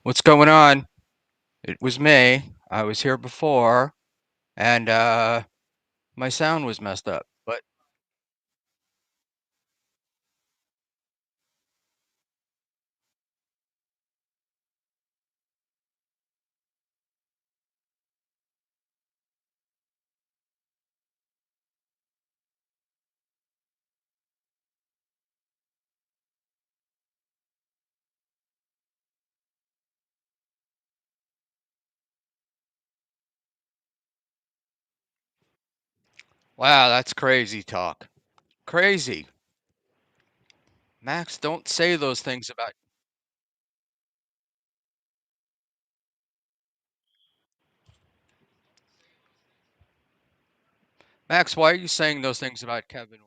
What's going on? It was me. I was here before, and my sound was messed up. But wow, that's crazy talk. Crazy. Max, don't say those things about Max, why are you saying those things about Kevin?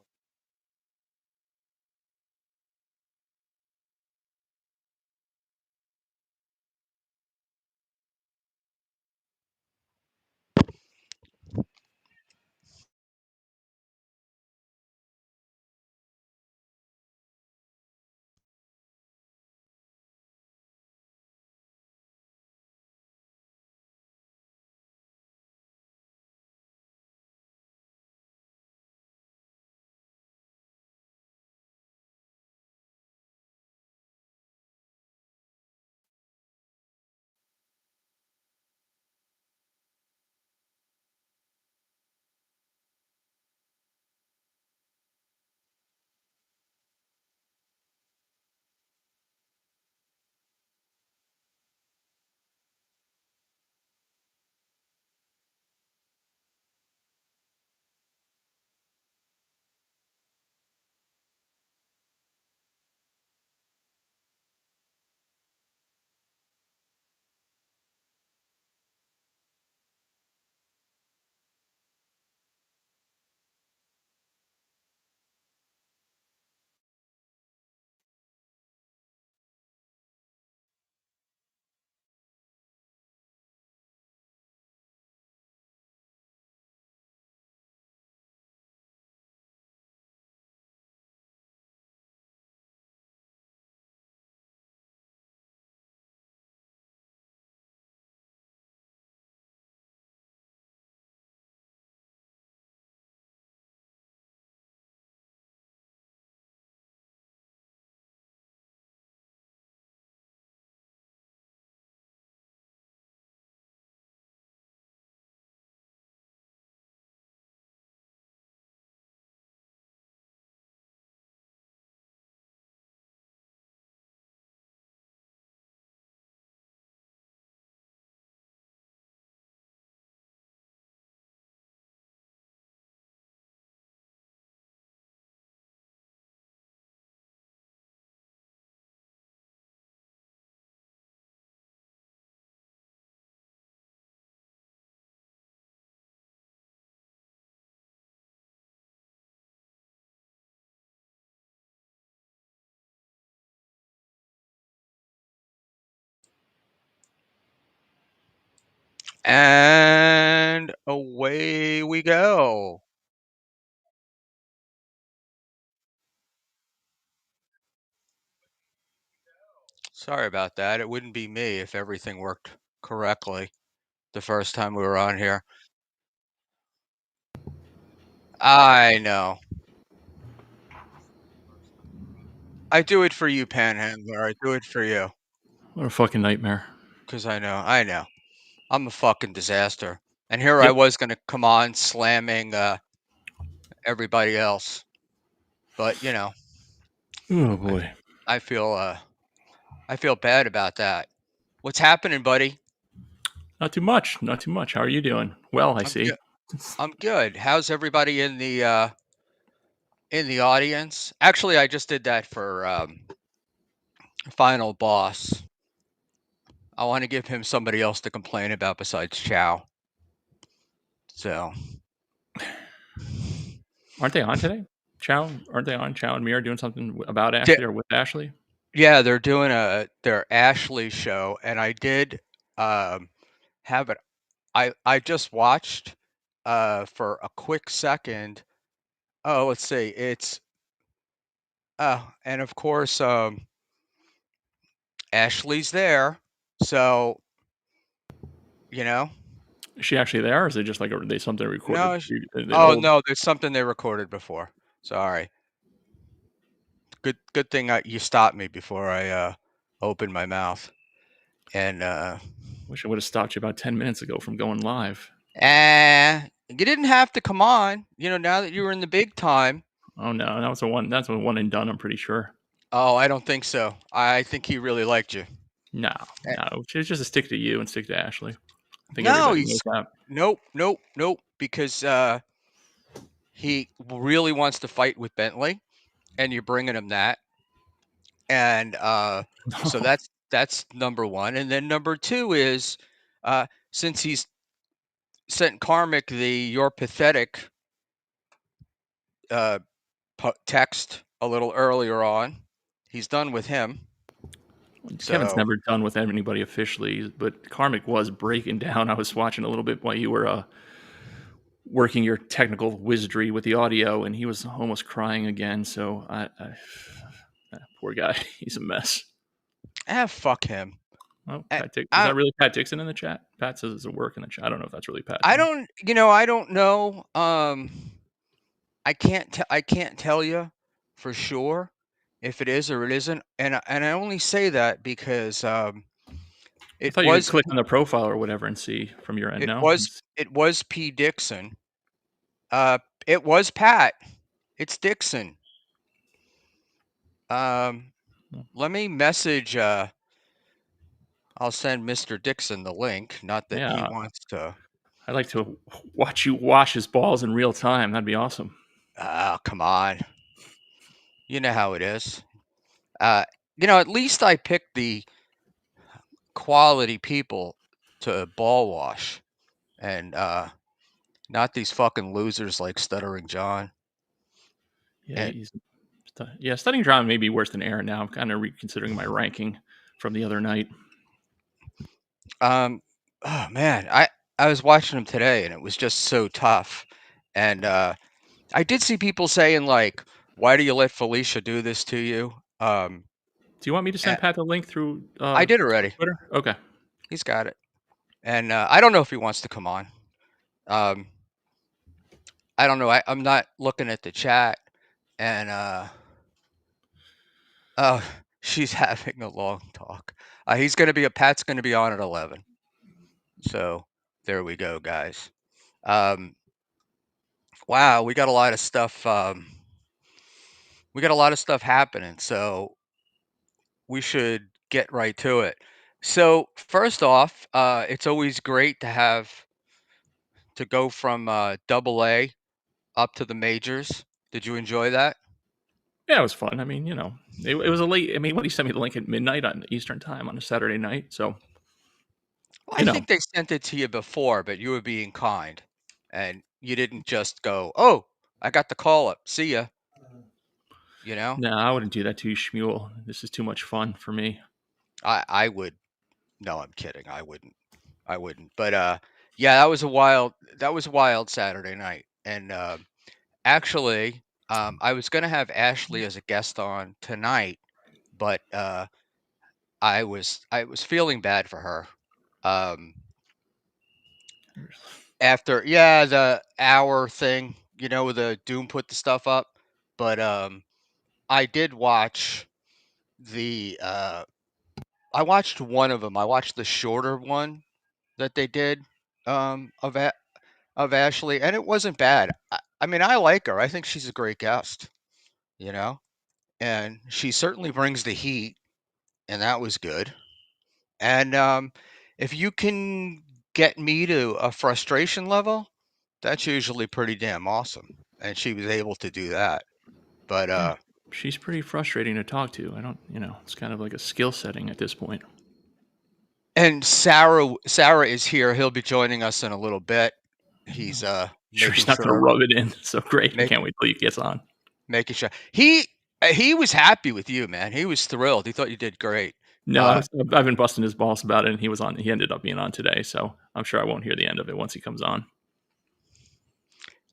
And away we go. Sorry about that. It wouldn't be me if everything worked correctly the first time we were on here. I know. I do it for you, Panhandler. I do it for you. What a fucking nightmare. 'Cause I know. I'm a fucking disaster. And here I Yep. was gonna come on slamming everybody else. But Oh I boy. I feel I feel bad about that. What's happening, buddy? Not too much. Not too much. How are you doing? Well, I I'm good. see. I'm good. How's everybody in the audience? Actually, I just did that for Final Boss. I want to give him somebody else to complain about besides Chow. So, Aren't they on today? Chow? Aren't they on? Chow and me are doing something about di- Ashley or with Ashley? yeah, they're doing their Ashley show, and I did um, have it. I just watched for a quick second. Oh, let's see. It's and of course Ashley's there. So, you know, Is she actually there, or is it just like they something recorded? no. An Oh old. no, there's something they recorded before. Sorry. Good thing you stopped me before I opened my mouth. And Wish I would have stopped you about 10 minutes ago from going live. you didn't have to come on. Now that you were in the big time. Oh no, that was a one. That's a one and done. I'm pretty sure. Oh, I don't think so. I think he really liked you. No, Eh, no, it's just a stick to you and stick to Ashley. I think No, everybody knows he's that. nope, nope, nope. Because he really wants to fight with Bentley, and you're bringing him that. And so that's number one. And then number two is since he's sent Karmic "you're pathetic" uh, text a little earlier on, he's done with him. Kevin's So never done with anybody officially, but Karmic was breaking down. I was watching a little bit while you were working your technical wizardry with the audio, and he was almost crying again. So poor guy, he's a mess. fuck him. Oh, I, Pat Dick, is I that really Pat Dixon in the chat? Pat says it's a work in the chat. I don't know if that's really Pat I though. don't I don't know. I can't tell you for sure if it is or it isn't. And I only say that because I it thought you could was click on the profile or whatever and see from your end. it No, was it was P Dixon. Uh, it was Pat. It's Dixon. Um, let me message. I'll send Mr. Dixon the link. Not that he yeah, wants to. I'd like to watch you wash his balls in real time. That'd be awesome. Come on. You know how it is. Uh, at least I picked the quality people to ball wash, and not these fucking losers like Stuttering John. Yeah, And yeah. Studying drama may be worse than Aaron now. I'm kind of reconsidering my ranking from the other night. oh man, I was watching him today, and it was just so tough. And I did see people saying like, "Why do you let Felicia do this to you?" Do you want me to Uh, send Pat the link through I did already. Twitter? Okay. He's got it, and I don't know if he wants to come on. Um, I don't know. I'm not looking at the chat, and oh, she's having a long talk. Pat's gonna be on at 11. So there we go, guys. Um, wow, we got a lot of stuff. We got a lot of stuff happening, so we should get right to it. So first off, it's always great to go from double A up to the majors. Did you enjoy that? Yeah, it was fun. I mean, it was a late. I mean, when he sent me the link at midnight on Eastern time on a Saturday night, so Well, I you know, think they sent it to you before, but you were being kind, and you didn't just go, "Oh, I got the call up. See ya." You know, no, I wouldn't do that to you, Schmuel. This is too much fun for me. I would. No, I'm kidding. I wouldn't. I wouldn't. But yeah, that was a wild Saturday night, and actually, I was gonna have Ashley as a guest on tonight, but I was feeling bad for her. Um, after the hour thing, the Doom put the stuff up, but I did watch the I watched one of them. I watched the shorter one that they did of Ashley, and it wasn't bad. I mean, I like her. I think she's a great guest, you know, and she certainly brings the heat, and that was good. And if you can get me to a frustration level, that's usually pretty damn awesome. And she was able to do that. But Yeah, she's pretty frustrating to talk to. I don't, it's kind of like a skill setting at this point. and Sarah is here. He'll be joining us in a little bit. He's Sure, making he's not going to sure rub it in. So great. I make can't wait till he gets on. making sure he was happy with you, man. He was thrilled. He thought you did great. No, Uh, I've been busting his balls about it, and he was on. He ended up being on today, so I'm sure I won't hear the end of it once he comes on.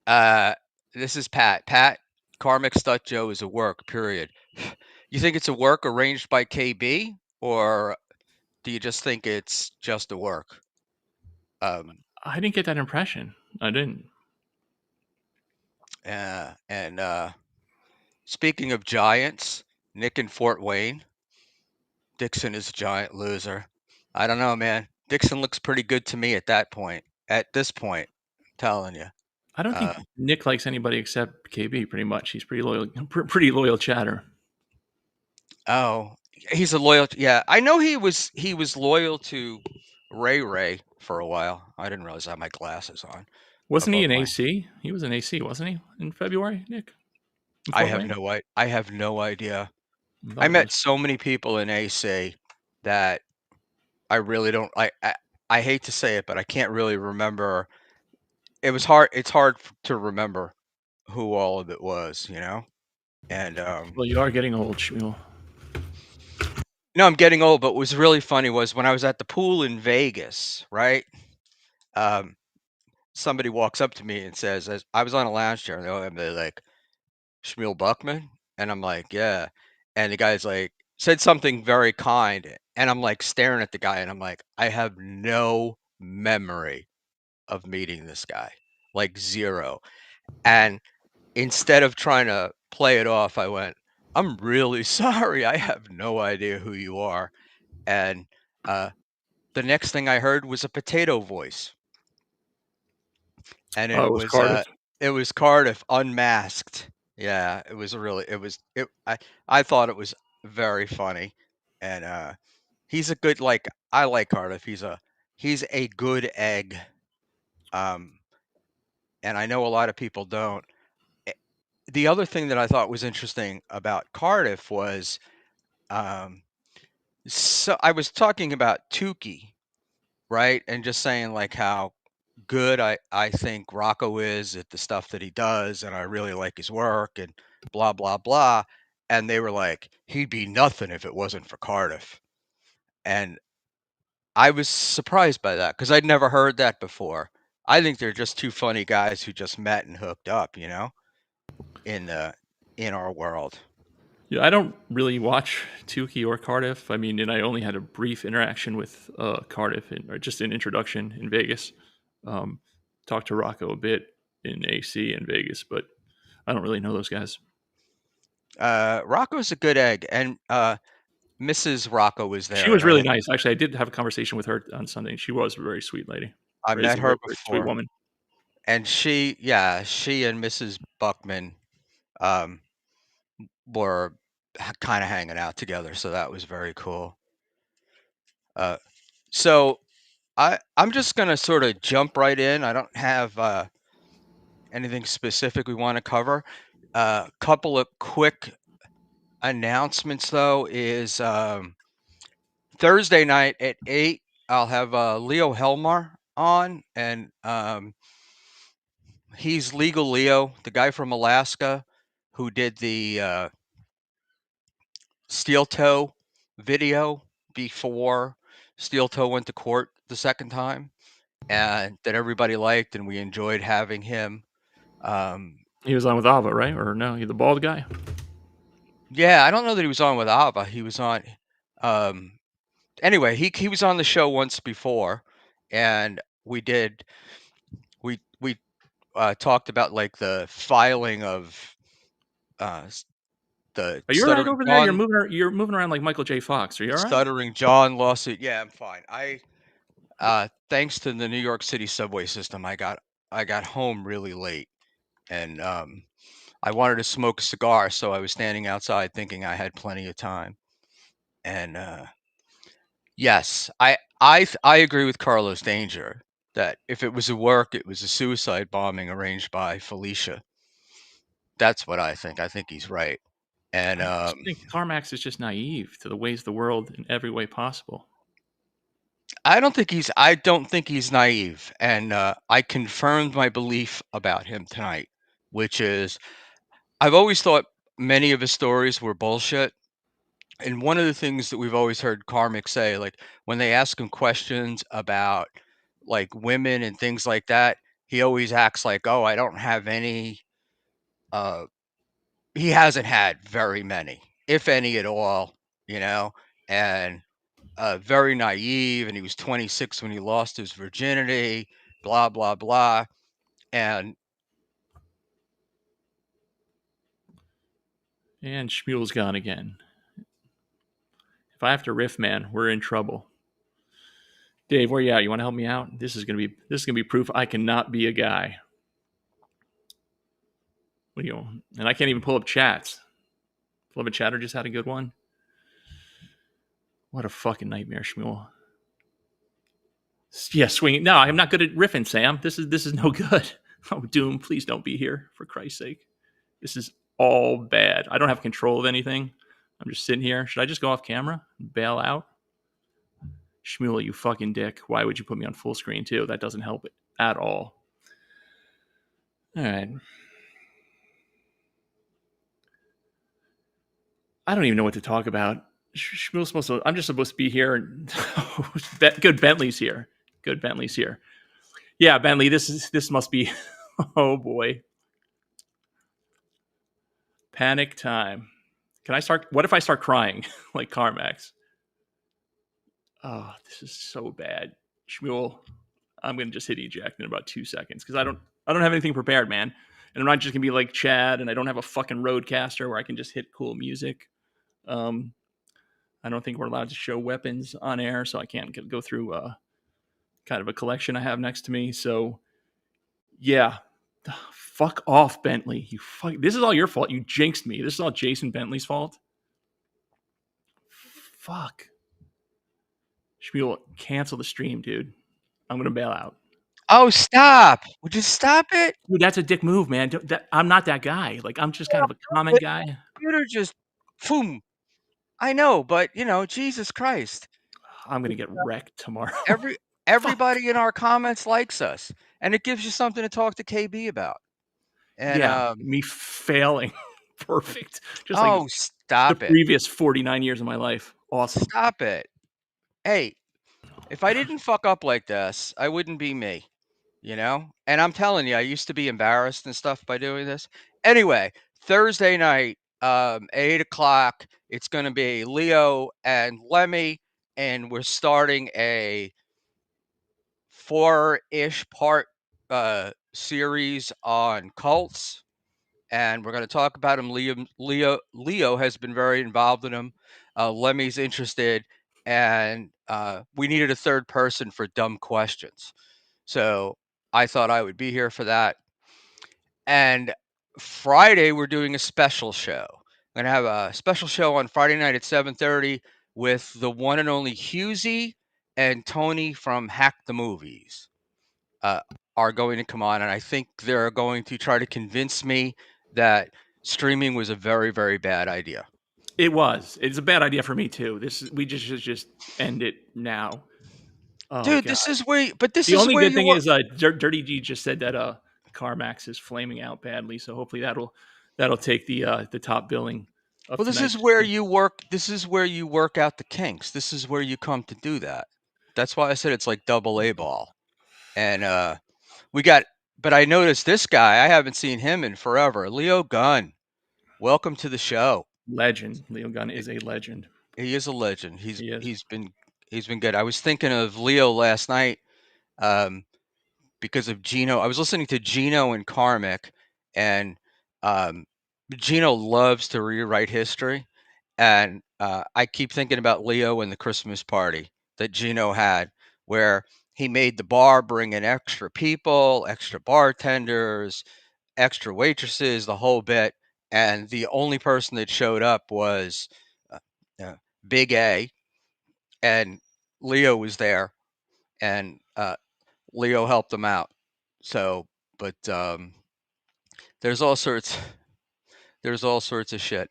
uh, this is Pat. Pat, Karmic Stut Joe is a work. Period. You think it's a work arranged by KB, or do you just think it's just a work? Um, I didn't get that impression. I didn't. and speaking of giants, Nick in Fort Wayne, Dixon is a giant loser. I don't know, man. Dixon looks pretty good to me at that point. At this point, I'm telling you. I don't Uh, think Nick likes anybody except KB. Pretty much, he's pretty loyal chatter. oh, he's a loyal. Yeah, I know he was loyal to Ray Ray for a while. I didn't realize I had my glasses on Wasn't he above in my. AC? He was in AC, wasn't he? In February, Nick, in I Fort have Wayne. no I have no idea. I I thought it met was. so many people in AC that I really don't. I hate to say it, but I can't really remember. It was hard. It's hard to remember who all of it was, you know. And Well, you are getting old, Schmuel. no, I'm getting old. But what was really funny was when I was at the pool in Vegas, right? Um, Somebody walks up to me and says, as I was on a lounge chair, and they're like, Schmuel Buckman? And I'm like, yeah. And the guy's like, said something very kind. And I'm like staring at the guy and I'm like, I have no memory of meeting this guy, like zero. And instead of trying to play it off, I went, I'm really sorry. I have no idea who you are. And uh, the next thing I heard was a potato voice. And Oh, it was Cardiff. it was Cardiff unmasked. Yeah, it was really it was it I thought it was very funny. And he's a good like I like Cardiff. He's a good egg. Um and I know a lot of people don't. Eh, The other thing that I thought was interesting about Cardiff was um so I was talking about Tookie, right? And just saying like how good I think Rocco is at the stuff that he does, and I really like his work and blah blah blah. And they were like, he'd be nothing if it wasn't for Cardiff. And I was surprised by that because I'd never heard that before. I think they're just two funny guys who just met and hooked up, in the in our world. Yeah, I don't really watch Tookie or Cardiff. I mean, and I only had a brief interaction with Cardiff, or just an introduction in Vegas. Um, Talked to Rocco a bit in AC in Vegas, but I don't really know those guys. Rocco's a good egg, and Mrs. Rocco was She there, was and really nice. Actually, I did have a conversation with her on Sunday. And she was a very sweet lady, I met her very sweet before, woman. and she and Mrs. Buckman um, were kind of hanging out together, so that was very cool. Uh, so I'm just gonna sort of jump right in. I don't have anything specific we want to cover. A couple of quick announcements though is Thursday night at 8. I'll have Leo Helmar on, and he's Legal Leo, the guy from Alaska who did the Steel Toe video before Steel Toe went to court the second time, and that everybody liked, and we enjoyed having him. Um, He was on with Ava, right? Or no, he the bald guy. yeah, I don't know that he was on with Ava. He was on. Um, anyway, he was on the show once before, and we talked about like the filing of the Are you all right over there? You're moving around like Michael J. Fox. Are you all right? Stuttering John lawsuit. Yeah, I'm fine. Thanks to the New York City subway system, I got home really late, and I wanted to smoke a cigar, so I was standing outside thinking I had plenty of time. And yes, I agree with Carlos Danger that if it was a work, it was a suicide bombing arranged by Felicia. That's what I think. I think he's right. And I just think Carmax is just naive to the ways of the world in every way possible. I don't think he's naive. And I confirmed my belief about him tonight, which is I've always thought many of his stories were bullshit. And one of the things that we've always heard Karmic say, like when they ask him questions about like women and things like that, he always acts like, "Oh, I don't have any." Uh, he hasn't had very many, if any at all, you know. And very naive, and he was 26 when he lost his virginity, blah blah blah. And And Schmuel's gone again. If I have to riff, man, we're in trouble. Dave, where you at? You want to help me out? This is gonna be proof I cannot be a guy. And I can't even pull up chats. Flippin' Chatter just had a good one. What a fucking nightmare, Schmuel. Yeah, swinging. No, I'm not good at riffing, Sam. This is no good. Oh, Doom, please don't be here for Christ's sake. This is all bad. I don't have control of anything. I'm just sitting here. Should I just go off camera and bail out? Schmuel, you fucking dick. Why would you put me on full screen too? That doesn't help it at all. All right. I don't even know what to talk about. Schmuel's supposed to. I'm just supposed to be here. And good, Bentley's here. Good, Bentley's here. Yeah, Bentley. This must be. Oh boy, panic time. Can I start? What if I start crying like Carmax? Oh, this is so bad, Schmuel. I'm gonna just hit eject in about 2 seconds because I don't have anything prepared, man. And I'm not just gonna be like Chad, and I don't have a fucking roadcaster where I can just hit cool music. Um, I don't think we're allowed to show weapons on air, so I can't go through kind of a collection I have next to me. So yeah, fuck off, Bentley. You fuck. This is all your fault. You jinxed me. This is all Jason Bentley's fault. Fuck. Schmuel, cancel the stream, dude. I'm gonna bail out. oh, stop! Would you stop it? Dude, that's a dick move, man. I'm not that guy. Like, I'm just kind of a common The guy. computer just, boom. I know, but Jesus Christ. I'm gonna get wrecked tomorrow. Every Fuck. everybody in our comments likes us, and it gives you something to talk to KB about. And Yeah, me failing. Perfect. Just like oh, the stop it. previous 49 years of my life. Awesome. Stop it. Hey, if I didn't fuck up like this, I wouldn't be me, you know? And I'm telling you, I used to be embarrassed and stuff by doing this. Anyway, Thursday night, 8 o'clock, it's gonna be Leo and Lemmy, and we're starting a four-ish part series on cults, and we're going to talk about him. Leo has been very involved in them. Lemmy's interested, and we needed a third person for dumb questions. So I thought I would be here for that. And Friday we're doing a special show. We're gonna have a special show on Friday night at 7:30 with the one and only Husey and Tony from Hack the Movies. Uh, are going to come on, and I think they're going to try to convince me that streaming was a very, very bad idea. It was. It's a bad idea for me too. We just should just end it now. Oh Dude, god. this The is only where good you thing work. is Dirty G just said that CarMax is flaming out badly, so hopefully that'll take the top billing of Well, this is tonight's where stream. you work. This is where you work out the kinks. This is where you come to do that. That's why I said it's like double A ball. And we got, but I noticed this guy. I haven't seen him in forever. Leo Gunn, welcome to the show. Legend. Leo Gunn is a legend. He is a legend. He's He is. he's been he's been good. I was thinking of Leo last night. Um, because of Geno. I was listening to Geno and Karmic, and um, Geno loves to rewrite history. And I keep thinking about Leo and the Christmas party that Geno had, where he made the bar bring in extra people, extra bartenders, extra waitresses, the whole bit. And the only person that showed up was uh, uh, Big A, and Leo was there, and Leo helped them out. So, but there's all sorts there's all sorts of shit.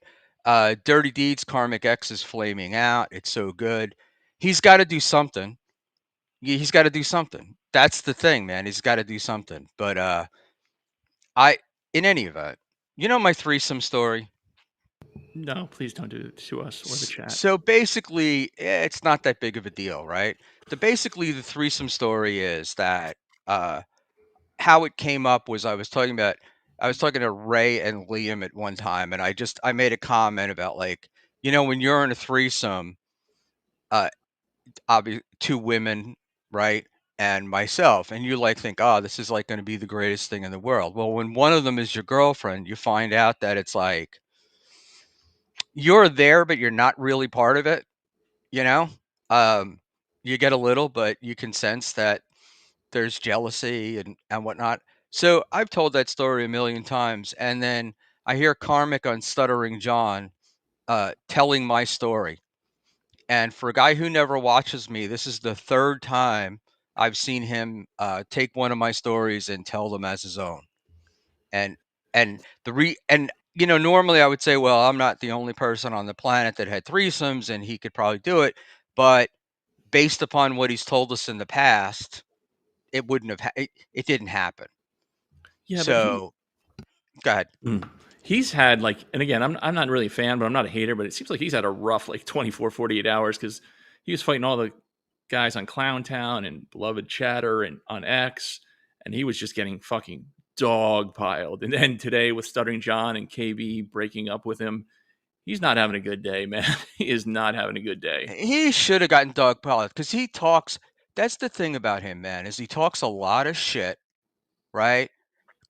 Dirty Deeds, Karmic X is flaming out. It's so good. He's got to do something. He's got to do something. That's the thing, man. He's got to do something. But I, in any event, my threesome story. No, please don't do it to us or the chat. So basically, it's not that big of a deal, right? The threesome story is that uh, how it came up was I was talking to Ray and Liam at one time, and I made a comment about, like, when you're in a threesome, uh two women, right? And myself, and you like think, oh, this is like going to be the greatest thing in the world. Well, when one of them is your girlfriend, you find out that it's like you're there, but you're not really part of it, you know? Um, you get a little, but you can sense that there's jealousy and whatnot. So I've told that story a million times, and then I hear Karmic on Stuttering John telling my story. And for a guy who never watches me, this is the third time I've seen him take one of my stories and tell them as his own. And and normally I would say, well, I'm not the only person on the planet that had threesomes, and he could probably do it. But based upon what he's told us in the past, it wouldn't have it didn't happen. Yeah, but So go ahead. he's had like, and again, I'm not really a fan, but I'm not a hater, but it seems like he's had a rough like 24, 48 hours because he was fighting all the guys on Clown Town and Beloved Chatter and on X, and he was just getting fucking dog piled. And then today with Stuttering John and KB breaking up with him, he's not having a good day, man. He is not having a good day. He should have gotten dogpiled because he talks. That's the thing about him, man, is he talks a lot of shit, right?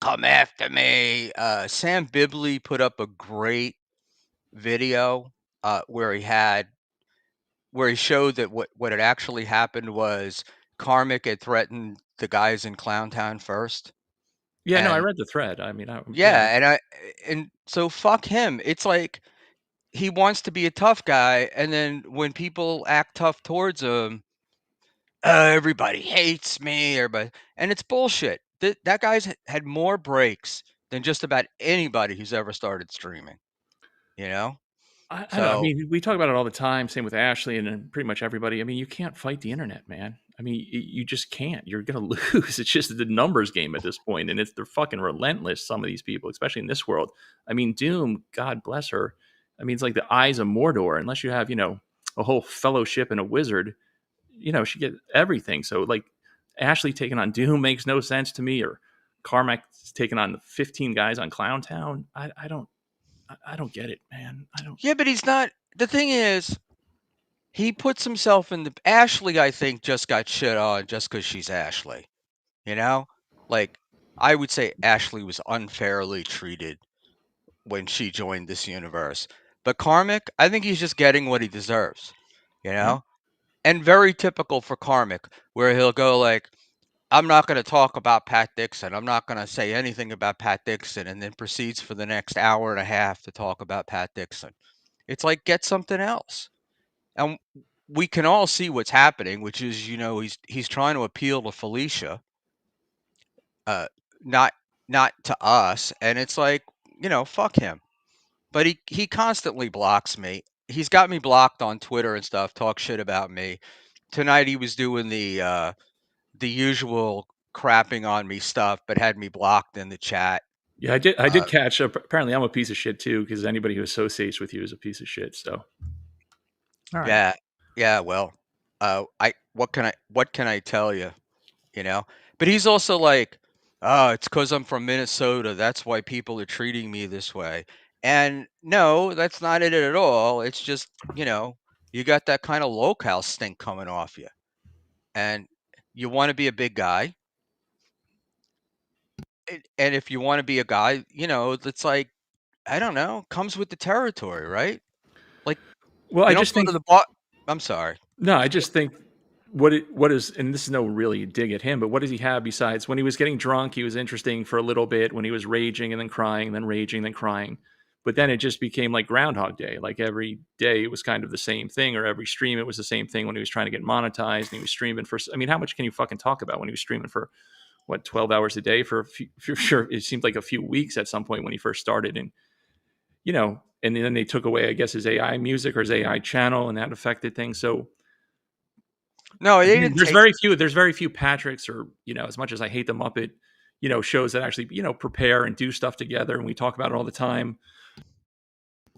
Come after me. Sam Bibley put up a great video where he showed that what had actually happened was Karmic had threatened the guys in Clowntown first, Yeah, no, I and read the thread. I mean, yeah, yeah, and so fuck him. It's like he wants to be a tough guy, and then when people act tough towards him, everybody hates me, everybody, and it's bullshit. That guy's had more breaks than just about anybody who's ever started streaming, you know? I don't know. I So, mean, we talk about it all the time. Same with Ashley and then pretty much everybody. I mean, you can't fight the internet, man. I mean, you just can't. You're gonna lose. It's just the numbers game at this point, and they're fucking relentless. Some of these people, especially in this world. I mean, Doom, God bless her. I mean, it's like the eyes of Mordor. Unless you have, a whole fellowship and a wizard, she get everything. So like, Ashley taking on Doom makes no sense to me, or Carmack taking on the 15 guys on Clown Town. I don't get it, man. I don't. yeah, but he's not the thing is, he puts himself in the Ashley, I think, just got shit on just because she's Ashley, you know? Like, I would say Ashley was unfairly treated when she joined this universe. But Karmic, I think he's just getting what he deserves, you Yeah. know? And very typical for Karmic, where he'll go like, I'm not going to talk about Pat Dixon. I'm not going to say anything about Pat Dixon, and then proceeds for the next hour and a half to talk about Pat Dixon. It's like, get something else. And we can all see what's happening, which is, he's trying to appeal to Felicia, uh, not not to us. And it's like, fuck him. But he constantly blocks me. He's got me blocked on Twitter and stuff, talk shit about me. Tonight he was doing the usual crapping on me stuff, but had me blocked in the chat. Yeah, I did. I Uh, did catch up. Apparently, I'm a piece of shit too, because anybody who associates with you is a piece of shit. So, all right. yeah, yeah. Well, I what can I tell you? You know. But he's also like, oh, it's because I'm from Minnesota. That's why people are treating me this way. And no, that's not it at all. It's just you got that kind of locale stink coming off you, and you want to be a big guy. And if you want to be a guy, that's like I don't know, comes with the territory, right? Like, Well, I you don't just go to think the bar. I'm sorry. no. I just think what is, and this is no really dig at him, but what does he have besides when he was getting drunk? He was interesting for a little bit when he was raging and then crying, then raging, then crying. But then it just became like Groundhog Day. Like every day it was kind of the same thing, or every stream it was the same thing when he was trying to get monetized and he was streaming for. I mean, how much can you fucking talk about when he was streaming for what 12 hours a day for a few, for sure? It seemed like a few weeks at some point when he first started, and and then they took away, I guess, his AI music or his AI channel, and that affected things. So No, they again, didn't take. there's very few Patricks, or as much as I hate the Muppet, shows that actually prepare and do stuff together, and we talk about it all the time.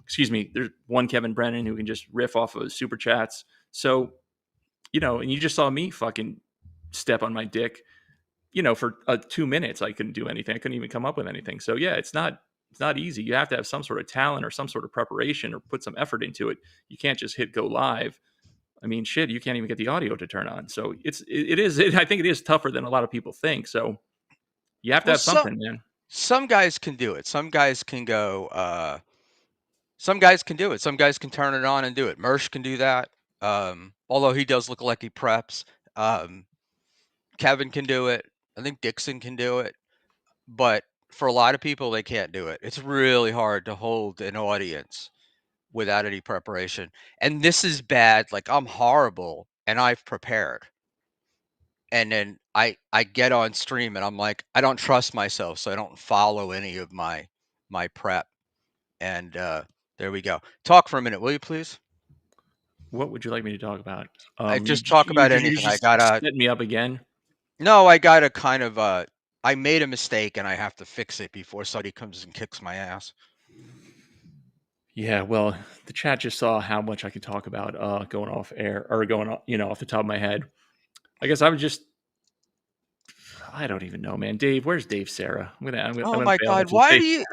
Excuse me. There's one Kevin Brennan who can just riff off of super chats. So and you just saw me fucking step on my dick. For 2 minutes, I couldn't do anything. I couldn't even come up with anything. So yeah, it's not easy. You have to have some sort of talent or some sort of preparation or put some effort into it. You can't just hit go live. I mean, shit, you can't even get the audio to turn on. So it is. I think it is tougher than a lot of people think. So you have to Well, have something, man. some guys can do it. Some guys can go. Some guys can do it. Some guys can turn it on and do it. Mersh can do that. Although he does look like he preps. Um, Kevin can do it. I think Dixon can do it. But for a lot of people, they can't do it. It's really hard to hold an audience without any preparation. And this is bad. Like I'm horrible and I've prepared. And then I get on stream and I'm like, I don't trust myself, so I don't follow any of my prep. And there we go. Talk for a minute, will you please? What would you like me to talk about? I You just just talk you about just you anything. I just gotta set me up again. no, I gotta kind of I made a mistake and I have to fix it before somebody comes and kicks my ass. Yeah, well, the chat just saw how much I could talk about going off air or going off, off the top of my head. I guess I would just I don't even know, man. Dave, where's Dave Sarah? I'm Oh gonna my bail god, out. Just why Dave do you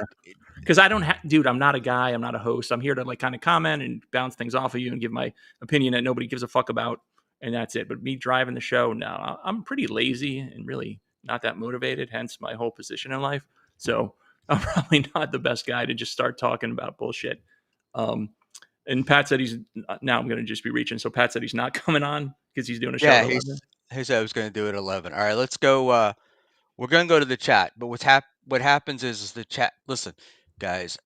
because I don't have, dude. I'm not a guy. I'm not a host. I'm here to like kind of comment and bounce things off of you and give my opinion that nobody gives a fuck about, and that's it. But me driving the show, no, I'm pretty lazy and really not that motivated. Hence my whole position in life. So I'm probably not the best guy to just start talking about bullshit. Um, and Pat said he's now. I'm going to just be reaching. So Pat said he's not coming on because he's doing a show at Yeah, 11. he said I was gonna do it at 11. All right, let's go we're gonna go to the chat. But what happens is the chat listen, guys,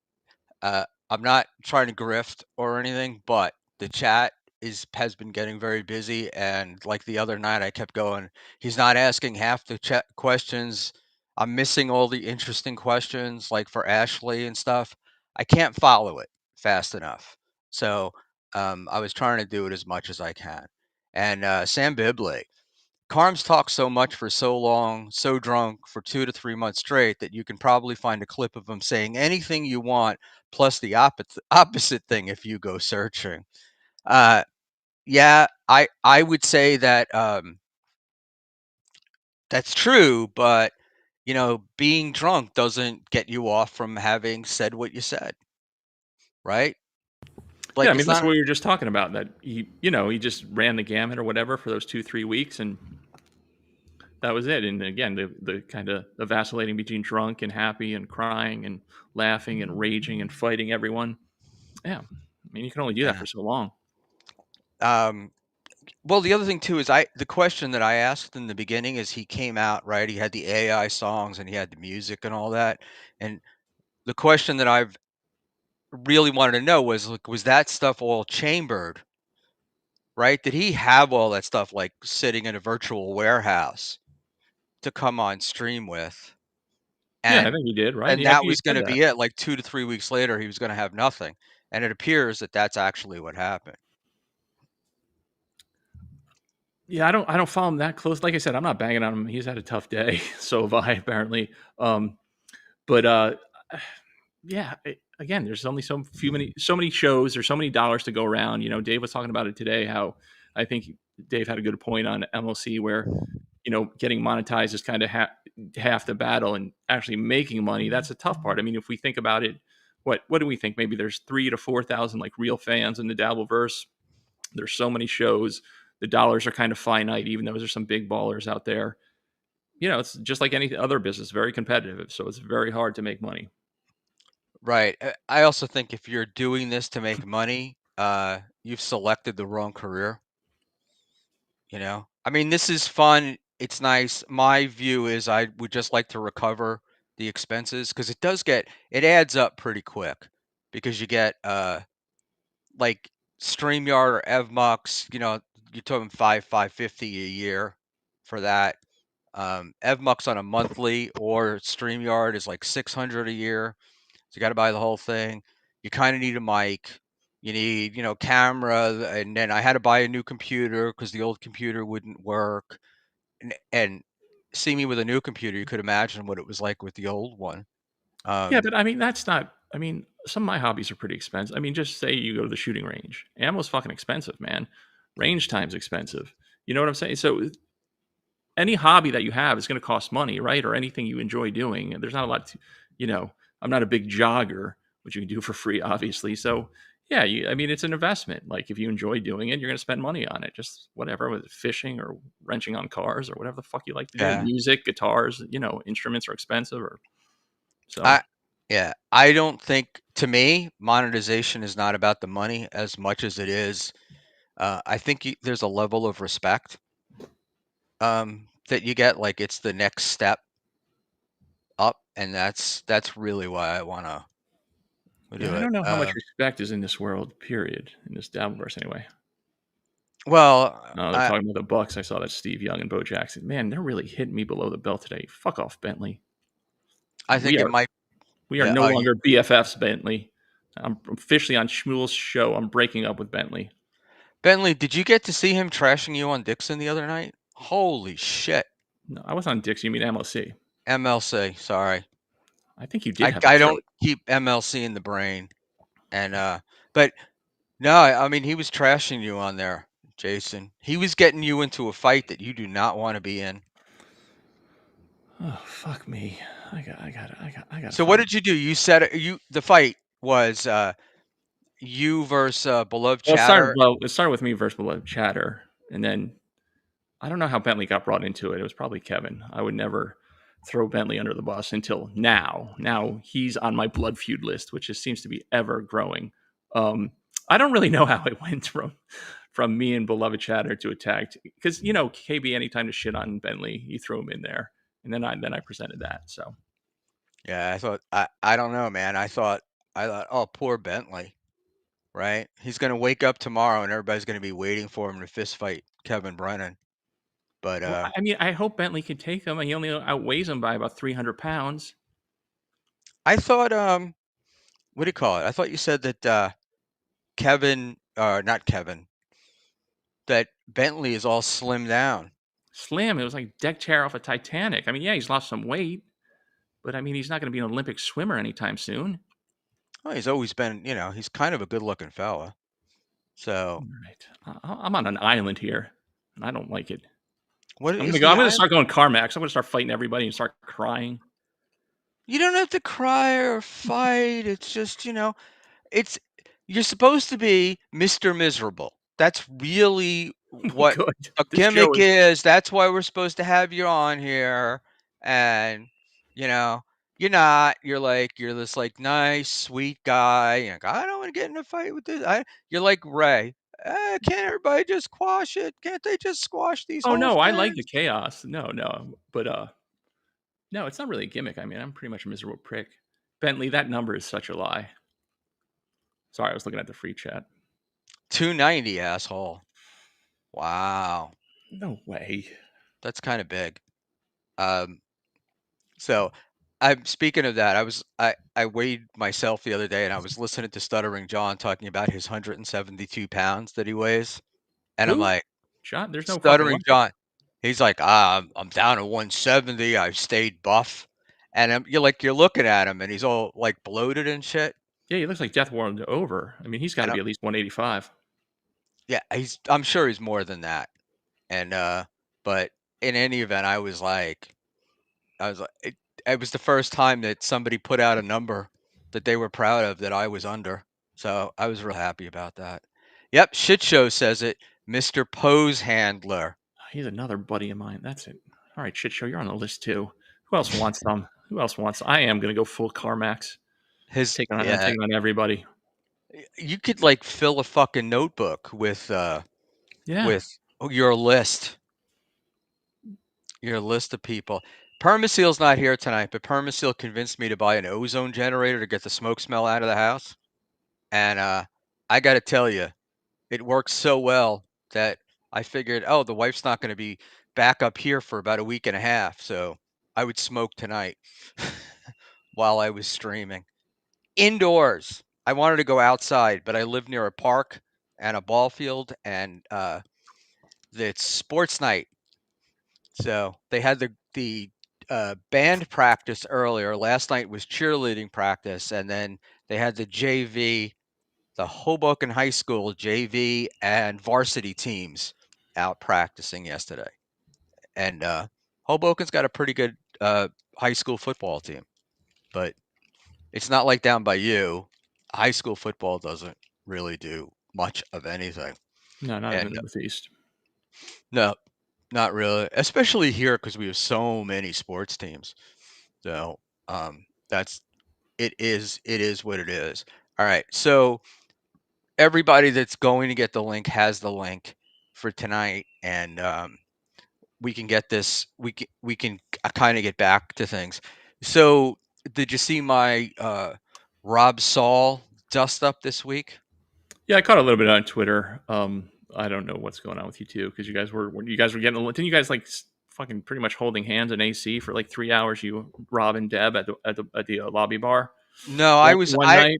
I'm not trying to grift or anything, but the chat is has been getting very busy, and like the other night, I kept going. He's not asking half the chat questions. I'm missing all the interesting questions, like for Ashley and stuff. I can't follow it fast enough, so I was trying to do it as much as I can. And Sam Bibley, Carms talked so much for so long, so drunk for 2 to 3 months straight that you can probably find a clip of him saying anything you want, plus the opposite thing if you go searching. Uh, yeah, I would say that that's true, but being drunk doesn't get you off from having said what you said, right? Yeah, Like I mean it's that's not what we were just talking about. That he just ran the gamut or whatever for those 2 3 weeks, and that was it. And again, the kind of the vacillating between drunk and happy and crying and laughing and raging and fighting everyone. Yeah, I mean you can only do that yeah. for so long. Um, well, the other thing too is the question that I asked in the beginning is he came out, right? He had the AI songs and he had the music and all that. And the question that I've really wanted to know was like, was that stuff all chambered, right? Did he have all that stuff like sitting in a virtual warehouse to come on stream with? Yeah, I And think he did, right? and Yeah, I think that he was said going to that. be it. Like 2 to 3 weeks later, he was going to have nothing. And it appears that that's actually what happened. Yeah, I don't follow him that close. Like I said, I'm not banging on him. He's had a tough day. So have I apparently. But yeah, again, there's only so many shows. There's so many dollars to go around. Dave was talking about it today. How I think Dave had a good point on MLC where getting monetized is kind of half the battle, and actually making money, that's the tough part. I mean, if we think about it, what do we think? Maybe there's 3 to 4 thousand like real fans in the Dabbleverse. There's so many shows. The dollars are kind of finite, even though there's some big ballers out there. It's just like any other business, very competitive. So it's very hard to make money. Right. I also think if you're doing this to make money, you've selected the wrong career. I mean, this is fun. It's nice. My view is I would just like to recover the expenses because it adds up pretty quick because you get like StreamYard or EvMux, you're talking 550 a year for that. EvMux on a monthly or StreamYard is like 600 a year. So you got to buy the whole thing. You kind of need a mic. You need, camera, and then I had to buy a new computer because the old computer wouldn't work. And see me with a new computer, you could imagine what it was like with the old one. Yeah, Um, but I mean, that's not. I mean, some of my hobbies are pretty expensive. I mean, just say you go to the shooting range. Ammo's fucking expensive, man. Range time's expensive. You know what I'm saying? So any hobby that you have is going to cost money, right? Or anything you enjoy doing. There's not a lot to, you know, I'm not a big jogger, which you can do for free, obviously. So Yeah, I mean, it's an investment. Like, if you enjoy doing it, you're going to spend money on it. Just whatever, with fishing or wrenching on cars or whatever the fuck you like to do. Yeah. Music, guitars, instruments are expensive, or so. I yeah, I don't think to me, monetization is not about the money as much as it is, I think there's a level of respect, that you get, like, it's the next step up, and that's really why I wanna Yeah, do I it. don't know how much respect is in this world, period, in this Dabbleverse anyway. Well, No, they're talking about the Bucks. I saw that Steve Young and Bo Jackson. Man, they're really hitting me below the belt today. Fuck off, Bentley. I think We it are might we are yeah, no are you longer BFFs, Bentley. I'm officially on Schmuel's show. I'm breaking up with Bentley. Bentley, did you get to see him trashing you on Dixon the other night? Holy shit. No, I was on Dix. You mean MLC? MLC, sorry. I think you did I have a I show. don't keep MLC in the brain, and, but no, I mean, he was trashing you on there, Jason. He was getting you into a fight that you do not wanna be in. Oh, fuck me. I got to So what find. did you do? You said the fight was, you versus, beloved chatter. Well, it started with me versus Beloved Chatter, and then I don't know how Bentley got brought into it. It was probably Kevin. I would never throw Bentley under the bus until now. Now he's on my blood feud list, which just seems to be ever growing. Um, I don't really know how it went from me and Beloved Chatter to attacked, because KB, anytime to shit on Bentley, you throw him in there, and then I presented that. So Yeah, I don't know, man. I thought, "Oh, poor Bentley," right? He's gonna wake up tomorrow and everybody's gonna be waiting for him to fist fight Kevin Brennan. But, well, I mean, I hope Bentley can take him. He only outweighs him by about 300 pounds. I thought, what do you call it? I thought you said that, Kevin not Kevin, that Bentley is all slimmed down. Slim, it was like deck chair off a Titanic. I mean, yeah, he's lost some weight, but I mean, he's not going to be an Olympic swimmer anytime soon. Well, he's always been, he's kind of a good-looking fella. So, All right, I'm on an island here, and I don't like it. what I'm gonna is go. the I'm gonna island? start going Carmax. I'm gonna start fighting everybody and start crying. You don't have to cry or fight. It's just, it's you're supposed to be Mr. Miserable. That's really Oh, what good. a This show gimmick is. is. That's why we're supposed to have you on here. And, you know, you're not. You're this like nice, sweet guy. You're like, I don't want to get in a fight with this. You're like Ray. Can't everybody just squash it? Can't they just squash these Oh whole no, I like the things? chaos. No, but no, it's not really a gimmick. I mean, I'm pretty much a miserable prick. Bentley, that number is such a lie. Sorry, I was looking at the free chat. 290, asshole. Wow, No way. that's kind of big. Um, So, I'm speaking of that, I weighed myself the other day and I was listening to Stuttering John talking about his 172 pounds that he weighs. And I'm Who? like, John? There's no fucking Stuttering way. John, he's like, I'm down to 170. I've stayed buff. And you're looking at him and he's all like bloated and shit. Yeah, he looks like Death Warrant over. I mean, he's got to And be at least 185. yeah, I'm sure he's more than that. And, but in any event, it was the first time that somebody put out a number that they were proud of that I was under. So I was real happy about that. Yep, shit show says it. Mr. Pose Handler. He's another buddy of mine. That's it. All right, shit show. You're on the list too. Who else wants some? Who else wants? I am gonna go full Carmax. Yeah, Taking on everybody. you could like fill a fucking notebook Yeah. with your list of people. Permaseal's not here tonight, but Permaseal convinced me to buy an ozone generator to get the smoke smell out of the house. And I got to tell you, it works so well that I figured, oh, the wife's not going to be back up here for about a week and a half, so I would smoke tonight while I was streaming. Indoors. I wanted to go outside, but I live near a park and a ball field, and it's sports night. So they had the band practice earlier. Last night was cheerleading practice, and then they had the JV, the Hoboken High School JV and varsity teams out practicing yesterday. And Hoboken's got a pretty good high school football team, but it's not like down by you. High school football doesn't really do much of anything. No, not in the And Northeast. no, not really, especially here because we have so many sports teams. So that's it is what it is. All right, so everybody that's going to get the link has the link for tonight, and we can get this. We can kind of get back to things. So, did you see my Rob Saul dust up this week? Yeah, I caught a little bit on Twitter. I don't know what's going on with you two because you guys were getting, didn't you guys like fucking pretty much holding hands in AC for like 3 hours? You, Rob, and Deb at the lobby bar No, I one, was one night.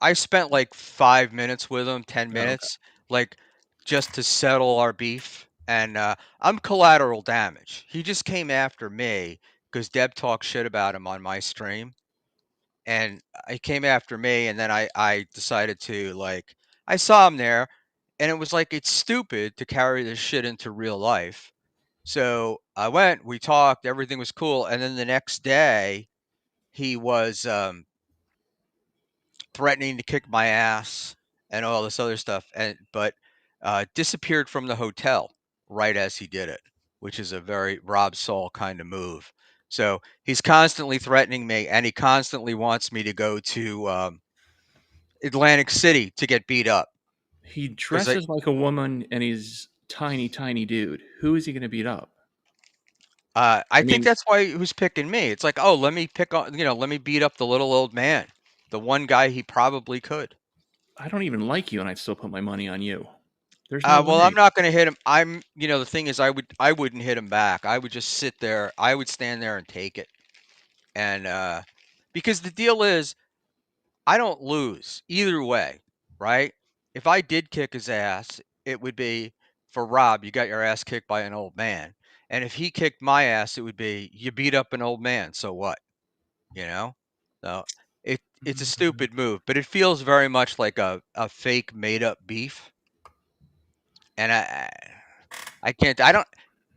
I spent like 5 minutes with him, ten Oh, okay. minutes, like just to settle our beef. And I'm collateral damage. He just came after me because Deb talked shit about him on my stream, and he came after me. And then I decided to like I saw him there, and it was like it's stupid to carry this shit into real life. So I went, we talked, everything was cool, and then the next day he was threatening to kick my ass and all this other stuff, and but disappeared from the hotel right as he did it, which is a very Rob Saul kind of move. So he's constantly threatening me, and he constantly wants me to go to Atlantic City to get beat up He because dresses like a woman and he's tiny, tiny dude. Who is he going to beat up? I I think mean, that's why he was picking me. It's like, oh, let me pick on, let me beat up the little old man, the one guy he probably could. I don't even like you, and I'd still put my money on you. There's no Well, I'm way. not going to hit him. The thing is, I wouldn't hit him back. I would just sit there. I would stand there and take it. And because the deal is, I don't lose either way, right? If I did kick his ass, it would be for Rob, you got your ass kicked by an old man. And if he kicked my ass, it would be you beat up an old man. So what? You know? So it's a stupid move, but it feels very much like a fake made up beef. And I can't I don't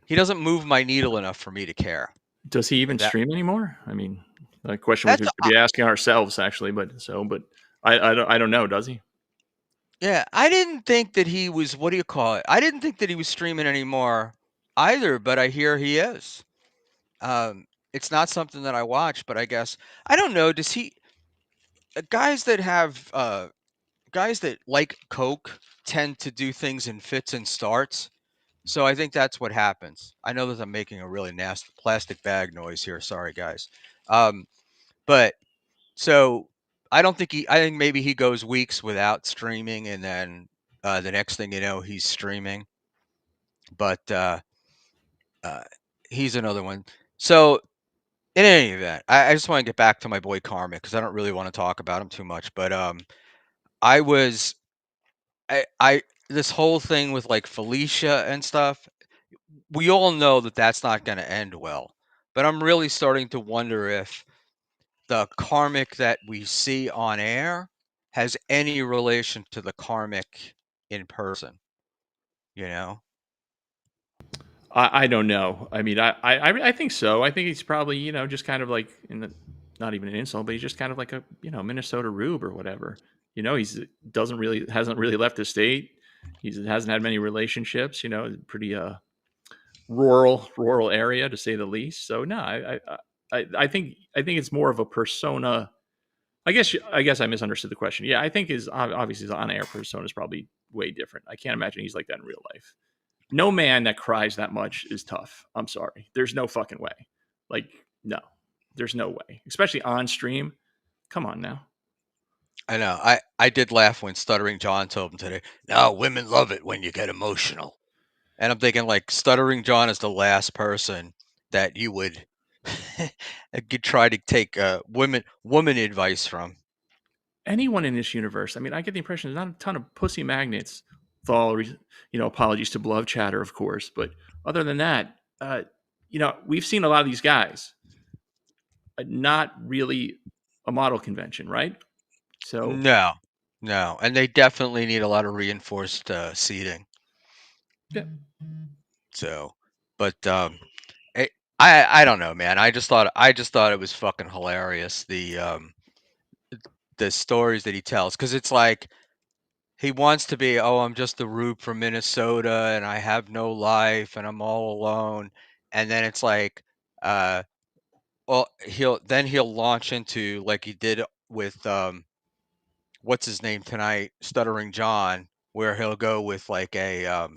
he doesn't move my needle enough for me to care. Does he even That stream anymore? I mean, a question we that's could be asking ourselves actually, but I don't know. Does he? Yeah, I didn't think that he was what do you call it? I didn't think that he was streaming anymore either, but I hear he is. It's not something that I watch, but I guess I don't know, does he guys that have guys that like coke tend to do things in fits and starts. So I think that's what happens. I know that I'm making a really nasty plastic bag noise here. Sorry, guys. Um, but so I think maybe he goes weeks without streaming, and then the next thing you know, he's streaming. But uh, he's another one. So in any event, I just want to get back to my boy Karmic because I don't really want to talk about him too much. But I was I this whole thing with like Felicia and stuff. We all know that that's not going to end well. But I'm really starting to wonder if the karmic that we see on air has any relation to the karmic in person, you know? I don't know. I mean, I think so. I think he's probably just kind of like not even an insult, but he's just kind of like a Minnesota rube or whatever. He's doesn't really hasn't really left the state. He hasn't had many relationships. Pretty rural area to say the least. So no, I think it's more of a persona. I guess I misunderstood the question. Yeah, I think his obviously his on air persona is probably way different. I can't imagine he's like that in real life. No man that cries that much is tough. I'm sorry. There's no fucking way. Like, no, there's no way. Especially on stream. Come on now. I know. I did laugh when Stuttering John told him today, no, women love it when you get emotional. And I'm thinking like Stuttering John is the last person that you would could try to take woman advice from. Anyone in this universe, I mean, I get the impression there's not a ton of pussy magnets. With all, apologies to Love Chatter, of course. But other than that, we've seen a lot of these guys. Not really a model convention, right? So No. No, and they definitely need a lot of reinforced seating. yeah, So, but I don't know, man. I just thought it was fucking hilarious the stories that he tells because it's like he wants to be, oh, I'm just a rube from Minnesota and I have no life and I'm all alone. And then it's like, uh, well, he'll launch into like he did with what's his name tonight, Stuttering John, where he'll go with like a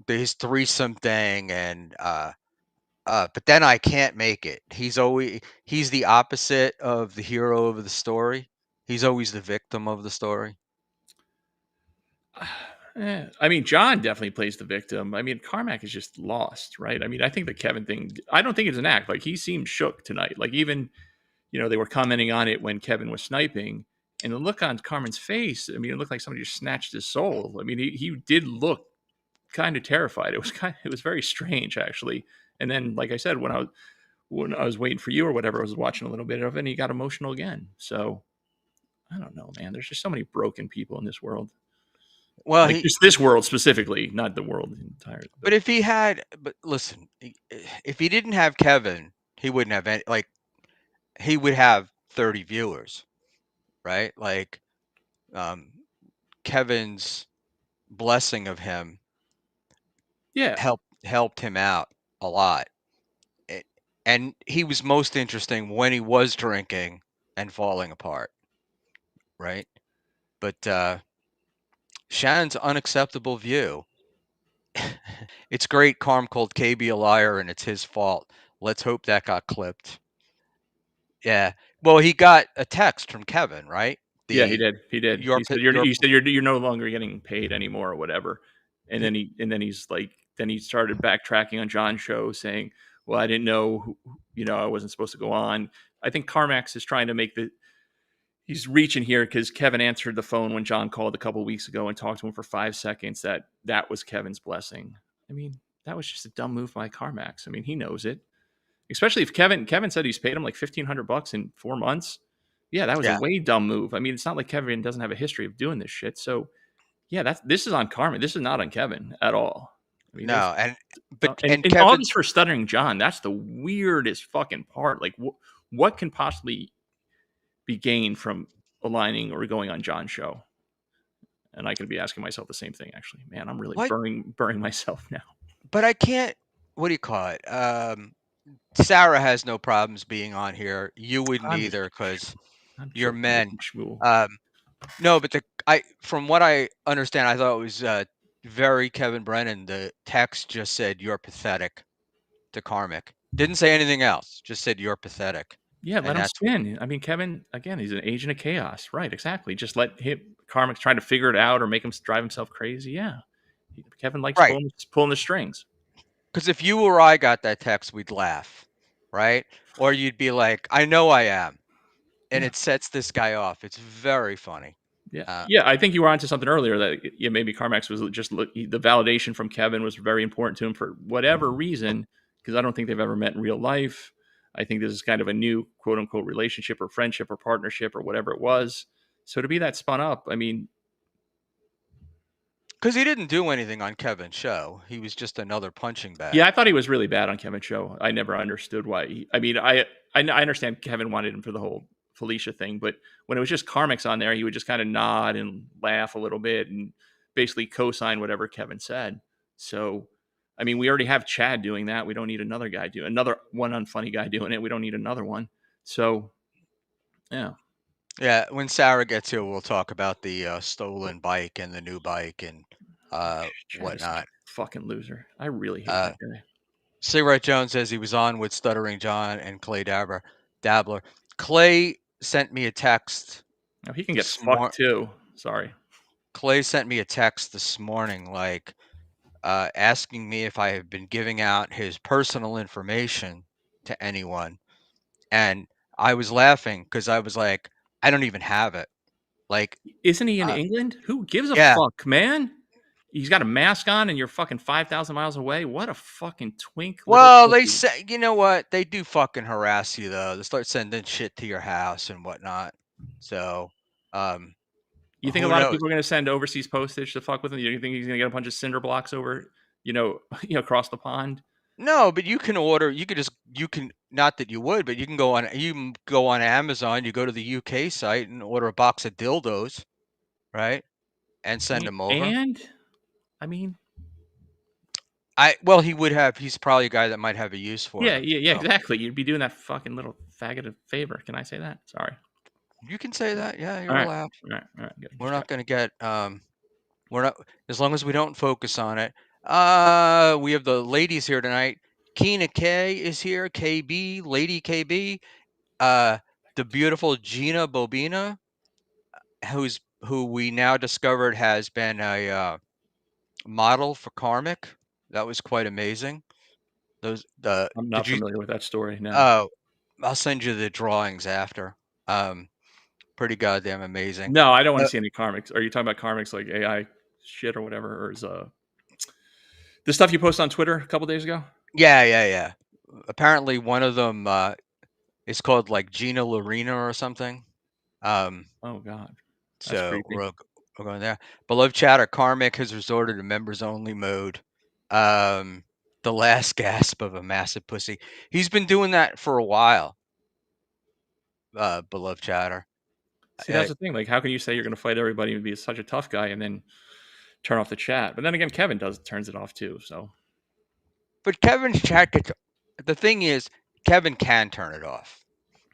his threesome thing and but then I can't make it. He's the opposite of the hero of the story. He's always the victim of the story. I mean, John definitely plays the victim. I mean, Carmack is just lost, right? I mean, I think the Kevin thing, I don't think it's an act. Like, he seemed shook tonight. Like, even, they were commenting on it when Kevin was sniping, and the look on Carmen's face, I mean, it looked like somebody just snatched his soul. I mean, he did look kind of terrified. It was very strange, actually. And then, like I said, when I was waiting for you or whatever, I was watching a little bit of it, and he got emotional again. So I don't know, man. There's just so many broken people in this world. Well, Like, just this world specifically, not the world entirely. But but listen, if he didn't have Kevin, he wouldn't have any, like he would have 30 viewers, right? Like um Kevin's blessing of him yeah, helped him out a lot. A- And he was most interesting when he was drinking and falling apart, right? But Shannon's unacceptable view. It's great Carm called KB a liar and it's his fault. Let's hope that got clipped. Yeah. Well, he got a text from Kevin, right? yeah, he The did. He did. your He p- said you're your he said you're no longer getting paid anymore or whatever. And he, then he's like, then he started backtracking on John's show, saying, "Well, I didn't know, I wasn't supposed to go on." I think Carmax is trying to make the he's reaching here because Kevin answered the phone when John called a couple weeks ago and talked to him for 5 seconds. That was Kevin's blessing. I mean, that was just a dumb move by Carmax. I mean, he knows it. Especially if Kevin said he's paid him like $1,500 in 4 months. Yeah, that was a yeah. way dumb move. I mean, it's not like Kevin doesn't have a history of doing this shit. So yeah, this is on Carmen. This is not on Kevin at all. I mean, there's No, and don't- but and and all Kevin, this for stuttering John. That's the weirdest fucking part. Like, what can possibly be gained from aligning or going on John's show? And I could be asking myself the same thing. Actually, man, I'm really what? burning myself now. But I can't. What do you call it? Sarah has no problems being on here. You wouldn't I'm just either because I'm you're joking with men. you, Schmuel. Um, no, but from what I understand, I thought it was very Kevin Brennan. The text just said you're pathetic to Karmic. Didn't say anything else. Just said you're pathetic, Yeah, let and him that's spin. I mean, Kevin, again, he's an agent of chaos. Right, exactly. Just let him Karmic try to figure it out or make him drive himself crazy. Yeah. Kevin likes right. pulling the strings. Because if you or I got that text, we'd laugh, right? Or you'd be like, I know I am. And Yeah. it sets this guy off. It's very funny. Yeah. Uh, Yeah. I think you were onto something earlier that yeah, maybe Carmax was just the validation from Kevin was very important to him for whatever reason, because I don't think they've ever met in real life. I think this is kind of a new quote unquote relationship or friendship or partnership or whatever it was. So to be that spun up, I mean, because he didn't do anything on Kevin's show. He was just another punching yeah, bag. I thought he was really bad on Kevin's show. I never understood why. I mean, I understand Kevin wanted him for the whole Felicia thing, but when it was just Carmix on there, he would just kind of nod and laugh a little bit and basically co-sign whatever Kevin said. So, I mean, we already have Chad doing that. We don't need another guy doing another one unfunny guy doing it. We don't need another one. So, yeah, Yeah, when Sarah gets here, we'll talk about the stolen bike and the new bike and Chad is such a whatnot. fucking loser. I really hate Uh, that guy. Cigarette Jones says he was on with Stuttering John and Clay Dabbler. Clay sent me a text Now he can get this fucked morning. too. Sorry. Clay sent me a text this morning, like asking me if I have been giving out his personal information to anyone, and I was laughing because I was like, I don't even have it. Like, Isn't he in uh, England? Who gives a yeah. fuck, man? He's got a mask on and you're fucking 5,000 miles away. What a fucking twink little Well, they pussy. say, you know what? They do fucking harass you though. They start sending shit to your house and whatnot. So, um, You think a who lot of knows? people are going to send overseas postage to fuck with him? You think he's going to get a bunch of cinder blocks over, you know, across the pond? No, but you can order. You could just you can not that you would, but you can go on Amazon. You go to the UK site and order a box of dildos, right? and send him over. And I mean, Well, he would have. He's probably a guy that might have a use for yeah, him. yeah, yeah, So exactly. You'd be doing that fucking little faggot a favor. Can I say that? Sorry. you can say that. Yeah, All you're right, allowed. all right, all right. Good. We're Just not check. going to get. We're not, as long as we don't focus on it. We have the ladies here tonight. Keena K is here. KB, Lady KB. Uh, the beautiful Gina Bobina, who we now discovered has been a model for Karmic. That was quite amazing. Those the I'm did not you? familiar with that story. No. Oh, I'll send you the drawings after. Um, Pretty goddamn amazing. No, I don't want Uh, to see any karmics. Are you talking about karmics like AI shit or whatever, or is the stuff you posted on Twitter a couple days ago? yeah, yeah, yeah. Apparently, one of them is called like Gina Lorena or something. Um, Oh God, that's so creepy. we're going there. Beloved chatter, Karmic has resorted to members only mode. Um, the last gasp of a massive pussy. He's been doing that for a while. Beloved chatter. See, that's the thing. Like, how can you say you're going to fight everybody and be such a tough guy and then turn off the chat? But then again, Kevin turns it off too. So But Kevin's chat gets. The thing is, Kevin can turn it off,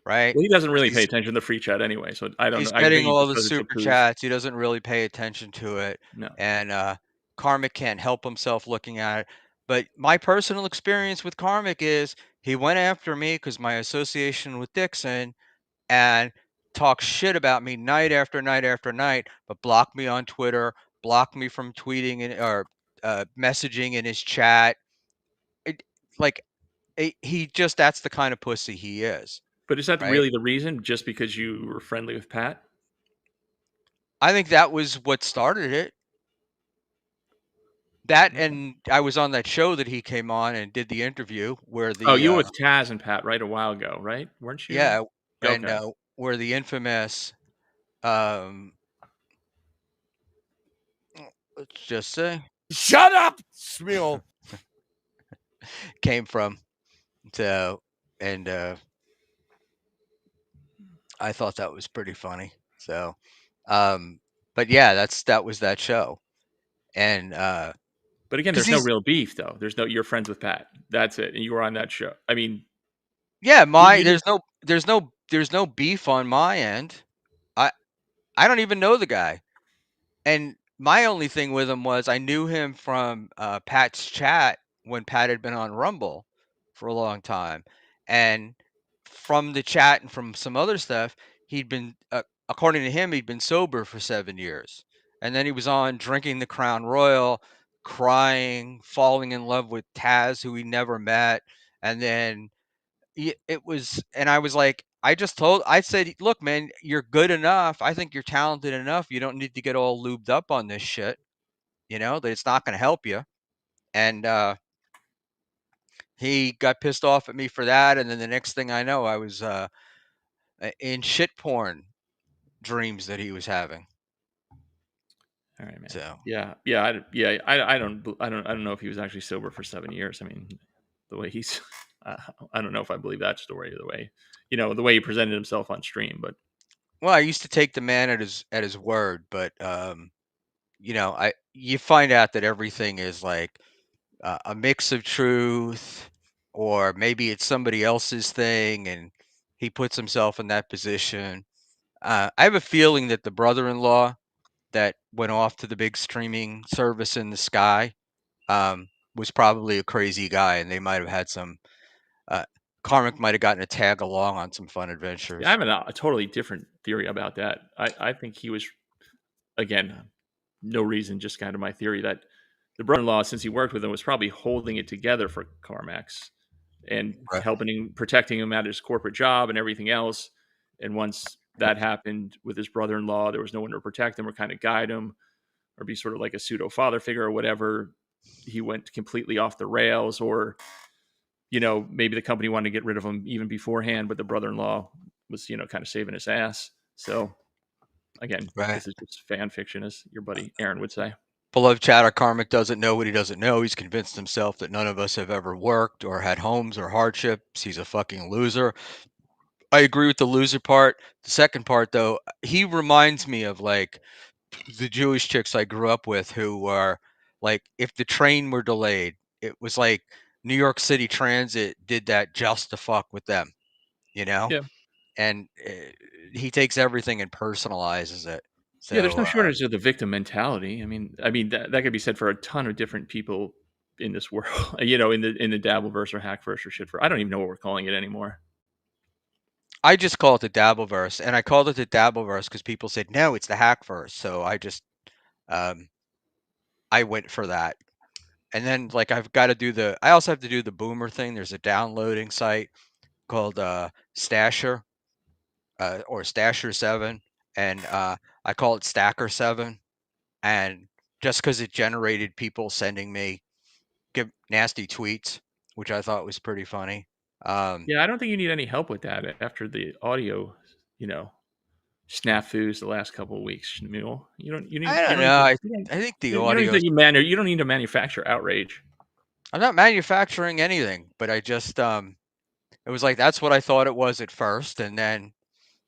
right? well, he doesn't Because really pay attention to the free chat anyway. So I don't know. he's I think getting he all just the does it to super prove chats. He doesn't really pay attention to it, no. and Karmic can't help himself looking at it. But my personal experience with Karmic is he went after me because my association with Dixon and talked shit about me night after night after night, but blocked me on Twitter, blocked me from tweeting or messaging in his chat. It, like he just that's the kind of pussy he is, But is that right? really the reason? Just because you were friendly with Pat? I think that was what started it. That Okay. and I was on that show that he came on and did the interview where Oh, you were with Taz and Pat right a while ago, right? Weren't you? yeah, and Okay. where the infamous um let's just say Shut up, Schmuel. came from. So and I thought that was pretty funny. So um but yeah, that was that show. And But again, cuz there's no he's real beef though. There's no you're friends with Pat. That's it. And you were on that show. I mean, yeah, my you didn't there's no beef on my end. I I don't even know the guy. And my only thing with him was I knew him from Pat's chat when Pat had been on Rumble for a long time, and from the chat and from some other stuff, he'd been, according to him, he'd been sober for 7 years, and then he was on drinking the Crown Royal, crying, falling in love with Taz, who he never met, and then it was and I was like, I said, "Look, man, you're good enough. I think you're talented enough. You don't need to get all lubed up on this shit, that it's not gonna help you." And he got pissed off at me for that, and then the next thing I know, I was in shit porn dreams that he was having. all right, man. So, Yeah, yeah, yeah. I don't know if he was actually sober for 7 years. I mean, the way he's, uh, I don't know if I believe that story. The way, the way he presented himself on stream. But well, I used to take the man at his word, but I you find out that everything is like a mix of truth, or maybe it's somebody else's thing, and he puts himself in that position. I have a feeling that the brother-in-law that went off to the big streaming service in the sky was probably a crazy guy, and they might have had some. Uh, Karmic might have gotten a tag along on some fun yeah, I adventures. have a totally different theory about that. I think he was again no reason, just kind of my theory that the brother-in-law, since he worked with him, was probably holding it together for Carmax and Okay. helping him, protecting him at his corporate job and everything else. And once that happened with his brother-in-law, there was no one to protect him or kind of guide him or be sort of like a pseudo father figure or whatever. He went completely off the rails, or maybe the company wanted to get rid of him even beforehand, but the brother-in-law was kind of saving his ass. So again, Right. this is just fan fiction, as your buddy Aaron would say. Beloved chatter, Karmic doesn't know what he doesn't know. He's convinced himself that none of us have ever worked or had homes or hardships. He's a fucking loser. I agree with the loser part. The second part, though, he reminds me of like the Jewish chicks I grew up with who were like, if the train were delayed, it was like New York City Transit did that just to fuck with them, you know? Yeah. And he takes everything and personalizes it. Yeah, there's So, no shortage of the victim mentality. I mean that could be said for a ton of different people in this world. In the Dabbleverse or Hackverse or shitverse. I don't even know what we're calling it anymore. I just call it the Dabbleverse, and I called it the Dabbleverse because people said no, it's the Hackverse. So um, I went for that. And then like I also have to do the Boomer thing. There's a downloading site called Stasher or Stasher 7, and I call it Stacker 7, and just because it generated people sending me nasty tweets, which I thought was pretty funny. Um, Yeah, I don't think you need any help with that after the audio, you know, snafus the last couple of weeks, Schmuel. I don't know. I think the You don't need audio. to you don't need to manufacture outrage. I'm not manufacturing anything, but I just it was like that's what I thought it was at first, and then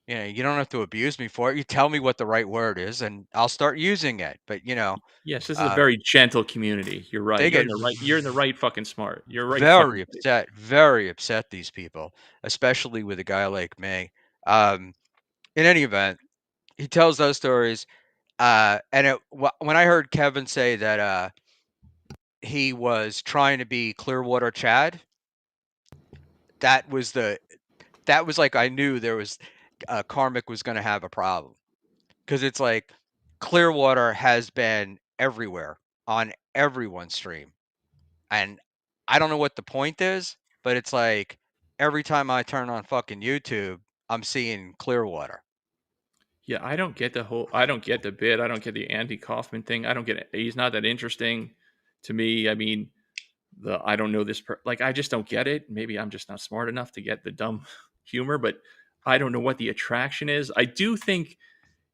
you don't have to abuse me for it. You tell me what the right word is, and I'll start using it. But Yes, this is a um, very gentle community. You're right. they get You're in the right fucking smart. You're right fucking very place. upset, very upset. These people, especially with a guy like me. Um, in any event, he tells those stories, and when I heard Kevin say that he was trying to be Clearwater Chad, that was the that was like I knew there was Karmic was going to have a problem because it's like Clearwater has been everywhere on everyone's stream, and I don't know what the point is, but it's like every time I turn on fucking YouTube, I'm seeing Clearwater. Yeah, I don't get the bit. I don't get the Andy Kaufman thing. I don't get it. He's not that interesting to me. I mean, I don't know like I just don't get it. Maybe I'm just not smart enough to get the dumb humor, but I don't know what the attraction is. I do think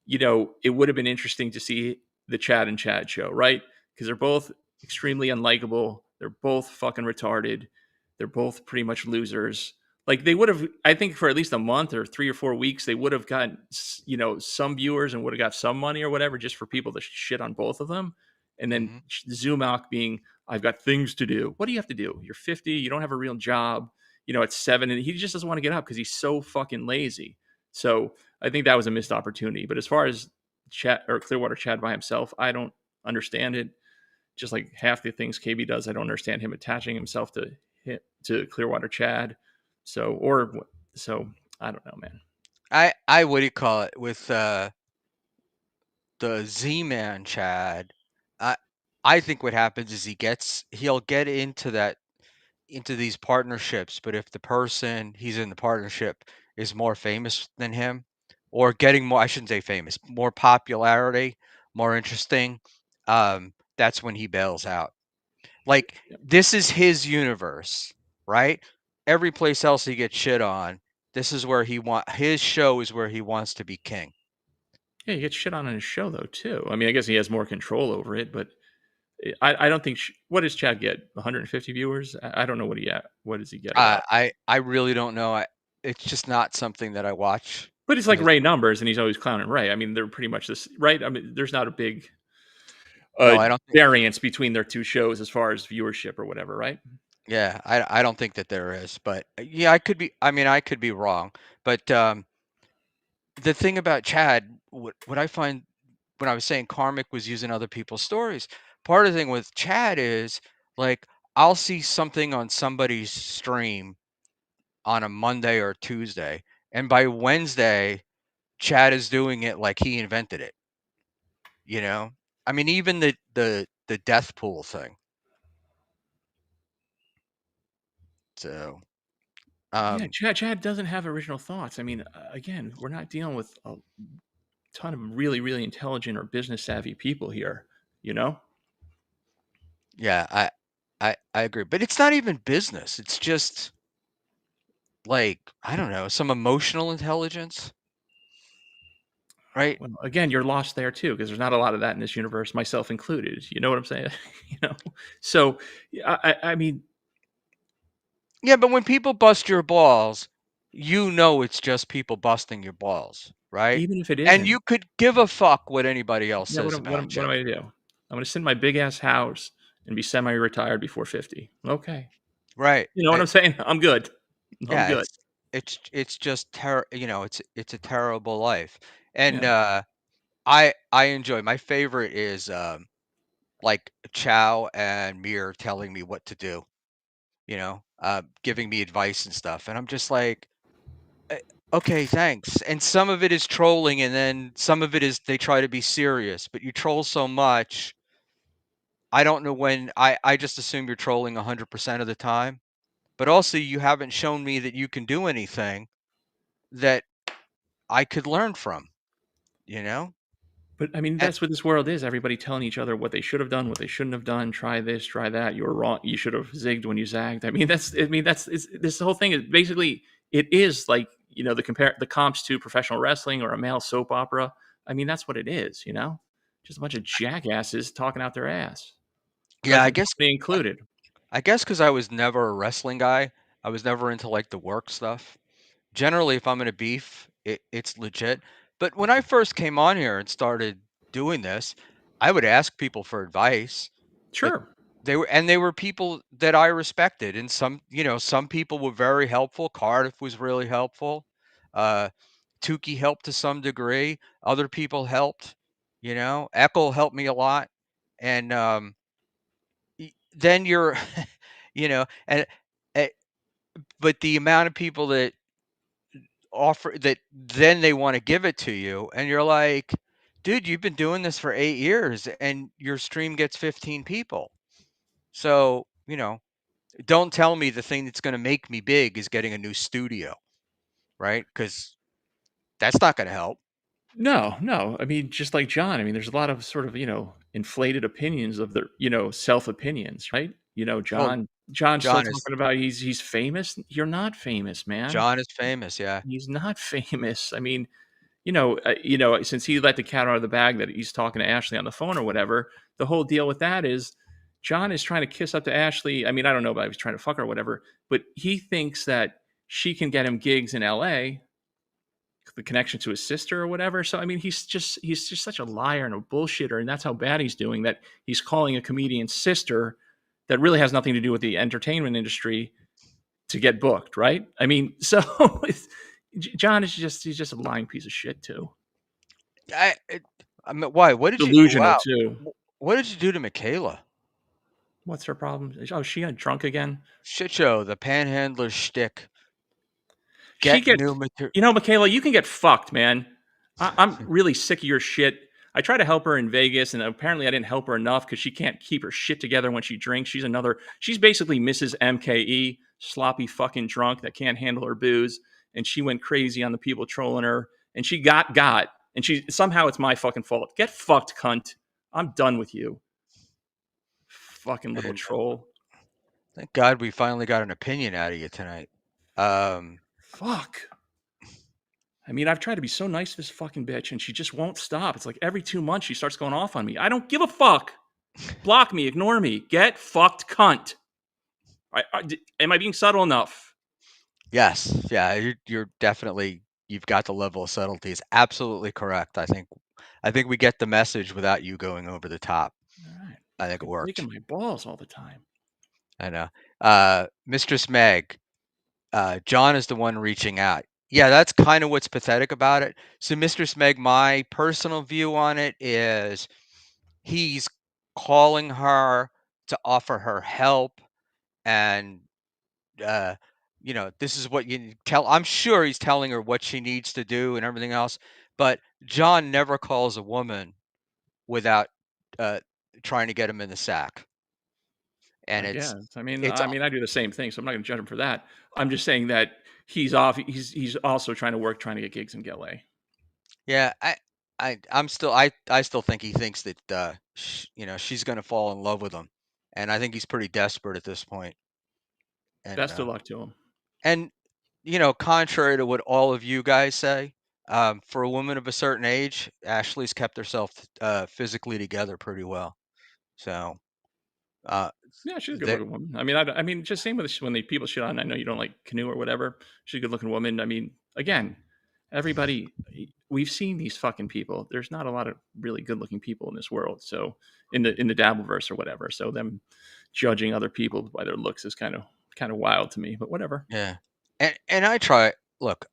it would have been interesting to see the Chad and Chad show, right? Because they're both extremely unlikable. They're both fucking retarded. They're both pretty much losers. Like they would have, I think, for at least a month or 3 or 4 weeks, they would have gotten, some viewers and would have got some money or whatever just for people to shit on both of them. And then Hmm. zoom out being, I've got things to do. What do you have to do? You're 50. You don't have a real job. At 7, and he just doesn't want to get up because he's so fucking lazy. So I think that was a missed opportunity. But as far as Chad or Clearwater Chad by himself, I don't understand it. Just like half the things KB does, I don't understand him attaching himself to Clearwater Chad. So I don't know, man. I what do you call it with the Z-Man Chad? I I think what happens is he'll get into these partnerships, but if the person he's in the partnership is more famous than him, or getting more, I shouldn't say famous, more popularity, more interesting, that's when he bails out. Like this is his universe, right? Every place else he gets shit on, this is where his show is where he wants to be king. Yeah, he gets shit on his show though too. I mean, I guess he has more control over it, but I don't think. What does Chad get? 150 viewers? I don't know what he at. What does he get it up? I really don't know. It's just not something that I watch But it's like because Ray numbers, and he's always clowning Ray. I mean, they're pretty much this, right? I mean, there's not a big no, I don't think. variance between their two shows as far as viewership or whatever, right? Yeah, I don't think that there is, but yeah, I could be. I mean, I could be wrong. But the thing about Chad, what I find when I was saying Karmic was using other people's stories, part of the thing with Chad is like I'll see something on somebody's stream on a Monday or Tuesday, and by Wednesday, Chad is doing it like he invented it. You know, I mean, even the death pool thing. So, Yeah, um, Chad doesn't have original thoughts. I mean, again, we're not dealing with a ton of really, really intelligent or business savvy people here. You know? yeah, I agree, but it's not even business. It's just like I don't know, some emotional intelligence, right? Well, again, you're lost there too because there's not a lot of that in this universe, myself included. You know what I'm saying? you know. So, yeah, I mean, Yeah, but when people bust your balls, you know it's just people busting your balls. right? Even if it And isn't. you could give a fuck what anybody else Yeah, says about what you. am I gonna do? I'm gonna sit in my big ass house and be semi-retired before 50. Okay. Right. You know what I'm saying? I'm good. I'm Yeah, good. it's just it's a terrible life. And, Yeah. I enjoy my favorite is, like, Chow and Mir telling me what to do, giving me advice and stuff, and I'm just like, "Eh, okay, thanks." And some of it is trolling, and then some of it is they try to be serious, but you troll so much, I don't know when I just assume you're trolling 100% of the time, but also you haven't shown me that you can do anything that I could learn from, you know? But I mean, And that's what this world is. Everybody telling each other what they should have done, what they shouldn't have done. Try this, try that. You were wrong. You should have zigged when you zagged. This whole thing is basically it is like the comps to professional wrestling or a male soap opera. I mean, that's what it is. Just a bunch of jackasses talking out their ass, yeah, present company included. I guess because I was never a wrestling guy, I was never into, like, the work stuff. Generally, if I'm in a beef, it's legit. But when I first came on here and started doing this, I would ask people for advice, but Sure. they were people that I respected, and some people were very helpful. Cardiff was really helpful. Uh, Tookie helped to some degree. Other people helped. Echo helped me a lot, and then you're, and eh, but the amount of people that offer that then they want to give it to you, and you're like, dude, you've been doing this for 8 years, and your stream gets 15 people. So don't tell me the thing that's going to make me big is getting a new studio, right? Because that's not going to help. No, no. I mean, just like John, I mean, there's a lot of sort of, inflated opinions of their, self opinions, right? Well, John's still John is talking about he's famous. You're not famous, man. John is famous, yeah. He's not famous. I mean, since he let the cat out of the bag that he's talking to Ashley on the phone or whatever, the whole deal with that is John is trying to kiss up to Ashley. I mean, I don't know about if he's trying to fuck her or whatever, but he thinks that she can get him gigs in LA, the connection to his sister or whatever. So I mean, he's just such a liar and a bullshitter, and that's how bad he's doing. That he's calling a comedian's sister that really has nothing to do with the entertainment industry to get booked, right? I mean, so John is he's just a lying piece of shit too. I, it, I mean, why? What did you? Delusional Wow. too. What did you do to Michaela? What's her problem? Oh, she got drunk again. Shit show, the Panhandler shtick. She Get gets, new material. Michaela, you can get fucked, man. I'm really sick of your shit. I try to help her in Vegas, and apparently I didn't help her enough because she can't keep her shit together when she drinks. She's basically Mrs. MKE, sloppy fucking drunk that can't handle her booze. And she went crazy on the people trolling her, and she got, and somehow it's my fucking fault. Get fucked, cunt. I'm done with you, fucking little And troll. thank God we finally got an opinion out of you tonight. Um, Fuck. I mean, I've tried to be so nice to this fucking bitch, and she just won't stop. It's like every 2 months she starts going off on me. I don't give a fuck. Block me, ignore me. Get fucked, cunt. Am I being subtle enough? yes, yeah, you're definitely you've got the level of subtlety. It's absolutely correct. I think we get the message without you going over the top. All right. I think it Fucking breaking worked. my balls all the time. I know. Mistress Meg, John is the one reaching out. Yeah, that's kind of what's pathetic about it. So, Mistress Meg, my personal view on it is he's calling her to offer her help, and this is what you tell. I'm sure he's telling her what she needs to do and everything else. But John never calls a woman without uh, trying to get him in the sack, and I it's guess. I mean, it's I do the same thing, so I'm not going to judge him for that. I'm just saying that he's off. He's also trying to work, trying to get gigs in LA. yeah. I still think he thinks that she's gonna fall in love with him, and I think he's pretty desperate at this point. And Best of luck to him. and contrary to what all of you guys say, for a woman of a certain age, Ashley's kept herself physically together pretty well. So uh, Yeah, she's a good that looking woman. I mean, just same with when the people shit on. I know you don't like Canoe or whatever. She's a good looking woman. I mean, again, everybody, we've seen these fucking people. There's not a lot of really good looking people in this world. So in the Dabbleverse or whatever. So them judging other people by their looks is kind of wild to me. But whatever. Yeah. And look,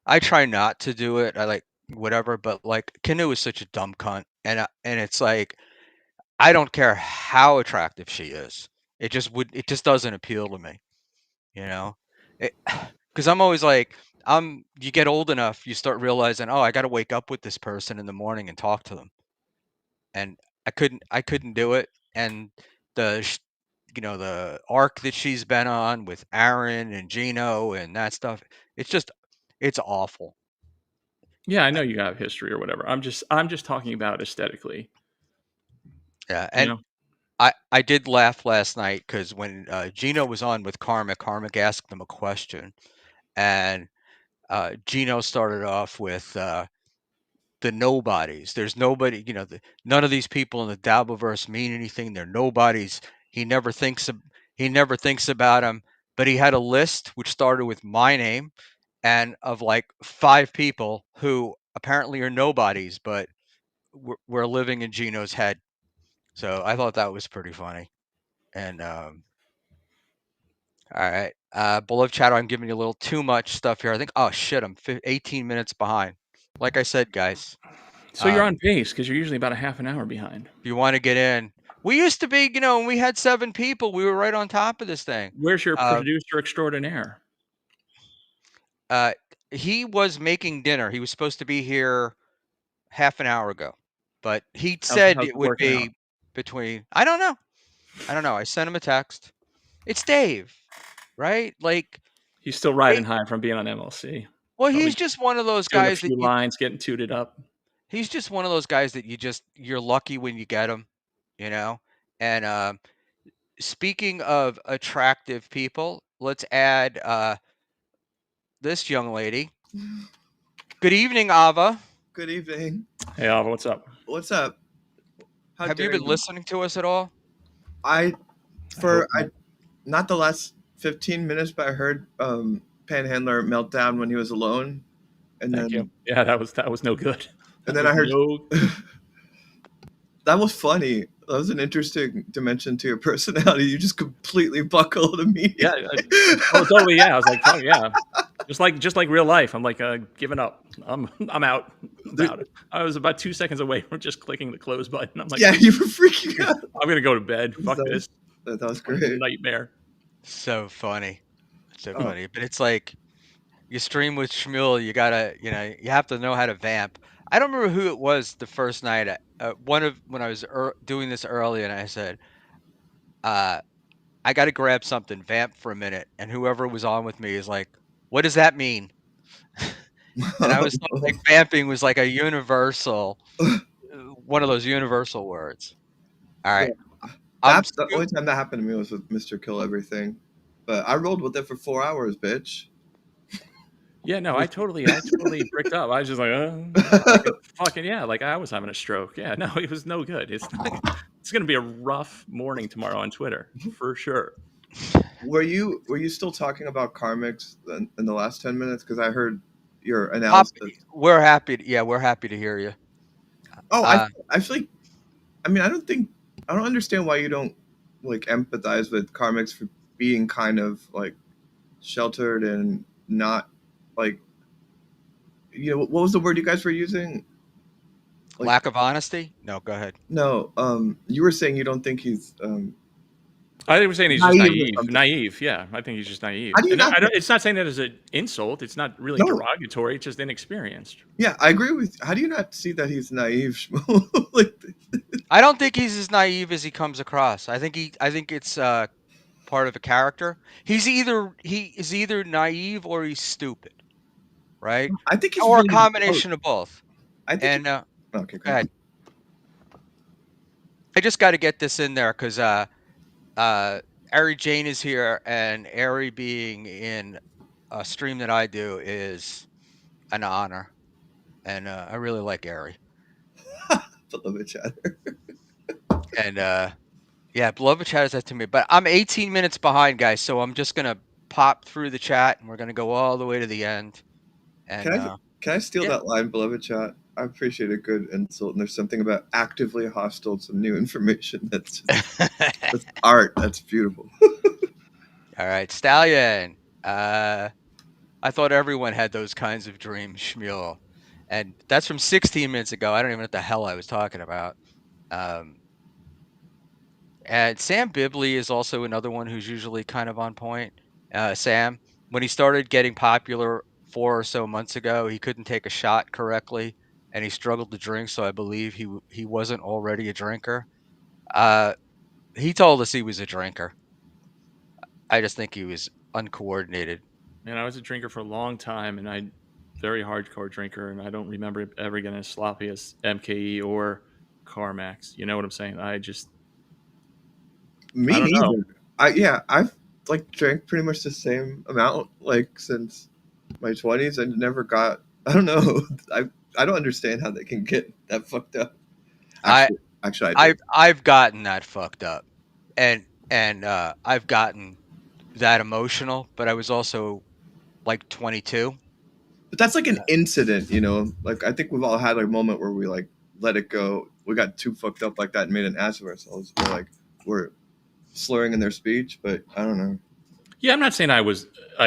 I try not to do it. I like whatever, but like Canoe is such a dumb cunt, and it's like I don't care how attractive she is. It just doesn't appeal to me, you know? Because I'm always like, you get old enough, you start realizing, oh, I got to wake up with this person in the morning and talk to them, and I couldn't do it. And the the arc that she's been on with Aaron and Geno and that stuff, it's just it's awful. Yeah, I know you have history or whatever. I'm just talking about aesthetically. Yeah, You and know. I did laugh last night because when Geno was on with Karmic asked them a question, and Geno started off with the nobodies. There's nobody, none of these people in the Dabbleverse mean anything. They're nobodies. He never thinks of, he never thinks about them. But he had a list which started with my name and of like 5 people who apparently are nobodies, but we're living in Geno's head. So I thought that was pretty funny. And all right, beloved chatter, I'm giving you a little too much stuff here. I think, oh shit, I'm 18 minutes behind. Like I said, guys, So you're on pace because you're usually about a half an hour behind. if you want to get in, we used to be, when we had 7 people, we were right on top of this thing. Where's your Uh, producer extraordinaire? uh, he was making dinner. He was supposed to be here half an hour ago, but he said How's it it would working out? be between. I don't know. I don't know. I sent him a text. It's Dave, right? Like, He's still riding high from being on MLC. well, he's Probably just one of those doing a guys that few lines, getting tooted up. he's just one of those guys that you're lucky when you get him, you know. And speaking of attractive people, let's add this young lady. Good evening, Ava. Good evening. Hey, Alva, what's up? What's up? How Have you dare been you? listening to us at all? I hope I not the last 15 minutes, but I heard Panhandler melt down when he was alone, and Thank you. then Yeah, that was no good. and That then was I heard no. that was funny. That was an interesting dimension to your personality. You just completely buckled immediately. Oh, totally. Yeah, I was like, fuck yeah. Just like real life. I'm like, giving up. I'm out. About it. I was about 2 seconds away from just clicking the close button. I'm like, Yeah, you were freaking out. I'm gonna go to bed. Fuck this. That was Fucking great. nightmare. So funny, so Oh. funny. But it's like you stream with Schmuel, you gotta, you have to know how to vamp. I don't remember who it was the first night. When I was doing this early, and I said, uh, I got to grab something, vamp for a minute, and whoever was on with me is like, "What does that mean?" And I was like, vamping was like a universal, one of those universal words. All right, I'm The only time that happened to me was with Mr. Kill Everything, but I rolled with it for 4 hours, bitch. Yeah, no, I totally bricked up. I was just like, like fucking yeah, like I was having a stroke. Yeah, no, it was no good. It's gonna be a rough morning tomorrow on Twitter for sure. Were you still talking about karmics in the last 10 minutes? Because I heard your Pop, analysis. we're happy. We're happy to hear you. Oh, I feel like, I mean, I don't understand why you don't like empathize with karmics for being kind of like sheltered and not like, what was the word you guys were using? Like, lack of honesty. No, go ahead. no, you were saying you don't think he's I think we're saying he's just naive or naive. something. Naive, yeah. I think he's just naive. How do you And not it's not saying that as an insult. It's not really No. derogatory. It's just inexperienced. Yeah, I agree with. How do you not see that he's naive? Shmuel? Like, I don't think he's as naive as he comes across. I think it's part of a character. He is either naive or he's stupid, right? I think he's Or a really combination of both. I think. And Okay, go ahead. I just got to get this in there because Ari Jane is here, and Ari being in a stream that I do is an honor, and I really like Ari. Beloved chatter. And yeah, Beloved chat is that to me, but I'm 18 minutes behind, guys. So I'm just gonna pop through the chat, and we're gonna go all the way to the end. And Can I steal yeah, that line, beloved chat? I appreciate a good insult, and there's something about actively hostile to new information that's art. That's beautiful. all right, Stallion. I thought everyone had those kinds of dreams, Schmuel. And that's from 16 minutes ago. I don't even know what the hell I was talking about. Um, and Sam Bibley is also another one who's usually kind of on point. Sam, when he started getting popular 4 or so months ago, he couldn't take a shot correctly, and he struggled to drink. So I believe he wasn't already a drinker. Uh, he told us he was a drinker. I just think he was uncoordinated. And I was a drinker for a long time, and I very hardcore drinker, and I don't remember ever getting as sloppy as MKE or Carmax. You know what I'm saying? I Me don't know. neither. I've like drank pretty much the same amount like since my 20s and never got. I don't know. I don't understand how they can get that fucked up. I Actually, I do. I've gotten that fucked up, and I've gotten that emotional, but I was also like 22. But that's like an incident, you know. Like I think we've all had like a moment where we like let it go. We got too fucked up like that and made an ass of ourselves. Or like we're slurring in their speech, but I don't know. Yeah, I'm not saying I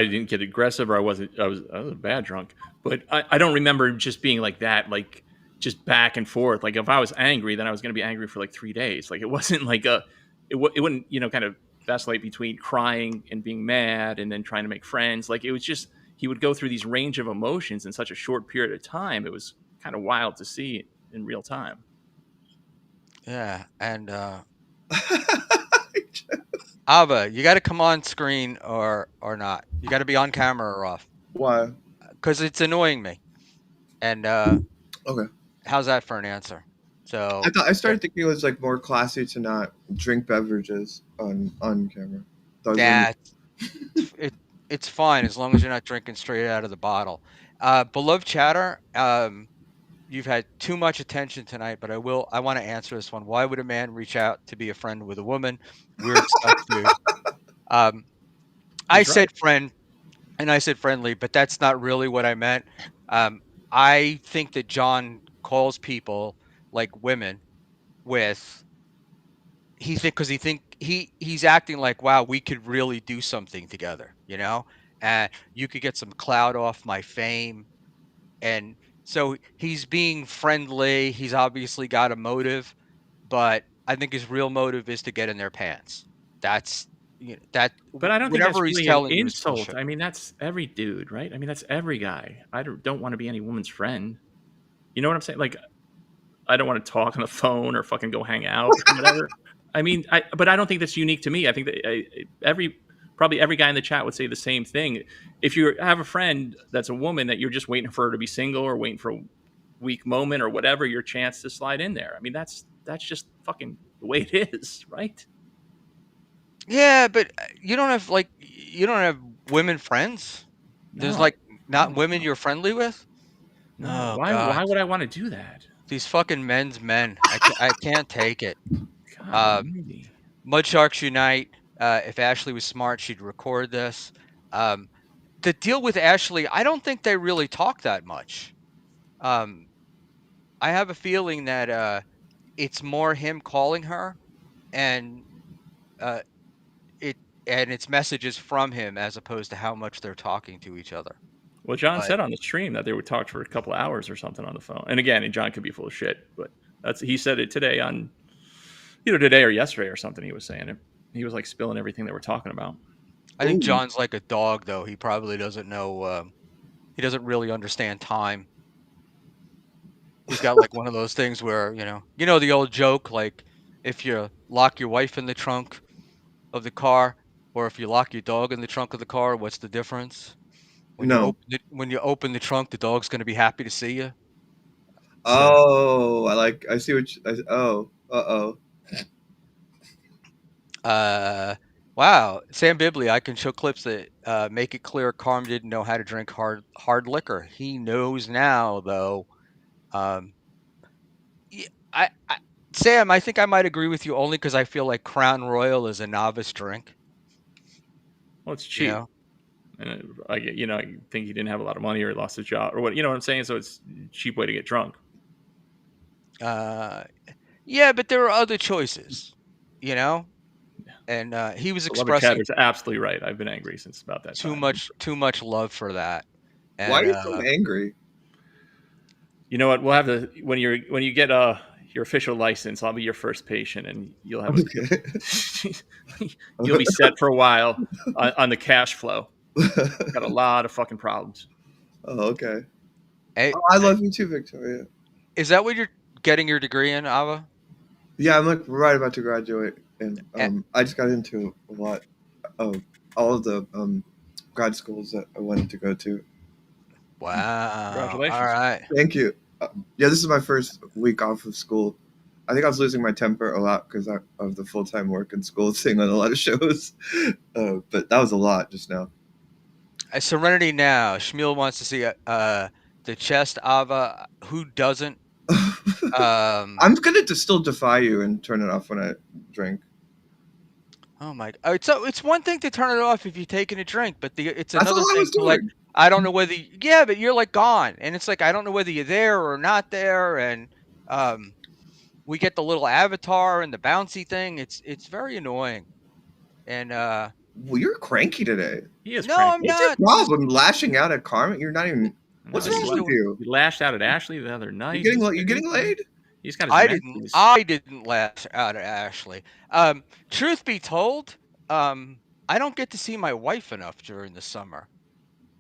didn't get aggressive or I was a bad drunk, but I don't remember just being like that, like just back and forth. Like if I was angry, then I was going to be angry for like 3 days. Like it wasn't like it wouldn't kind of vacillate between crying and being mad and then trying to make friends. Like it was just he would go through these range of emotions in such a short period of time. It was kind of wild to see in real time. Yeah, and Ava, you got to come on screen or not. You got to be on camera or off, Why? because it's annoying me. And Okay. how's that for an answer? So I started thinking it was like more classy to not drink beverages on camera. That was yeah, it it's fine as long as you're not drinking straight out of the bottle. Beloved chatter, you've had too much attention tonight, but I want to answer this one. Why would a man reach out to be a friend with a woman? Weird stuff, dude. Um, I He's right. said friend and I said friendly, but that's not really what I meant. Um, I think that John calls people like women with he's acting like, wow, we could really do something together, and you could get some clout off my fame. And so he's being friendly. He's obviously got a motive, but I think his real motive is to get in their pants. That's that But I don't think that's whatever he's really an telling you is insult. bullshit. I mean, that's every dude, right? I mean, that's every guy. I don't want to be any woman's friend. You know what I'm saying? Like, I don't want to talk on the phone or fucking go hang out or whatever. I mean, but I don't think that's unique to me. I think that probably every guy in the chat would say the same thing. If you have a friend that's a woman that you're just waiting for her to be single or waiting for a weak moment or whatever, your chance to slide in there. I mean, that's just fucking the way it is, right? Yeah, but you don't have women friends. There's No, like not no, women no, you're friendly with. no. Oh Why God, would I want to do that? these fucking men's men. I can't take it. God Uh, Almighty. Mud Sharks Unite. If Ashley was smart, she'd record this. Um, the deal with Ashley, I don't think they really talk that much. Um, I have a feeling that it's more him calling her and uh, it and it's messages from him as opposed to how much they're talking to each other. Well, John But said on the stream that they would talk for a couple hours or something on the phone. And again, John could be full of shit, but he said it today on today or yesterday or something. He was saying it. He was like spilling everything they were talking about. I think Ooh. John's like a dog, though. He probably doesn't know. He doesn't really understand time. He's got like one of those things where the old joke, like if you lock your wife in the trunk of the car, or if you lock your dog in the trunk of the car, what's the difference? No. When you open the trunk, the dog's gonna be happy to see you. So, Oh, I see what. Oh. Uh-oh. uh, wow, Sam Bibley, I can show clips that make it clear Carm didn't know how to drink hard liquor. He knows now, though. Um, yeah, Sam, I think I might agree with you only because I feel like Crown Royal is a novice drink. Well, it's You cheap. know, And I think he didn't have a lot of money or he lost his job or what, you know what I'm saying? So it's a cheap way to get drunk. Yeah, but there are other choices, you know? And he was Beloved Cat expressing is absolutely right. I've been angry since about that time. too much love for that. Why are And you so angry? You know what? We'll have when you get your official license, I'll be your first patient, and you'll have Okay. you'll be set for a while on the cash flow. Got a lot of fucking problems. Oh, okay. hey, Oh, I love you too, Victoria. is that what you're getting your degree in, Ava? Yeah, I'm like right about to graduate, and Eh, I just got into a lot of all of the grad schools that I wanted to go to. Wow. All Congratulations. right. Thank you. Yeah, this is my first week off of school. I think I was losing my temper a lot because of the full time work and school thing on a lot of shows. But that was a lot just now. Serenity now. Schmuel wants to see the chest, Ava. Who doesn't? I'm gonna still defy you and turn it off when I drink. Oh my! It's one thing to turn it off if you're taking a drink, but it's That's all another I thing was to like. doing. I don't know whether yeah, but you're like gone, and it's like I don't know whether you're there or not there, and we get the little avatar and the bouncy thing. It's very annoying, and Well, you're cranky today. He is no, I'm cranky. What's your not. problem? Lashing out at Carmen? You're not even. No, What's This wrong is with the you? he lashed out at Ashley the other You night. getting you getting laid? He's got his mentions. I didn't lash out at Ashley. Truth be told, I don't get to see my wife enough during the summer.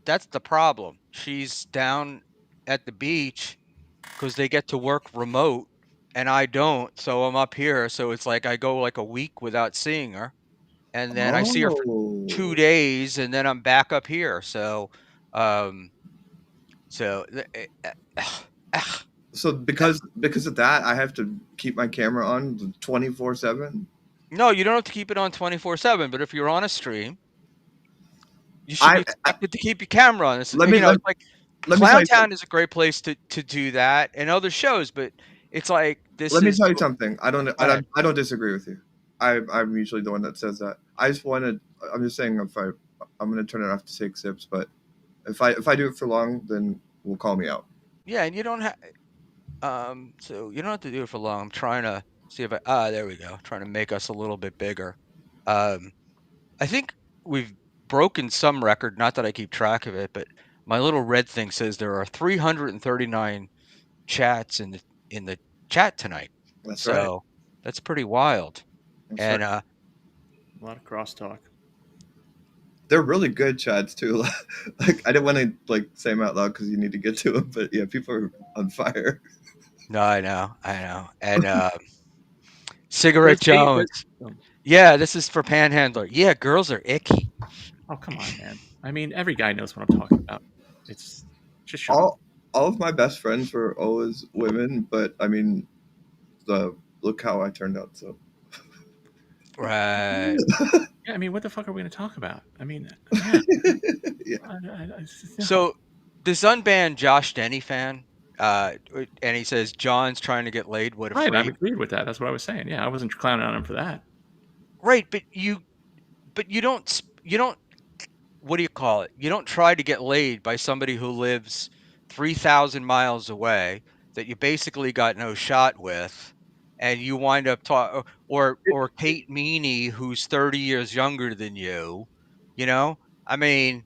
That's the problem. She's down at the beach because they get to work remote and I don't. So I'm up here. So it's like I go like a week without seeing her. And then I see her for Oh. 2 days and then I'm back up here. So, um, so So because of that, I have to keep my camera on 24/7. no, you don't have to keep it on 24/7. But if you're on a stream, you should be I expected to keep your camera on. It's, let you me know, let, it's like let me tell you Clowntown is a great place to do that and other shows, but it's like this let me is tell you something. go ahead. I don't disagree with you. I'm usually the one that says that. I just wanted. I'm just saying I'm gonna turn it off to take sips, but if I do it for long, then we'll call me out. Yeah, and you don't have so you don't have to do it for long. I'm trying to see if there we go. Trying to make us a little bit bigger. Um I think we've broken some record, not that I keep track of it, but my little red thing says there are 339 chats in the chat tonight. That's right. So that's pretty wild. That's right. And A lot of crosstalk. They're really good chats too. Like I didn't want to like say them out loud because you need to get to them, but yeah, people are on fire. no, I know. And Cigarette Where's Kate? Jones. Oh, Yeah, this is for Panhandler. Yeah, girls are icky. oh, come on, man. I mean, every guy knows what I'm talking about. It's just shut up. All of my best friends were always women, but I mean, look how I turned out. So Right. Yeah, I mean, what the fuck are we going to talk about? I mean, yeah. yeah. No. So this unbanned Josh Denny fan, and he says John's trying to get laid. What a Right, I'm freak. agreed with that. That's what I was saying. Yeah, I wasn't clowning on him for that. Right, but you don't what do you call it? You don't try to get laid by somebody who lives 3,000 miles away that you basically got no shot with, and you wind up or Kate Meany who's 30 years younger than you. You know, I mean,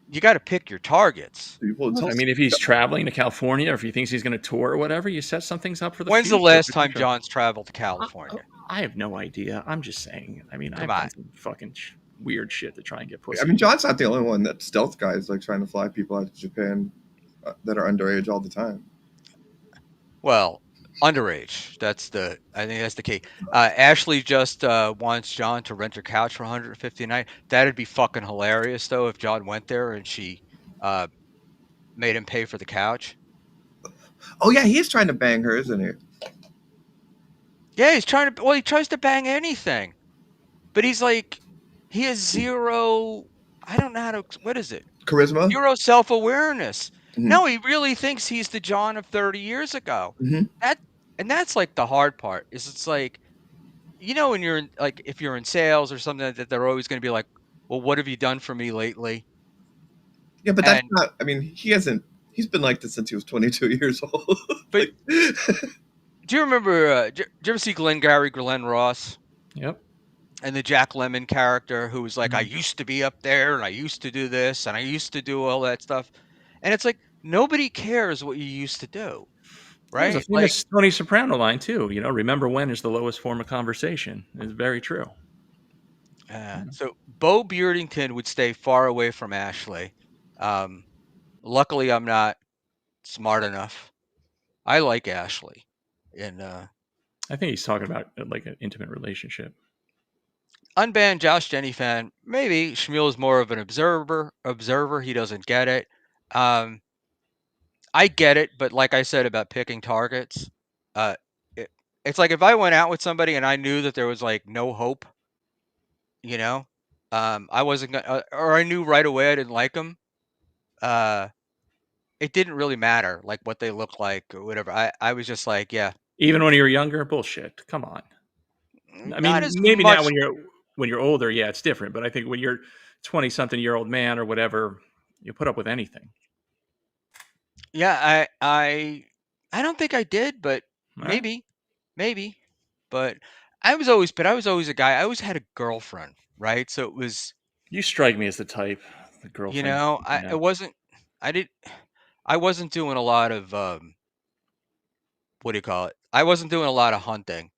you got to pick your targets. Well, I mean, if he's traveling to California or if he thinks he's going to tour or whatever, you set some things up for the When's the future. last time John's traveled to I, California? I have no idea. I'm just saying. I mean, Come I've on. done some fucking weird shit to try and get pussy. I mean, John's not the only one that stealth guys like trying to fly people out to Japan that are underage all the time. Well, underage. I think that's the key. Ashley just wants John to rent her couch for 150 a night. That'd be fucking hilarious though if John went there and she uh, made him pay for the couch. Oh yeah, he is trying to bang her, isn't he? Yeah, he's trying to. Well, he tries to bang anything, but he's like, he has zero. I don't know how to. What is it? Charisma. Zero self-awareness. Mhm. No, he really thinks he's the John of 30 years ago. Mhm. That's like the hard part. Is it's like, you know, when you're in, like if you're in sales or something like that, they're always going to be like, well, what have you done for me lately? Yeah, but that's And not. I mean, he hasn't. He's been like this since he was 22 years old. but Like, do you remember? Did you ever see Glenn Ross Yep. and the Jack Lemmon character who was like, I Mhm. used to be up there and I used to do this and I used to do all that stuff, and it's like nobody cares what you used to do, There's a right? Like, famous Tony Soprano line too. Remember when is the lowest form of conversation. It's very true. Yeah. so Bo Beardington would stay far away from Ashley. Um, Luckily, I'm not smart enough. I like Ashley, and I think he's talking about like an intimate relationship. unbanned Josh Jenny fan. Maybe Schmuel is more of an observer. Observer, he doesn't get it. Um, I get it, but like I said about picking targets, uh, it, it's like if I went out with somebody and I knew that there was like no hope, you know, I wasn't gonna, or I knew right away I didn't like them. Uh, it didn't really matter like what they looked like or whatever. I was just like, yeah, Even when you were younger, bullshit. Come on. I not mean, as maybe now much. when you're older, yeah, it's different. But I think when you're 20-something-year-old man or whatever, you put up with anything. Yeah, I don't think I did, but All right. maybe, maybe. But I was always a guy. I always had a girlfriend, right? So it was, You strike me as the type, the girlfriend. I Yeah. wasn't, I did, I wasn't doing a lot of what do you call it? I wasn't doing a lot of hunting.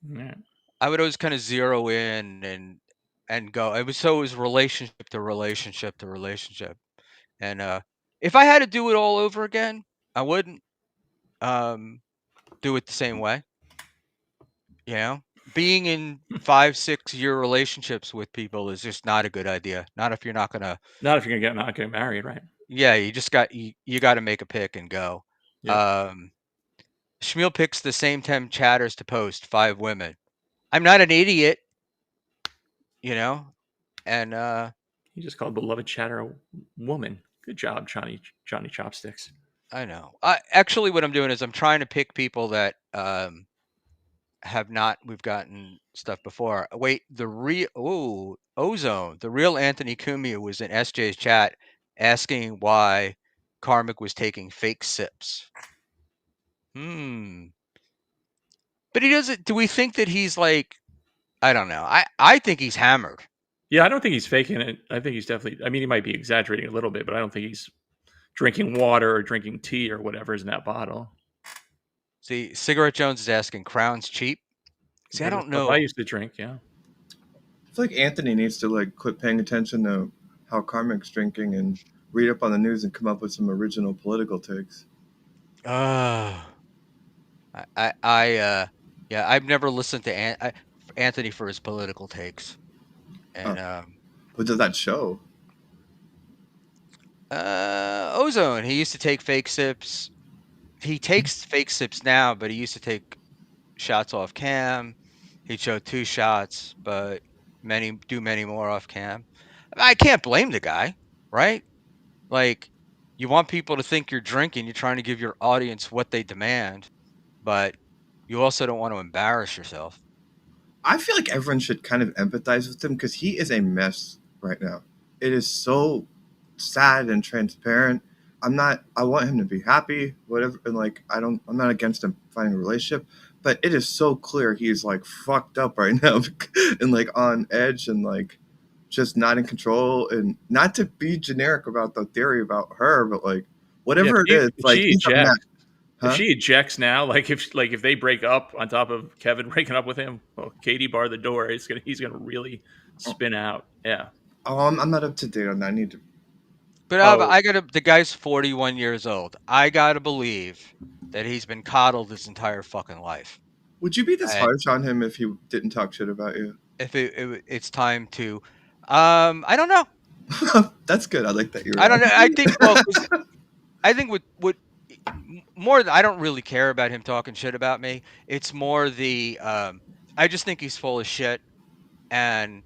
Yeah. I would always kind of zero in and go. It was relationship to relationship to relationship. And if I had to do it all over again, I wouldn't um do it the same way. You know, being in 5, 6 year relationships with people is just not a good idea. Not if you're not gonna. Not if you're gonna not get married, right? Yeah, you got to make a pick and go. Yep. Um, Schmiel picks the same 10 chatters to post 5 women. I'm not an idiot, you know, and He just called beloved chatter a woman. Good job, Johnny Chopsticks. I know. I actually what I'm doing is I'm trying to pick people that have not we've gotten stuff before. Wait, the real Ozone, the real Anthony Cumia was in SJ's chat asking why Karmic was taking fake sips. Hmm. But he doesn't. Do we think that he's like? I don't know. I think he's hammered. Yeah, I don't think he's faking it. I think he's definitely. I mean, he might be exaggerating a little bit, but I don't think he's drinking water or drinking tea or whatever's in that bottle. See, Cigarette Jones is asking, Crown's cheap. See, I Compared to don't stuff I know. used to drink, yeah. I feel like Anthony needs to like quit paying attention to how Carmic's drinking and read up on the news and come up with some original political takes. Uh, yeah, I've never listened to Anthony for his political takes, Oh, and what does that show? Ozone. He used to take fake sips. He takes fake sips now, but he used to take shots off cam. He'd show 2 shots, but many more off cam. I can't blame the guy, right? Like, you want people to think you're drinking. You're trying to give your audience what they demand, but you also don't want to embarrass yourself. I feel like everyone should kind of empathize with him because he is a mess right now. It is so sad and transparent. I want him to be happy, whatever. And like, I'm not against him finding a relationship, but it is so clear he's like fucked up right now and like on edge and like just not in control. And not to be generic about the theory about her, but like, Yeah, whatever it is, if like, she he's a mess, ejects, if huh? she ejects now, like if they break up on top of Kevin breaking up with him, well, Katie barred the door. He's gonna really spin out. Yeah. Oh, I'm not up to date on that. I need to. But Oh, I gotta. The guy's 41 years old. I gotta believe that he's been coddled his entire fucking life. would you be this And harsh on him if he didn't talk shit about you? if it's time to, I don't know. That's good. I like that you're I don't know. I think well, honest. 'cause I think what more I don't really care about him talking shit about me. It's more the I just think he's full of shit, and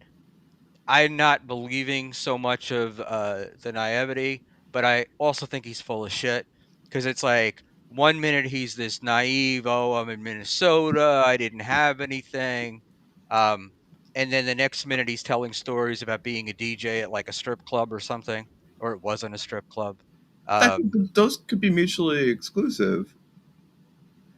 I'm not believing so much of the naivety, but I also think he's full of shit because it's like 1 minute he's this naive, oh, I'm in Minnesota, I didn't have anything, um, and then the next minute he's telling stories about being a DJ at like a strip club or something. or it wasn't a strip club. I think those could be mutually exclusive.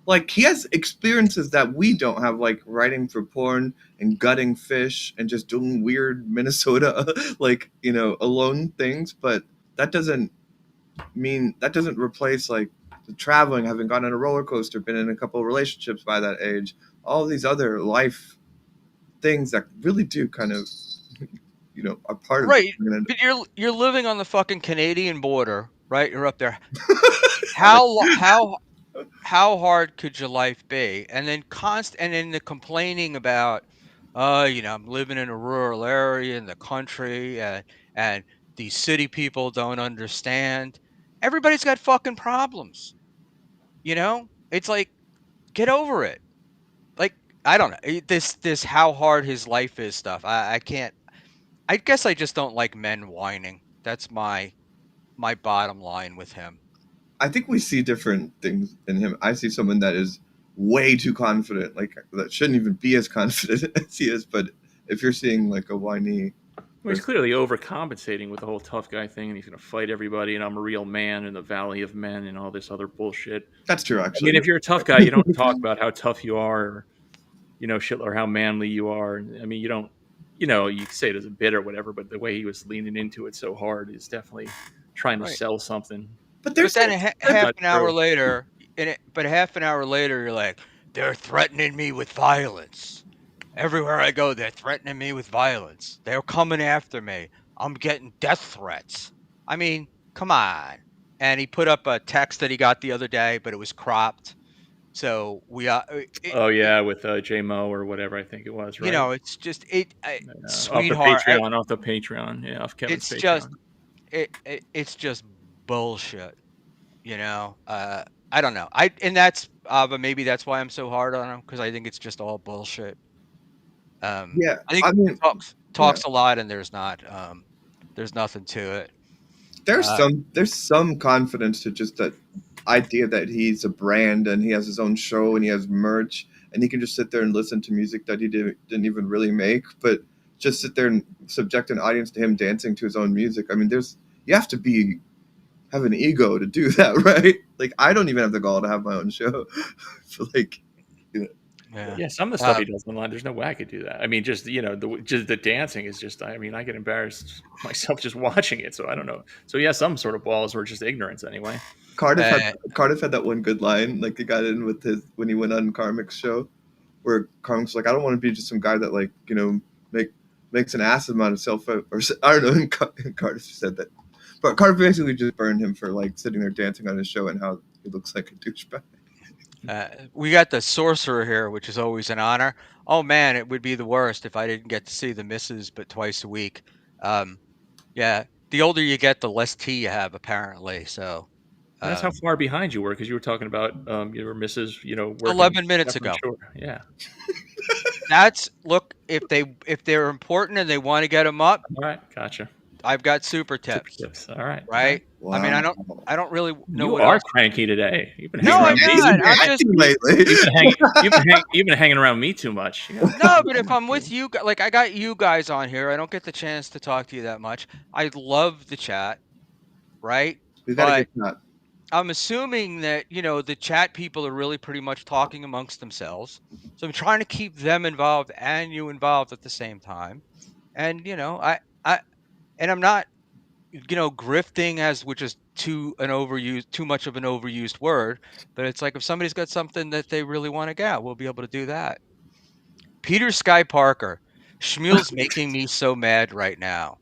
Like he has experiences that we don't have, like writing for porn and gutting fish and just doing weird Minnesota like alone things. But that doesn't replace like the traveling, having gone on a roller coaster, been in a couple of relationships by that age, all these other life things that really do kind of are part of Right, it. but you're living on the fucking Canadian border, right? You're up there. How hard could your life be? And then and then the complaining about, I'm living in a rural area in the country, and these city people don't understand. Everybody's got fucking problems, It's like, get over it. Like, I don't know. This how hard his life is stuff. I can't. I guess I just don't like men whining. That's my bottom line with him. I think we see different things in him. I see someone that is way too confident, like that shouldn't even be as confident as he is. But if you're seeing like a whiny, Well, he's clearly overcompensating with the whole tough guy thing, and he's going to fight everybody, and I'm a real man in the Valley of Men, and all this other bullshit. that's true, I actually. mean, if you're a tough guy, you don't talk about how tough you are, or shit, or how manly you are. I mean, you don't, you say it as a bit or whatever, but the way he was leaning into it so hard is definitely trying to Right. sell something. But But then half not an hour true. later, but half an hour later, you're like, they're threatening me with violence. Everywhere I go, they're threatening me with violence. They're coming after me. I'm getting death threats. I mean, come on. And he put up a text that he got the other day, but it was cropped. So Oh yeah, with J Mo or whatever I think it was, right? it's just Off the sweetheart. Patreon, off the Patreon, yeah, off Kevin's It's just Patreon. it's just bullshit. I don't know. And that's but maybe that's why I'm so hard on him, because I think it's just all bullshit. yeah, I think I mean, yeah, talks a lot, and there's nothing to it. there's some confidence to just that idea that he's a brand and he has his own show and he has merch and he can just sit there and listen to music that he didn't even really make, but just sit there and subject an audience to him dancing to his own music. I mean, you have to have an ego to do that, right? Like I don't even have the gall to have my own show. So like, Yeah. Yeah, some of the stuff he does online, there's no way I could do that. I mean, just just the dancing is just. I mean, I get embarrassed myself just watching it. So I don't know. So yeah, some sort of balls or just ignorance anyway. Cardiff had that one good line, like he got in with his when he went on Karmic's show, where Karmic's like, I don't want to be just some guy that like makes an ass amount of self, or I don't know. And Cardiff said that, but Cardiff basically just burned him for like sitting there dancing on his show and how he looks like a douchebag. We got the sorcerer here, which is always an honor. Oh man, it would be the worst if I didn't get to see the missus but twice a week. Yeah, the older you get, the less tea you have, apparently. So, And that's how far behind you were, because you were talking about your missus, working 11 minutes from ago. shore. Yeah. Look, if they're important and they want to get them up, All right. Gotcha. I've got super Super tips, tips. All right. right? Wow. I mean, I don't really know You what are else. cranky today. You've been No, hanging I'm around me. not. I'm just lately. You've been hanging around me too much. no. But if I'm with you, like I got you guys on here, I don't get the chance to talk to you that much. I love the chat, right? We've got a But good shot. I'm assuming that the chat people are really pretty much talking amongst themselves. So I'm trying to keep them involved and you involved at the same time. And I and I'm not grifting, which is too much of an overused word, but it's like if somebody's got something that they really want to get, we'll be able to do that. Peter Sky Parker, Schmuel's making me so mad right now.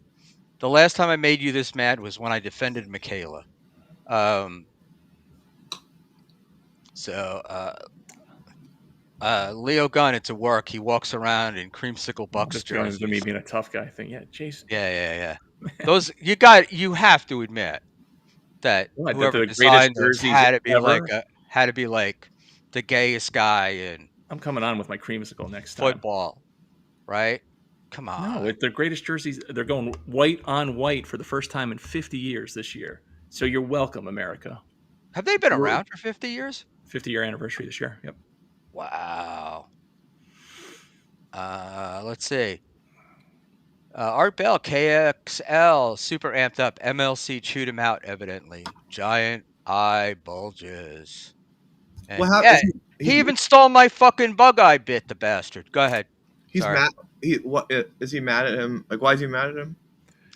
The last time I made you this mad was when I defended Michaela. Um, so Leo Gunn, it's a work. He walks around in creamsicle Bucks Just going to me jerseys. being a tough guy thing. Yeah, Jason. Yeah. Those you have to admit that What? That whoever the greatest designed those jerseys ever? had to be like the gayest guy in I'm coming on with my creamsicle next time. football, right? Come No, on. the greatest jerseys. They're going white on white for the first time in 50 years this year. So you're welcome, America. Have they been around for 50 years? 50-year anniversary this year. Yep. Wow. Let's see. Art Bell, KXL, super amped up. MLC chewed him out, evidently. Giant eye bulges. And What happened? yeah, he even stole my fucking bug eye bit, the bastard. Go ahead. He's Sorry. mad. What is he mad at him? Like, why is he mad at him?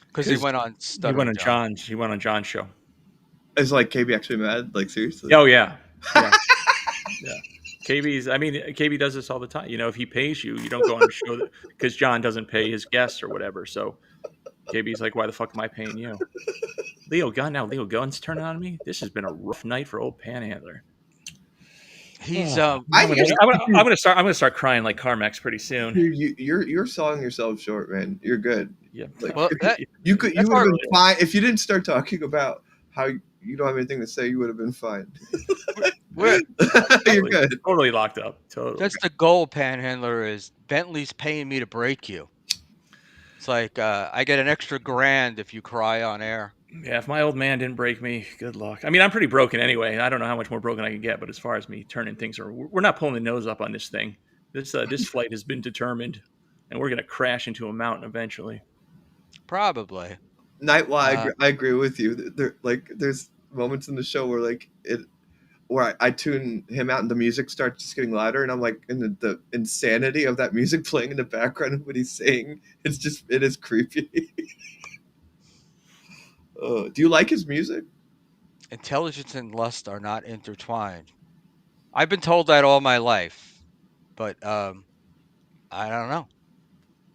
Because he went on Stuttering John. He went on John's show. Is like KB actually mad? Like seriously? Oh yeah, yeah, yeah. KB does this all the time. You know, if he pays you, you don't go on a show because John doesn't pay his guests or whatever. So KB's like, why the fuck am I paying you? Leo Gunn's turning on me. This has been a rough night for old Panhandler. He's I'm gonna start crying like Carmex pretty soon. You're selling yourself short, man. You're good. Yeah. Like, well, you would have been fine if you didn't start talking about how you don't have anything to say. You would have been fine. You're good. Totally locked up. Totally. That's the goal, Panhandler. Is Bentley's paying me to break you? It's like I get an extra grand if you cry on air. Yeah, if my old man didn't break me, good luck. I mean, I'm pretty broken anyway. I don't know how much more broken I can get, but as far as me turning things around, we're not pulling the nose up on this thing. This flight has been determined, and we're gonna crash into a mountain eventually. Probably. Nightwide, I agree with you. There's moments in the show where I tune him out and the music starts just getting louder, and I'm like, in the insanity of that music playing in the background of what he's saying, it is creepy. Do you like his music? Intelligence and lust are not intertwined. I've been told that all my life, but I don't know.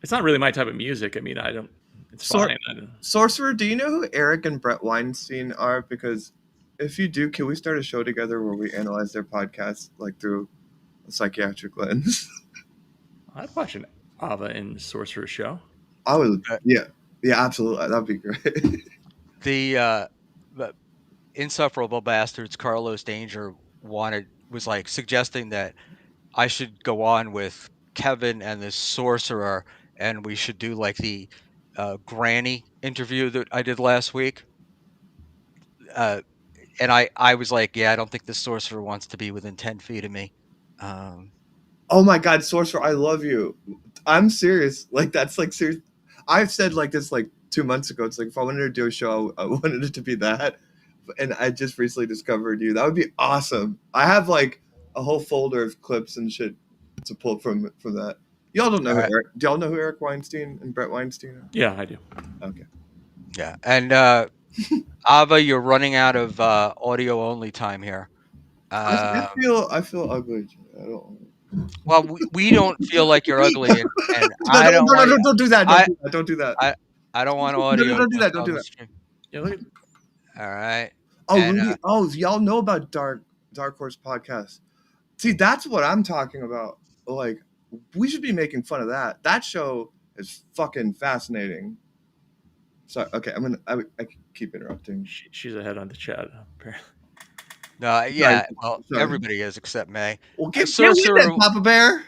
It's not really my type of music. I mean, I don't. It's fine. Sorcerer, do you know who Eric and Brett Weinstein are? Because if you do, can we start a show together where we analyze their podcasts like through a psychiatric lens? I'd watch an Ava and Sorcerer show. I would. Yeah, absolutely. That'd be great. The insufferable bastards, Carlos Danger was like suggesting that I should go on with Kevin and the sorcerer, and we should do like the granny interview that I did last week. And I was like, yeah, I don't think the sorcerer wants to be within 10 feet of me. Oh my God, sorcerer, I love you. I'm serious. Like, that's like serious. I've said like this like 2 months ago. It's like, if I wanted to do a show, I wanted it to be that. And I just recently discovered you. That would be awesome. I have like a whole folder of clips and shit to pull from that. Y'all don't know who Eric. Do y'all know who Eric Weinstein and Brett Weinstein are? Yeah, I do. Okay. Yeah, and Ava, you're running out of audio only time here. I feel ugly. I don't. Well, we don't feel like you're ugly, and I don't. Don't do that. Don't do that. I don't want audio. Don't do that. Don't do that. Yeah, look at. All right. Oh, and, y'all know about Dark Horse podcast. See, that's what I'm talking about. Like, we should be making fun of that. That show is fucking fascinating. Sorry. Okay, I keep interrupting. She's ahead on the chat. Apparently. No, yeah. Well, everybody is except May. Well, get that, Papa Bear.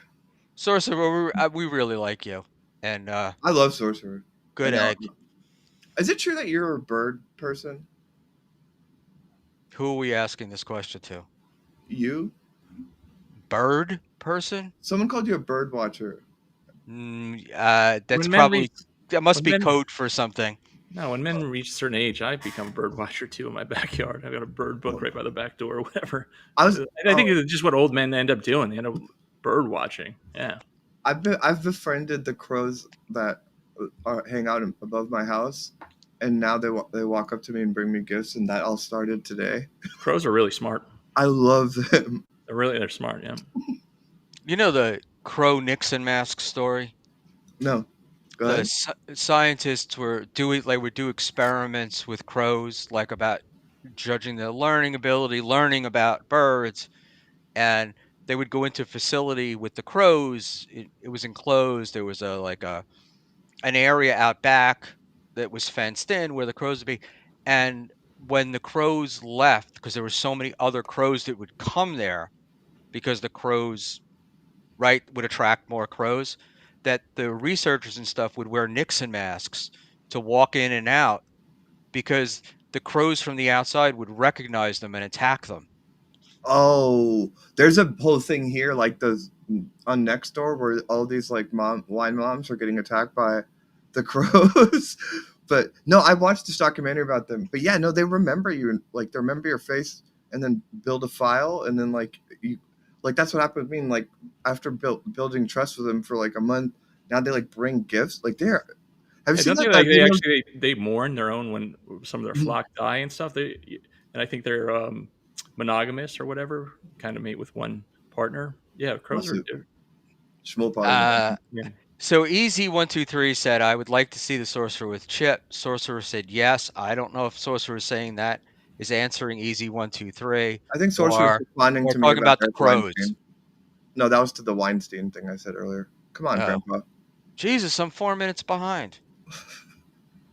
Sorcerer, we really like you, and I love Sorcerer. Good egg. Is it true that you're a bird person? Who are we asking this question to? You? Bird person? Someone called you a bird watcher. That's probably that must be code for something. No, when men reach a certain age, I've become a bird watcher too in my backyard. I've got a bird book right by the back door or whatever. I think it's just what old men end up doing. They end up bird watching. Yeah. I've befriended the crows that hang out above my house, and now they walk up to me and bring me gifts, and that all started today. Crows are really smart. I love them. They're smart, yeah. You know the Crow Nixon mask story? No. Go ahead. The scientists would do experiments with crows, like about judging their learning ability, learning about birds, and they would go into a facility with the crows. It was enclosed. There was an area out back that was fenced in where the crows would be. And when the crows left, because there were so many other crows that would come there, because the crows, would attract more crows, that the researchers and stuff would wear Nixon masks to walk in and out, because the crows from the outside would recognize them and attack them. Oh, there's a whole thing here, like on Nextdoor, where all these like wine moms are getting attacked by the Crows. But no, I watched this documentary about them. But yeah, no, they remember you, like they remember your face, and then build a file, and then like you, like that's what happened with me. And like after building trust with them for like a month, now they like bring gifts. Like they're have you Yeah, seen don't they that like they video? actually they mourn their own when some of their flock die and stuff. And I think they're monogamous or whatever, kind of mate with one partner. Yeah, crows are. Schmuel probably Uh, Yeah. so Easy123 said, I would like to see the sorcerer with Chip. Sorcerer said yes. I don't know if sorcerer is saying that is answering Easy123 I think Sorcerer's or responding to me talking about about the Eric crows. Weinstein. No, that was to the Weinstein thing I said earlier. Come on, Oh, Grandpa. Jesus, I'm 4 minutes behind.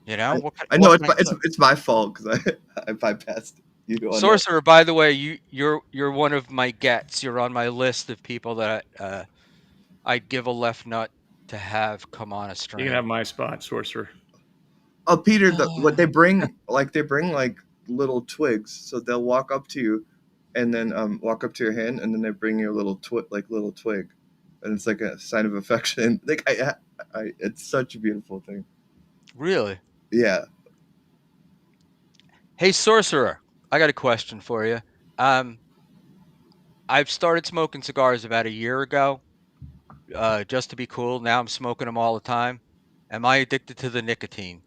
You know, I know what can I say? it's my fault because I bypassed you on that. Sorcerer, by the way, you're one of my gets. You're on my list of people that I'd give a left nut to have come on a You can stream. have my spot, sorcerer. Oh, Peter, what they bring like little twigs, so they'll walk up to you, and then walk up to your hand, and then they bring you a little little twig, and it's like a sign of affection. Like it's such a beautiful thing. Really? Yeah. Hey, sorcerer, I got a question for you. I've started smoking cigars about a year ago, just to be cool. Now I'm smoking them all the time. Am I addicted to the nicotine?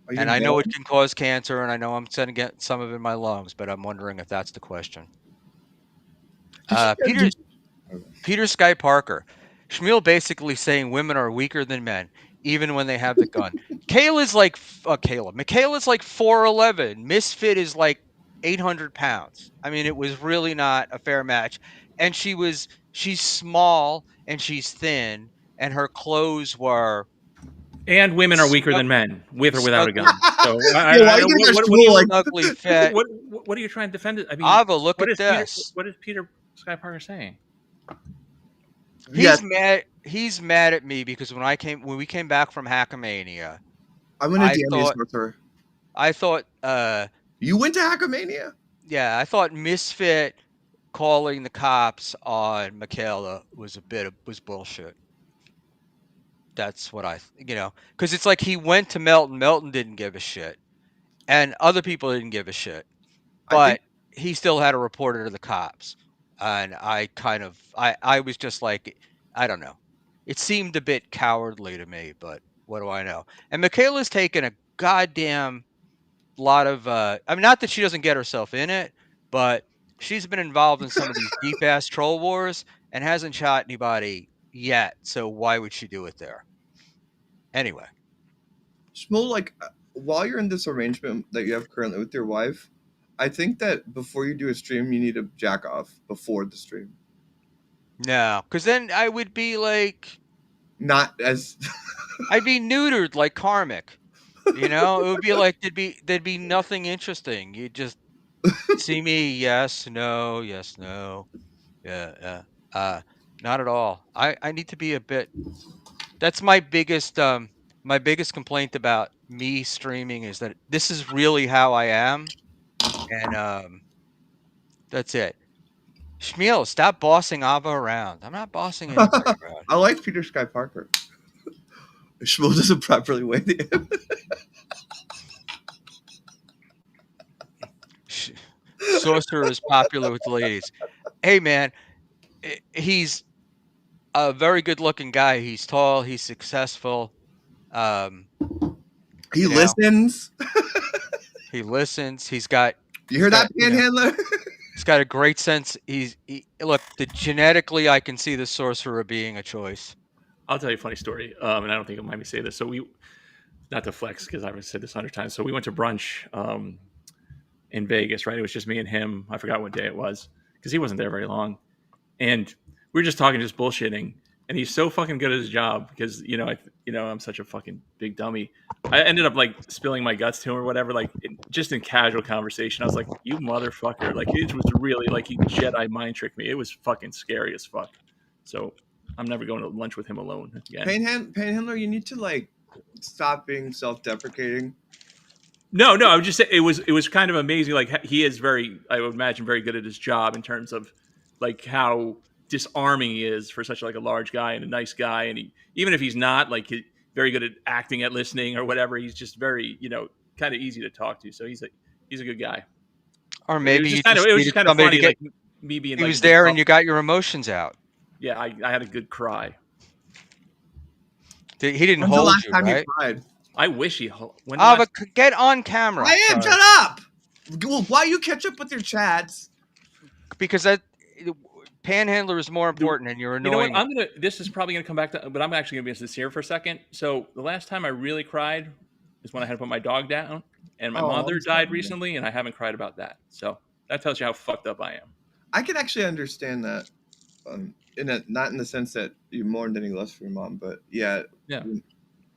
Are you And I know it involved? can cause cancer, and I know I'm sending get some of it in my lungs, but I'm wondering if that's the question. Did you guys Peter do? Peter Sky Parker. Schmuel basically saying women are weaker than men, even when they have the gun. Kayla's like Kayla. Michaela's like 4'11". Misfit is like 800 pounds. I mean, it was really not a fair match. And she's small and she's thin, and her clothes were And women are weaker snug, than men, with or without a snugly, gun. So Yeah, why I are you don't. getting that What do Schmuel you? like? snugly fit. What are you trying to defend it? I mean, Ava, look at this. What is Peter Sky Parker saying? Yes, He's mad at me because when we came back from Hackamania, I'm gonna I DM you, thought Sorcerer. I thought You went to Hackamania? yeah, I thought Misfit calling the cops on Michaela was bullshit. That's what because it's like he went to Melton. Melton didn't give a shit, and other people didn't give a shit, I think but he still had to report it to the cops. And I was just like, I don't know. It seemed a bit cowardly to me, but what do I know? And Michaela's taken a goddamn lot of I mean, not that she doesn't get herself in it, but she's been involved in some of these deep ass troll wars and hasn't shot anybody yet. So why would she do it there? Anyway, Schmuel, like while you're in this arrangement that you have currently with your wife, I think that before you do a stream, you need to jack off before the stream. no, because then I would be like, Not as I'd be neutered like Karmic. It would be like there'd be nothing interesting. You'd just see me, yes, no, yes, no, yeah, yeah. Not at all. I need to be a bit. That's my biggest complaint about me streaming is that this is really how I am, and that's it. Schmiel, stop bossing Ava around. I'm not bossing anybody around. I like Peter Sky Parker. Schmuel doesn't properly weigh the Sorcerer is popular with the ladies. Hey man, he's a very good-looking guy. He's tall. He's successful. Um, He you know, listens. he listens. He's got You hear that, you know, Panhandler? he's got a great sense. Look, genetically, I can see the sorcerer being a choice. I'll tell you a funny story, and I don't think you'll mind me say this. So not to flex because I've said this 100 times. So we went to brunch in Vegas, right? It was just me and him. I forgot what day it was because he wasn't there very long, and we were just talking, just bullshitting. And he's so fucking good at his job because I'm such a fucking big dummy. I ended up like spilling my guts to him or whatever, like just in casual conversation. I was like, "You motherfucker!" Like it was really like he Jedi mind tricked me. It was fucking scary as fuck. So I'm never going to lunch with him alone again. Panhandler, you need to like stop being self-deprecating. No, I would just say it was kind of amazing. Like he is I would imagine, very good at his job in terms of like how disarming he is for such like a large guy and a nice guy. And even if he's not, like very good at acting, at listening, or whatever. He's just very, kind of easy to talk to. So he's a good guy. Or It was maybe you just kind of just it was just needed kind of somebody to funny, get. like me being He like a was good there, tough. and you got your emotions out. Yeah, I had a good cry. He didn't When's the hold last you, time you right? cried? I wish he. When the Oh, last? but get on camera. I am. Sorry. Shut up. Well, why you catch up with your chats? Because Panhandler is more important, and you're You know what? annoying. This is probably gonna come back to, but I'm actually gonna be sincere for a second. So the last time I really cried is when I had to put my dog down, and my Oh, mother I'm sorry. died recently, and I haven't cried about that. So that tells you how fucked up I am. I can actually understand that. Not in the sense that you mourned any less for your mom, but yeah, Yeah.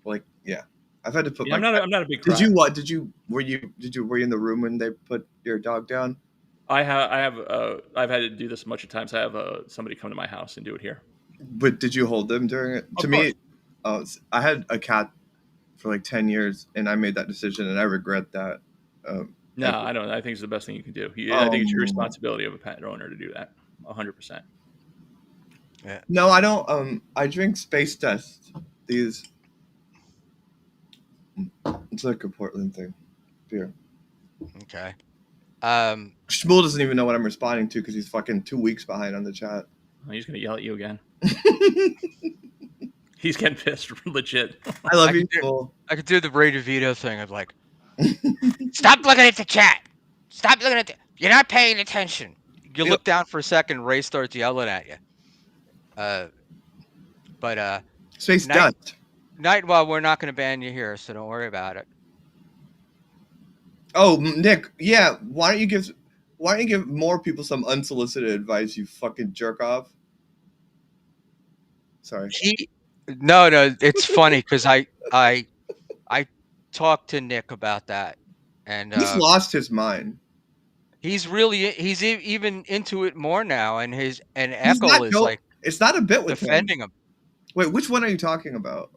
like yeah, I've had to put Yeah, my. I'm not a big Did crier. you what? Were you in the room when they put your dog down? I've had to do this a bunch of times. I have somebody come to my house and do it here. But did you hold them during it? Of To course. me, I had a cat for like 10 years, and I made that decision, and I regret that. No, And- I don't. I think it's the best thing you can do. I think it's your responsibility of a pet owner to do that. 100%. No, I don't. I drink Space Dust. These. It's like a Portland thing. Beer. Okay. Schmuel doesn't even know what I'm responding to because he's fucking 2 weeks behind on the chat. He's gonna yell at you again. He's getting pissed, legit. I love I you, can do- Schmuel. I could do the Ray DeVito thing of like, stop looking at the chat. Stop looking at You're not paying attention. You Yep. look down for a second, Ray starts yelling at you. But Space Night, Dust. Nightwell, we're not going to ban you here, so don't worry about it. Oh, Nick. Yeah. Why don't you give more people some unsolicited advice? You fucking jerk off. Sorry. No, it's funny because I talked to Nick about that, and He's lost his mind. he's even into it more now, and He's Eckel not is like It's not a bit with defending him. Wait, which one are you talking about?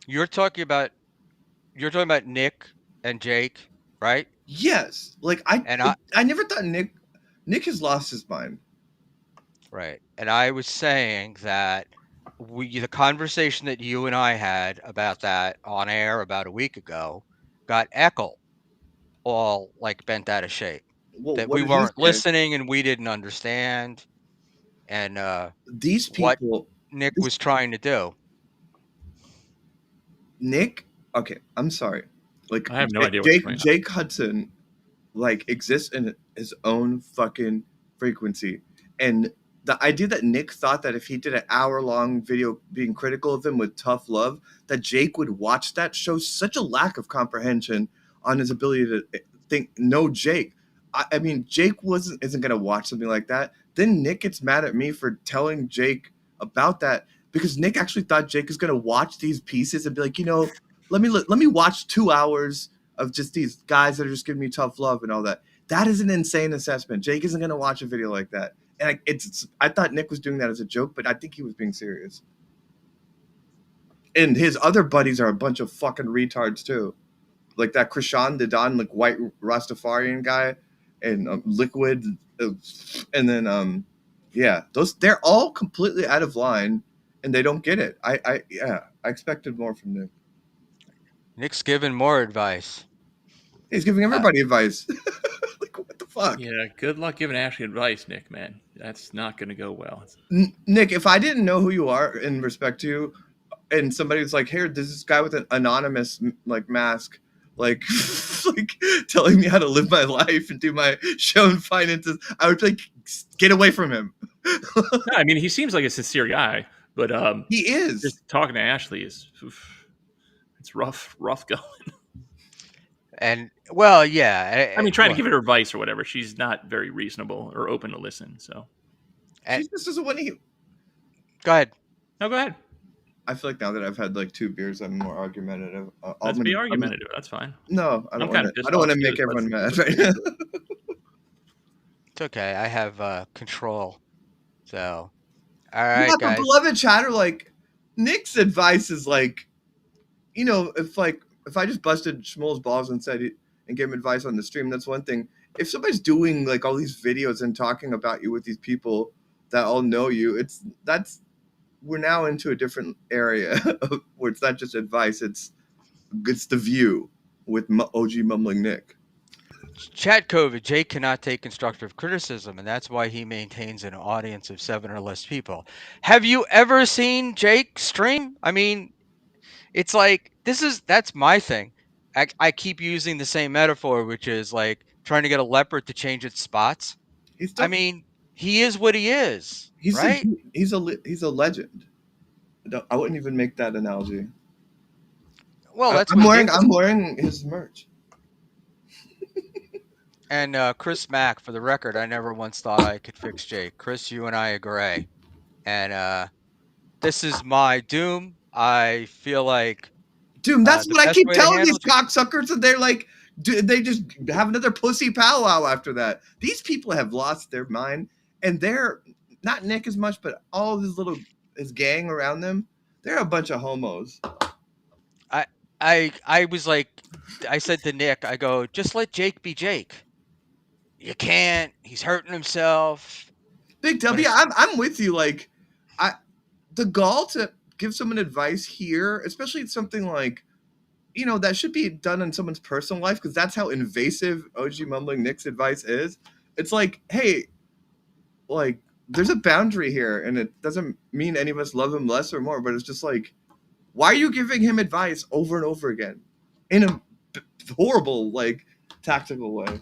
You're talking about Nick and Jake, right? Yes. Like And I never thought Nick has lost his mind. right, and I was saying that the conversation that you and I had about that on air about a week ago got Eckel all like bent out of shape. Well, That what we did he weren't say? listening and we didn't understand, and These what people Nick was trying to do. Nick, okay, I'm sorry. Like I have no idea what's going on. Jake Hudson like exists in his own fucking frequency. And the idea that Nick thought that if he did an hour-long video being critical of him with tough love, that Jake would watch that shows such a lack of comprehension on his ability to think, no, Jake. I mean, Jake isn't gonna watch something like that. Then Nick gets mad at me for telling Jake about that because Nick actually thought Jake is gonna watch these pieces and be like, let me watch 2 hours of just these guys that are just giving me tough love and all that. That is an insane assessment. Jake isn't going to watch a video like that. And I thought Nick was doing that as a joke, but I think he was being serious. And his other buddies are a bunch of fucking retards too. Like that Krishan Didan, like white Rastafarian guy, and Liquid, and then yeah, they're all completely out of line, and they don't get it. I expected more from Nick. Nick's giving more advice. He's giving everybody advice. Like, what the fuck? Yeah, good luck giving Ashley advice, Nick, man. That's not going to go well. Nick, if I didn't know who you are in respect to you, and somebody was like, "Here, there's this guy with an anonymous like mask, like, like telling me how to live my life and do my show and finances," I would be like, "Get away from him." No, I mean, he seems like a sincere guy, but He is. just talking to Ashley is it's rough going. And well, yeah. I mean, trying to give her advice or whatever, she's not very reasonable or open to listen. So She just doesn't want to. Go ahead. no, go ahead. I feel like now that I've had like 2 beers, I'm more argumentative. Let's be argumentative. That's fine. No, I don't kind want of to. pissed I don't want off to too, make but everyone mad right now. It's okay. I have control. So, all right, Yeah, but guys. beloved chatter, like Nick's advice is like, if I just busted Schmuel's balls and and gave him advice on the stream, that's one thing. If somebody's doing like all these videos and talking about you with these people that all know you, we're now into a different area where it's not just advice; it's the view with OG mumbling Nick. Chat COVID, Jake cannot take constructive criticism, and that's why he maintains an audience of 7 or less people. Have you ever seen Jake stream? I mean, it's like that's my thing. I keep using the same metaphor, which is like trying to get a leopard to change its spots. He's I still, mean, he is what he is, he's a right? he's a legend. I wouldn't even make that analogy. Well, that's what Nick is. I'm wearing his merch. And Chris Mack, for the record, I never once thought I could fix Jake. Chris, you and I agree. And this is my doom. I feel like Dude, that's the what I best keep way to telling these handle. cocksuckers, and they're like, they just have another pussy powwow after that. These people have lost their mind, and they're not Nick as much, but all of his gang around them. They're a bunch of homos. I was like, I said to Nick, I go, just let Jake be Jake. You can't. He's hurting himself. Big When W, it's I'm with you. Like, the gall to give someone advice here, especially something like, that should be done in someone's personal life, because that's how invasive OG mumbling Nick's advice is. It's like, hey, like, there's a boundary here, and it doesn't mean any of us love him less or more, but it's just like, why are you giving him advice over and over again in a horrible, like, tactical way,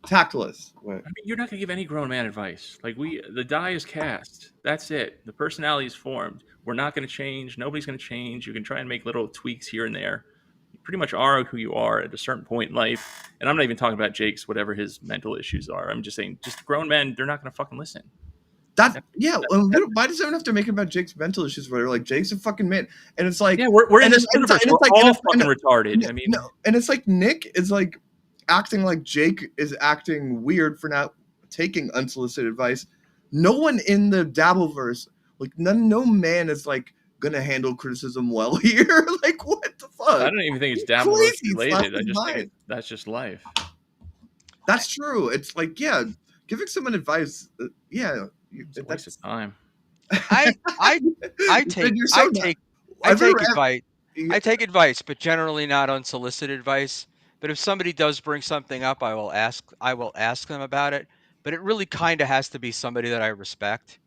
tactless way? I mean, you're not going to give any grown man advice. Like the die is cast. That's it. The personality is formed. We're not going to change. Nobody's going to change. You can try and make little tweaks here and there. You pretty much are who you are at a certain point in life. And I'm not even talking about Jake's, whatever his mental issues are. I'm just saying, just grown men, they're not going to fucking listen. Why does everyone have to make it about Jake's mental issues? Where like Jake's a fucking man, and it's like, Yeah, we're in this universe. We're all fucking and, retarded. I mean, no, and it's like Nick is like acting like Jake is acting weird for not taking unsolicited advice. No one in the Dabbleverse, like no man is like gonna handle criticism well here. Like, what the fuck? I don't even think it's Dabbleverse related. I just think that's just life. That's true. It's like, giving someone advice, It's a waste of time. I take advice. I take advice, but generally not unsolicited advice. But if somebody does bring something up, I will ask them about it. But it really kind of has to be somebody that I respect.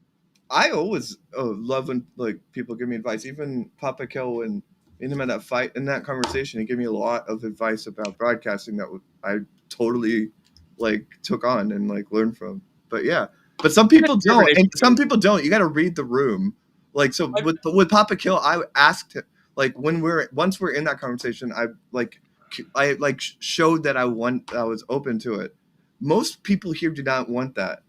I always love when like people give me advice. Even Papa Kel, when in him in that conversation, he gave me a lot of advice about broadcasting that I totally like took on and like learned from. But some people don't, and some people don't. You got to read the room. Like, so with Papa Kel, I asked him, like, once we're in that conversation, I showed that I was open to it. Most people here do not want that.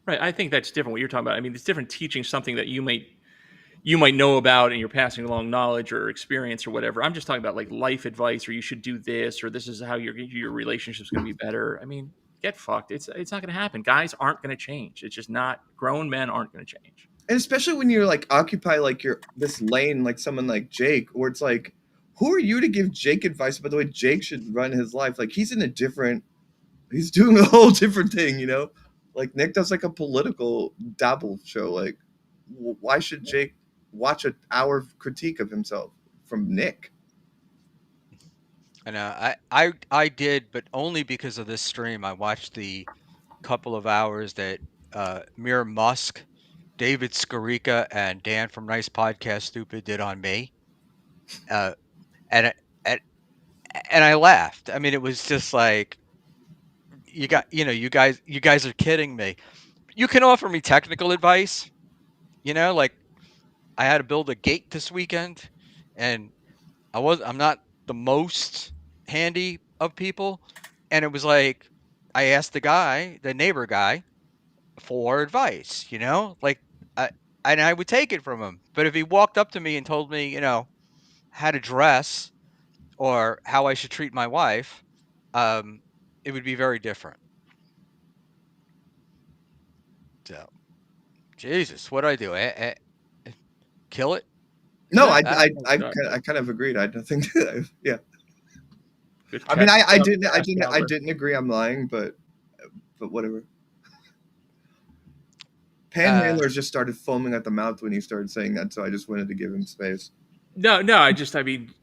Right. I think that's different what you're talking about. I mean, it's different teaching something that you might know about and you're passing along knowledge or experience or whatever. I'm just talking about like life advice, or you should do this, or this is how your relationship's going to be better. I mean, get fucked. It's not going to happen. Guys aren't going to change. It's just not. Grown men aren't going to change. And especially when you're like occupy like this lane, like someone like Jake, where it's like, who are you to give Jake advice about the way Jake should run his life? Like, he's doing a whole different thing, you know? Like, Nick does like a political dabble show. Like, why should Jake watch an hour critique of himself from Nick? And I did, but only because of this stream. I watched the couple of hours that Mir Musk, David Skarica, and Dan from Nice Podcast Stupid did on me, and and I laughed. I mean, it was just like you guys are kidding me. You can offer me technical advice, like I had to build a gate this weekend, and I'm not the most handy of people, and it was like I asked the neighbor guy, for advice, like and I would take it from him. But if he walked up to me and told me, how to dress or how I should treat my wife, it would be very different. So, Jesus, what do I do? Kill it? No, I kind of agreed. I don't think, yeah. I mean, I didn't agree. I'm lying, but whatever. Panhandler just started foaming at the mouth when he started saying that, so I just wanted to give him space. No, I mean,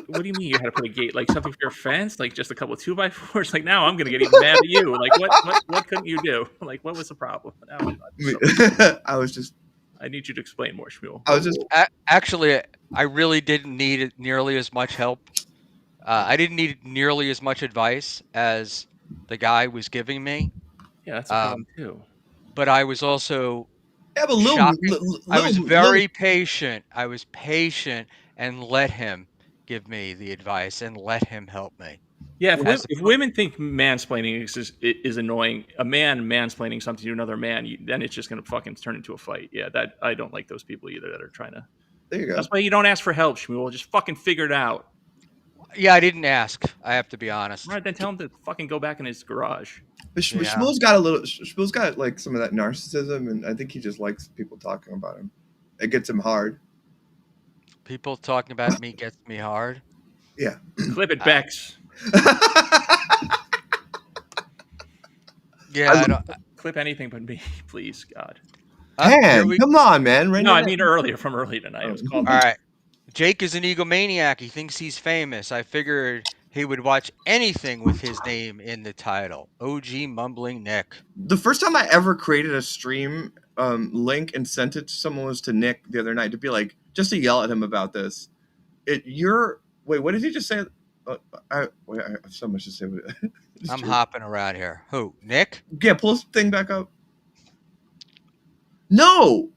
what do you mean you had to put a gate? Like something for your fence? Like just a couple of 2x4s? Like now I'm gonna get even mad at you. Like what couldn't you do? Like what was the problem? Now I was just I need you to explain more, Schmuel. I was just Actually, I really didn't need nearly as much help. I didn't need nearly as much advice as the guy was giving me. Yeah, that's a problem too. But I was also have a shocking. I was very little patient. I was patient and let him give me the advice and let him help me. Yeah, As if oppo- women think mansplaining is annoying, a man mansplaining something to another man, then it's just going to fucking turn into a fight. Yeah, that I don't like those people either that are trying to. there you go. That's why you don't ask for help, Schmuel. Just fucking figure it out. Yeah, I didn't ask. I have to be honest. All right, then tell him to fucking go back in his garage. But Yeah. Schmuel's got a little. Schmuel's got like some of that narcissism, and I think he just likes people talking about him. It gets him hard. People talking about me gets me hard. Yeah. Clip it, Bex. Yeah, I don't. Clip anything but me, please, God. Come on, man. No, I mean from earlier tonight. It was called. All right. Jake is an egomaniac. He thinks he's famous. I figured he would watch anything with his name in the title. OG Mumbling Nick. The first time I ever created a stream link and sent it to someone was to Nick the other night to be like, just to yell at him about this. Wait, what did he just say? I have so much to say. I'm hopping around here. Who? Nick? Yeah, pull this thing back up. No,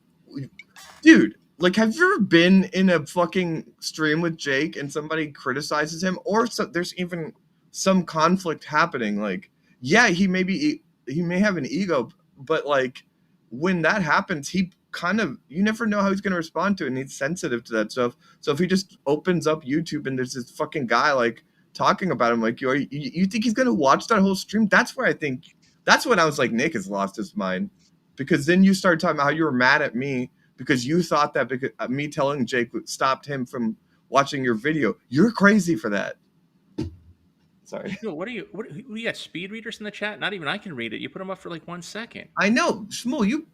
dude. Like, have you ever been in a fucking stream with Jake and somebody criticizes him, or there's even some conflict happening? Like, yeah, he may have an ego, but like when that happens, he kind of, you never know how he's gonna respond to it, and he's sensitive to that stuff. So if he just opens up YouTube and there's this fucking guy like talking about him, like you think he's gonna watch that whole stream? That's when I was like, Nick has lost his mind, because then you started talking about how you were mad at me because you thought that because me telling Jake stopped him from watching your video. You're crazy for that. Sorry. What you got speed readers in the chat? Not even I can read it. You put them up for like 1 second. I know. Schmuel, you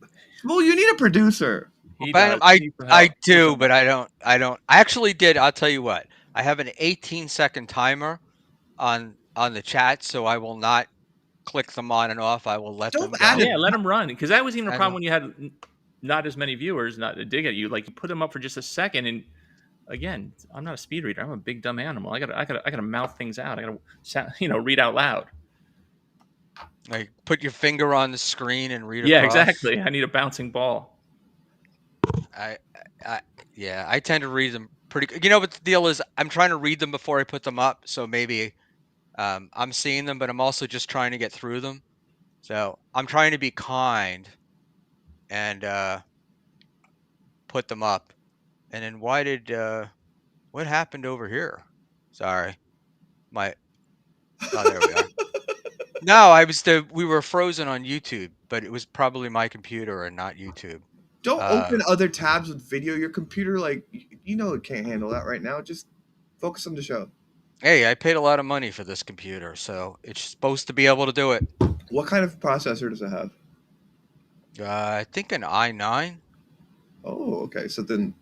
need a producer. I do, but I don't. I actually did. I'll tell you what. I have an 18-second timer on the chat, so I will not click them on and off. I will let them go. Yeah, let them run, because that was even a problem when you had not as many viewers. Not to dig at you, like you put them up for just a second, and again, I'm not a speed reader. I'm a big dumb animal. I gotta mouth things out. I gotta read out loud. Like put your finger on the screen and read. Yeah, across. exactly. I need a bouncing ball. I tend to read them pretty. But the deal is, I'm trying to read them before I put them up, so maybe I'm seeing them, but I'm also just trying to get through them. So I'm trying to be kind and put them up. And then what happened over here? Sorry, oh, there we are. No, we were frozen on YouTube, but it was probably my computer and not YouTube. Don't open other tabs with video. Your computer, like, it can't handle that right now. Just focus on the show. Hey, I paid a lot of money for this computer, so it's supposed to be able to do it. What kind of processor does it have? I think an i9. Oh, okay. So then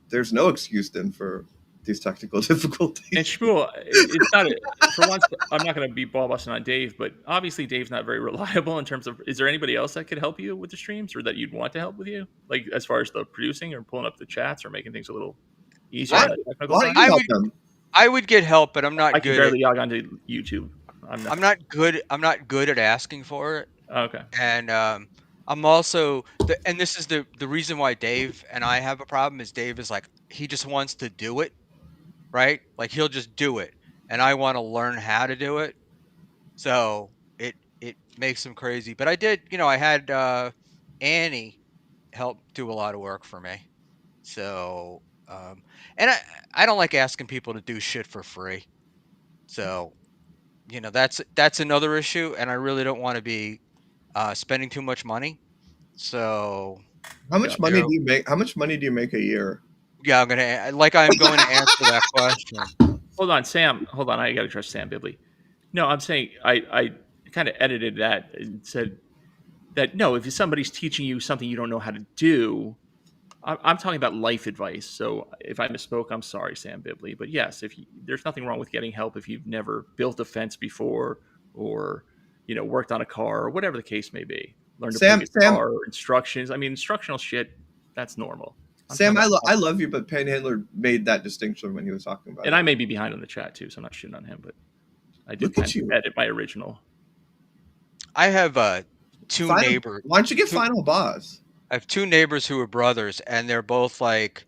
there's no excuse then for these technical difficulties. And Schmuel, it's not for once. I'm not going to be ball busting on Dave, but obviously Dave's not very reliable in terms of. Is there anybody else that could help you with the streams, or that you'd want to help with you, like as far as the producing or pulling up the chats or making things a little easier on the technical side? I would get help, but I'm not I good. I can barely log onto YouTube. I'm not good. I'm not good at asking for it. Okay. And I'm also and this is the reason why Dave and I have a problem is Dave is like, he just wants to do it, right? Like he'll just do it, and I want to learn how to do it. So it makes him crazy. But I did, I had Annie help do a lot of work for me. So and I don't like asking people to do shit for free. So that's another issue, and I really don't want to be spending too much money. So how much money do you make? How much money do you make a year? Yeah, I'm going to answer that question. Hold on, Sam. Hold on, I got to trust Sam Bibley. No, I'm saying I kind of edited that and said that no, if somebody's teaching you something you don't know how to do, I'm talking about life advice. So if I misspoke, I'm sorry, Sam Bibley. But yes, there's nothing wrong with getting help if you've never built a fence before, or worked on a car, or whatever the case may be. Learn to play Sam, guitar, instructions. I mean, instructional shit, that's normal. I'm talking Sam, about, I love you, but Panhandler made that distinction when he was talking about and it. I may be behind on the chat too, so I'm not shitting on him, but I did Look kind at of you. edit my original. I have two neighbors. Why don't you get Two, Final Boss? I have two neighbors who are brothers, and they're both like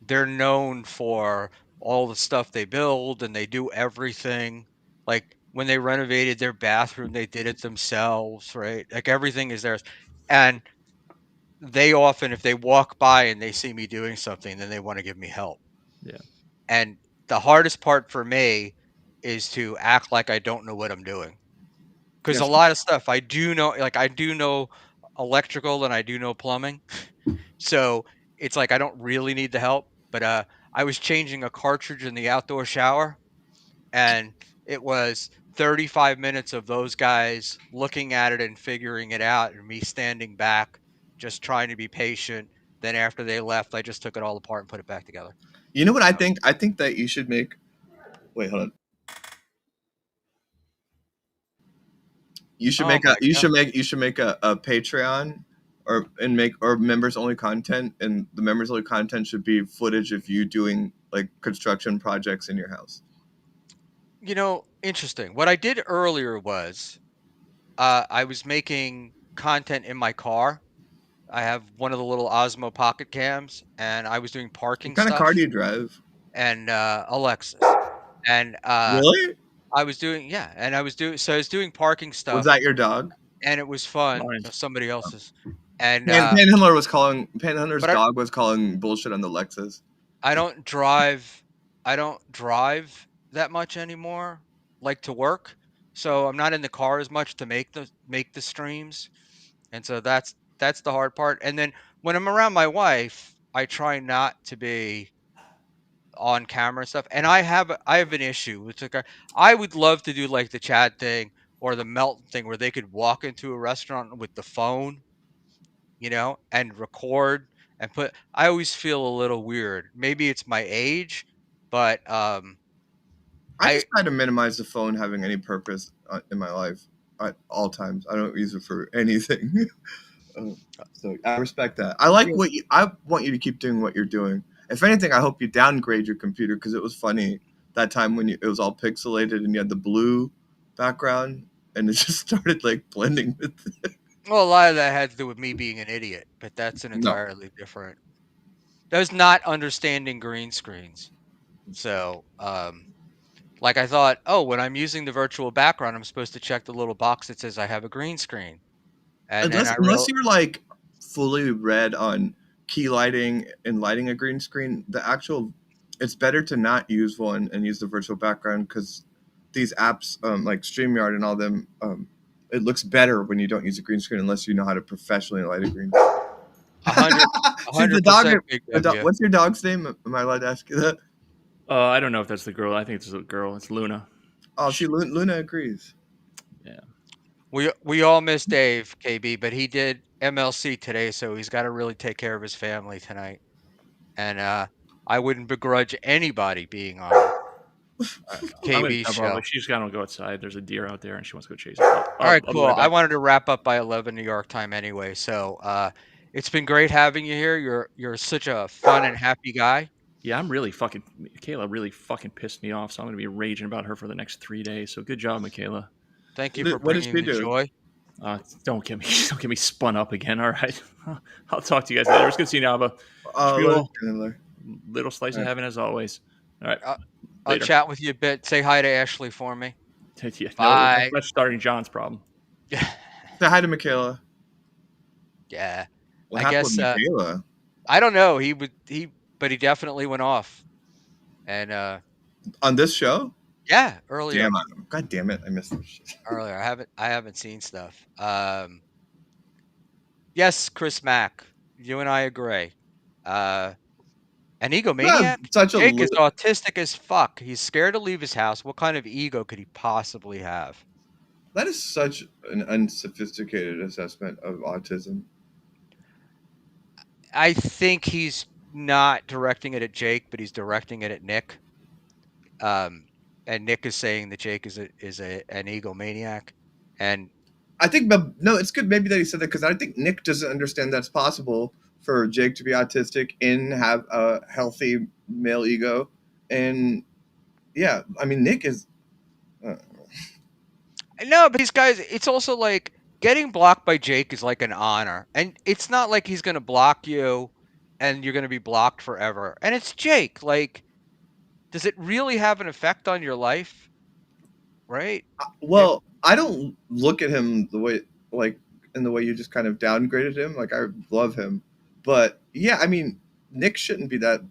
they're known for all the stuff they build, and they do everything. Like when they renovated their bathroom, they did it themselves, right? Like everything is theirs. And they often, if they walk by and they see me doing something, then they want to give me help. Yeah. And the hardest part for me is to act like I don't know what I'm doing. Because a Yes. lot of stuff I do know, like I do know electrical and I do know plumbing. So it's like I don't really need the help. But I was changing a cartridge in the outdoor shower, and it was 35 minutes of those guys looking at it and figuring it out, and me standing back, just trying to be patient. Then after they left, I just took it all apart and put it back together. You know what I So, think? I think that you should make. Wait, hold on. You should oh make a my god. a Patreon or members only content, and the members only content should be footage of you doing like construction projects in your house. Interesting. What I did earlier was I was making content in my car. I have one of the little Osmo Pocket Cams, and I was doing What parking kind of car do stuff you drive? and Alexis, and Really? I was doing yeah, and I was doing parking Was stuff, that your dog? and it was fun. Mine. Somebody else's, and Panhandler's but I dog was calling bullshit on the Lexus. I don't drive I don't drive that much anymore, like to work. So I'm not in the car as much to make the streams. And so that's the hard part. And then when I'm around my wife, I try not to be on camera and stuff. And I have an issue with like I would love to do like the Chad thing or the Melton thing where they could walk into a restaurant with the phone, and record and put I always feel a little weird. Maybe it's my age, but I I just try to minimize the phone having any purpose in my life at all times. I don't use it for anything. So I respect that. yeah, I want you to keep doing what you're doing. If anything, I hope you downgrade your computer because it was funny that time when it was all pixelated and you had the blue background and it just started like blending with it. well, a lot of that had to do with me being an idiot, but that's an No, entirely different. That was not understanding green screens. So, like I thought, oh, when I'm using the virtual background, I'm supposed to check the little box that says I have a green screen. And then unless you're like fully read on key lighting and lighting a green screen, it's better to not use one and use the virtual background because these apps like StreamYard and all them, it looks better when you don't use a green screen unless you know how to professionally light a green screen. a hundred, a See the hundred dog. percent big W. What's your dog's name? Am I allowed to ask you that? I don't know if that's the girl. I think it's a girl. It's Luna. Oh, see, Luna agrees. Yeah. We all miss Dave, KB, but he did MLC today, so he's got to really take care of his family tonight. And I wouldn't begrudge anybody being on I'm gonna KB's jump off. show. Like, she's gotta go outside. There's a deer out there, and she wants to go chase it. I'll, All I'll, right, I'll be cool. right I back. wanted to wrap up by 11 New York time anyway, so it's been great having you here. You're such a fun and happy guy. Yeah, I'm really fucking. Michaela really fucking pissed me off, so I'm gonna be raging about her for the next 3 days. So good job, Michaela. Thank you for What did bringing she the do? joy. Don't get me don't get me spun up again. All right, I'll talk to you guys later. It's good seeing you, Alba. Schmuel, little slice of heaven as always. All right, I'll later. chat with you a bit. Say hi to Ashley for me. Yeah, no, Bye. that's starting John's problem. Say hi to Michaela. Yeah. What I happened guess with Michaela? I don't know. But he definitely went off. And On this show? yeah, earlier. God damn it! I missed this shit. Earlier. I haven't seen stuff. Yes, Chris Mack. You and I agree. An You have egomaniac? such a Jake is autistic as fuck. He's scared to leave his house. What kind of ego could he possibly have? That is such an unsophisticated assessment of autism. I think he's not directing it at Jake, but he's directing it at Nick. And Nick is saying that Jake is an egomaniac, and I think, but no, it's good maybe that he said that because I think Nick doesn't understand that's possible for Jake to be autistic and have a healthy male ego. And yeah, I mean, Nick is. Uh, no, but these guys, it's also like getting blocked by Jake is like an honor, and it's not like he's gonna block you, and you're gonna be blocked forever. And it's Jake. Like, does it really have an effect on your life? Right? It, well, I don't look at him the way, like, in the way you just kind of downgraded him. Like, I love him. But yeah, I mean, Nick shouldn't be that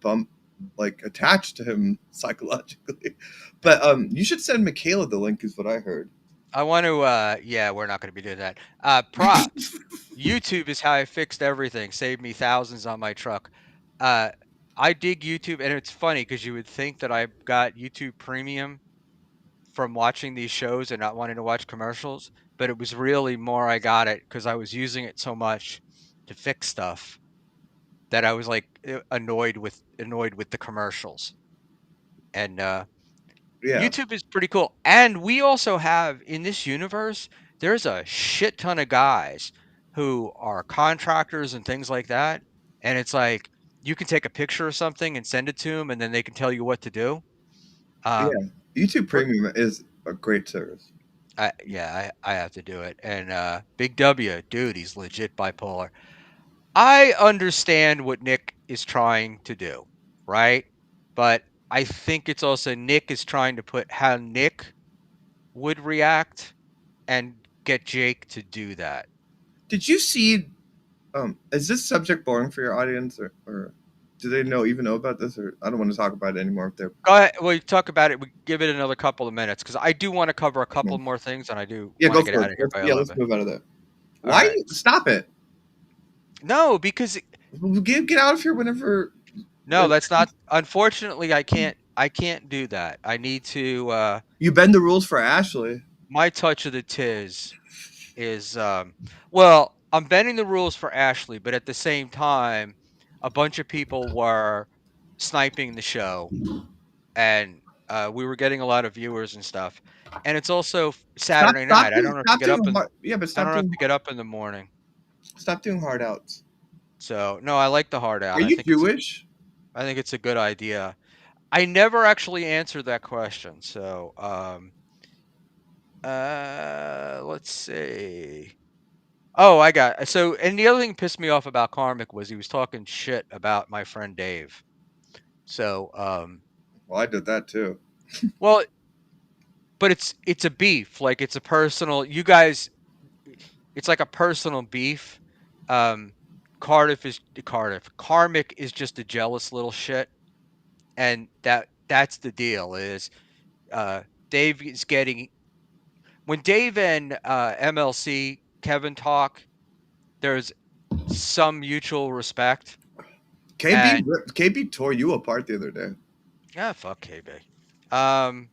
like, attached to him psychologically. But you should send Michaela the link, is what I heard. I want to. Yeah, we're not gonna be doing that. Props. YouTube is how I fixed everything. Saved me thousands on my truck. Uh, I dig YouTube, and it's funny because you would think that I got YouTube Premium from watching these shows and not wanting to watch commercials, but it was really more I got it because I was using it so much to fix stuff that I was like annoyed with the commercials. And Yeah. YouTube is pretty cool. And we also have in this universe, there's a shit ton of guys who are contractors and things like that. And it's like you can take a picture of something and send it to them, and then they can tell you what to do. Yeah. YouTube For Premium is a great service. yeah, I have to do it. And Big W, dude, he's legit bipolar. I understand what Nick is trying to do, right? But I think it's also Nick is trying to put how Nick would react and get Jake to do that. Did you see? Is this subject boring for your audience, or do they even know about this? Or I don't want to talk about it anymore. If they're Go ahead. We talk about it. We give it another couple of minutes because I do want to cover a couple more things, and I do yeah, want to go get for out it. of here by Let's 11. move out of there. All Why right. stop it? No, because Get out of here whenever. no, that's not. Unfortunately, I can't. I can't do that. I need to. You bend the rules for Ashley. My touch of the tiz is well, I'm bending the rules for Ashley, but at the same time, a bunch of people were sniping the show, and we were getting a lot of viewers and stuff. And it's also Saturday night. I don't have to Stop get up doing in. hard. Yeah, but I don't have to get up in the morning. stop doing hard outs. So no, I like the hard Are out. you Jewish? I think it's a good idea. I never actually answered that question. So let's see. Oh, I got so. And the other thing that pissed me off about Karmic was he was talking shit about my friend Dave. So Well, I did that too. well, but it's a beef. Like it's a personal. You guys, it's like a personal beef. Um, Cardiff. Karmic is just a jealous little shit, and that's the deal. Is uh, Dave is getting when Dave and MLC Kevin talk. There's some mutual respect, and KB tore you apart the other day. fuck KB. Um,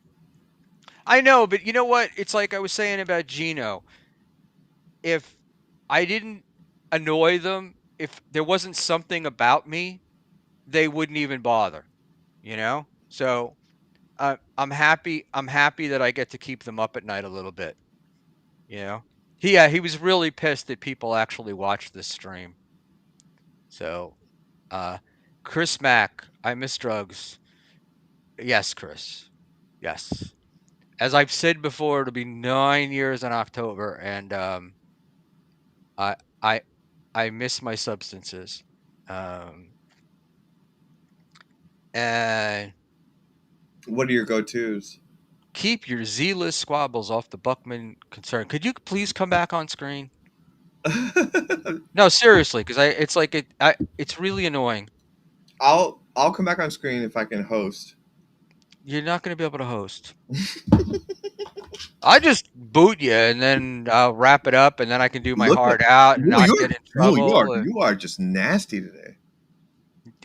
I know, but you know what? It's like I was saying about Geno. If I didn't annoy them, if there wasn't something about me, they wouldn't even bother. You know. So I'm happy. I'm happy that I get to keep them up at night a little bit. You know. He was really pissed that people actually watched this stream. So, uh, Chris Mack, I miss drugs. Yes, Chris. Yes. As I've said before, it'll be 9 years in October, and I I I miss my substances. Um, and What are your go-tos? keep your Z-list squabbles off the Buckman concern. Could you please come back on screen? No, seriously, because it's like it's really annoying. I'll come back on screen if I can host. You're not going to be able to host. I just boot you, and then I'll wrap it up, and then I can do my Look at hard out and not you're get in trouble. you are just nasty today.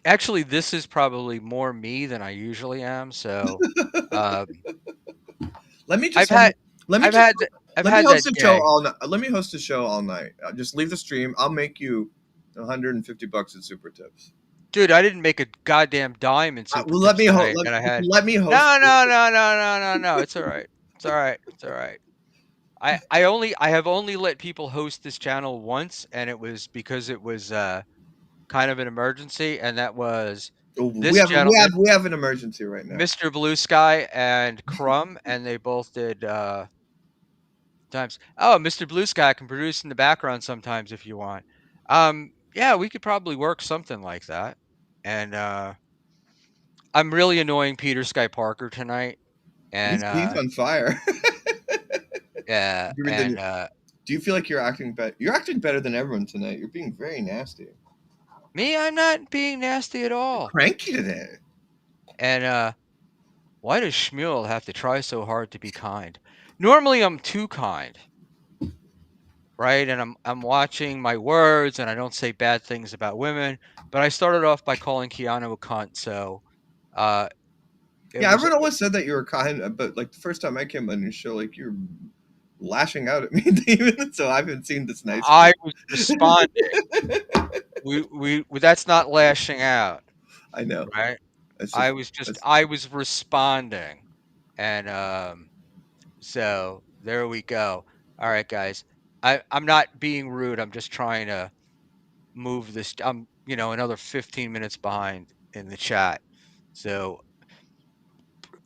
Actually, this is probably more me than I usually am. So, um, Let me I've just had let me I've just had I've Let me had that host a show gig. all night. Let me host a show all night. Just leave the stream. I'll make you $150 in super tips. Dude, I didn't make a goddamn dime in super Well, tips tonight, and I had let me host. no, no, no, no, no, no, no. It's all right. It's all right. It's all right. I have only let people host this channel once, and it was because it was kind of an emergency, and that was Oh, this gentleman, we have an emergency right now. Mr. Blue Sky, and Crumb, and they both did times. Oh, Mr. Blue Sky can produce in the background sometimes if you want. Yeah, we could probably work something like that. And I'm really annoying Peter Sky Parker tonight. And He's on fire. yeah, and Do you feel like you're acting better? You're acting better than everyone tonight. You're being very nasty. me, I'm not being nasty at You're all. cranky today. And why does Schmuel have to try so hard to be kind? Normally I'm too kind, right? And I'm watching my words and I don't say bad things about women, but I started off by calling Keanu a cunt, so uh it Yeah, was everyone always said that you were kind, but like the first time I came on your show, like you're lashing out at me. Even so, I haven't seen this nice. I was responding. We that's not lashing out, I know. right? It's I just, was just it's, I was responding. And so there we go. All right, guys. I'm not being rude. I'm just trying to move this. I'm, another 15 minutes behind in the chat. So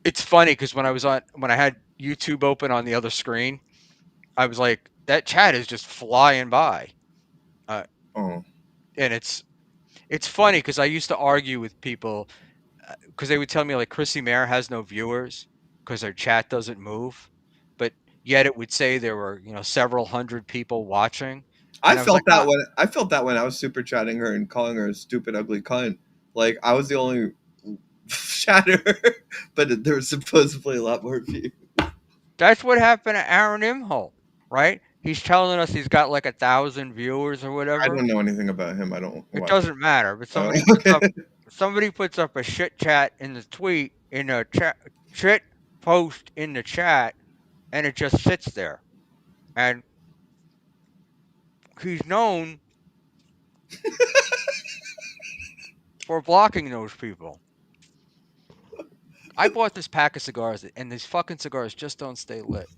it's funny because when I had YouTube open on the other screen, I was like, that chat is just flying by. Uh, oh, and it's funny because I used to argue with people because they would tell me like Chrissy Mayer has no viewers because her chat doesn't move, but yet it would say there were several hundred people watching, and I was like, ah, I felt that when I was super chatting her and calling her a stupid, ugly cunt. Like I was the only chatter, but there was supposedly a lot more views. that's what happened to Aaron Imholt, right? He's telling us he's got like 1,000 viewers or I whatever. don't know anything about him. I don't It watch. doesn't matter, but Oh, somebody puts up a shit chat in the tweet in the chat shit post in the chat, and it just sits there, and he's known for blocking those people. I bought this pack of cigars, and these fucking cigars just don't stay lit.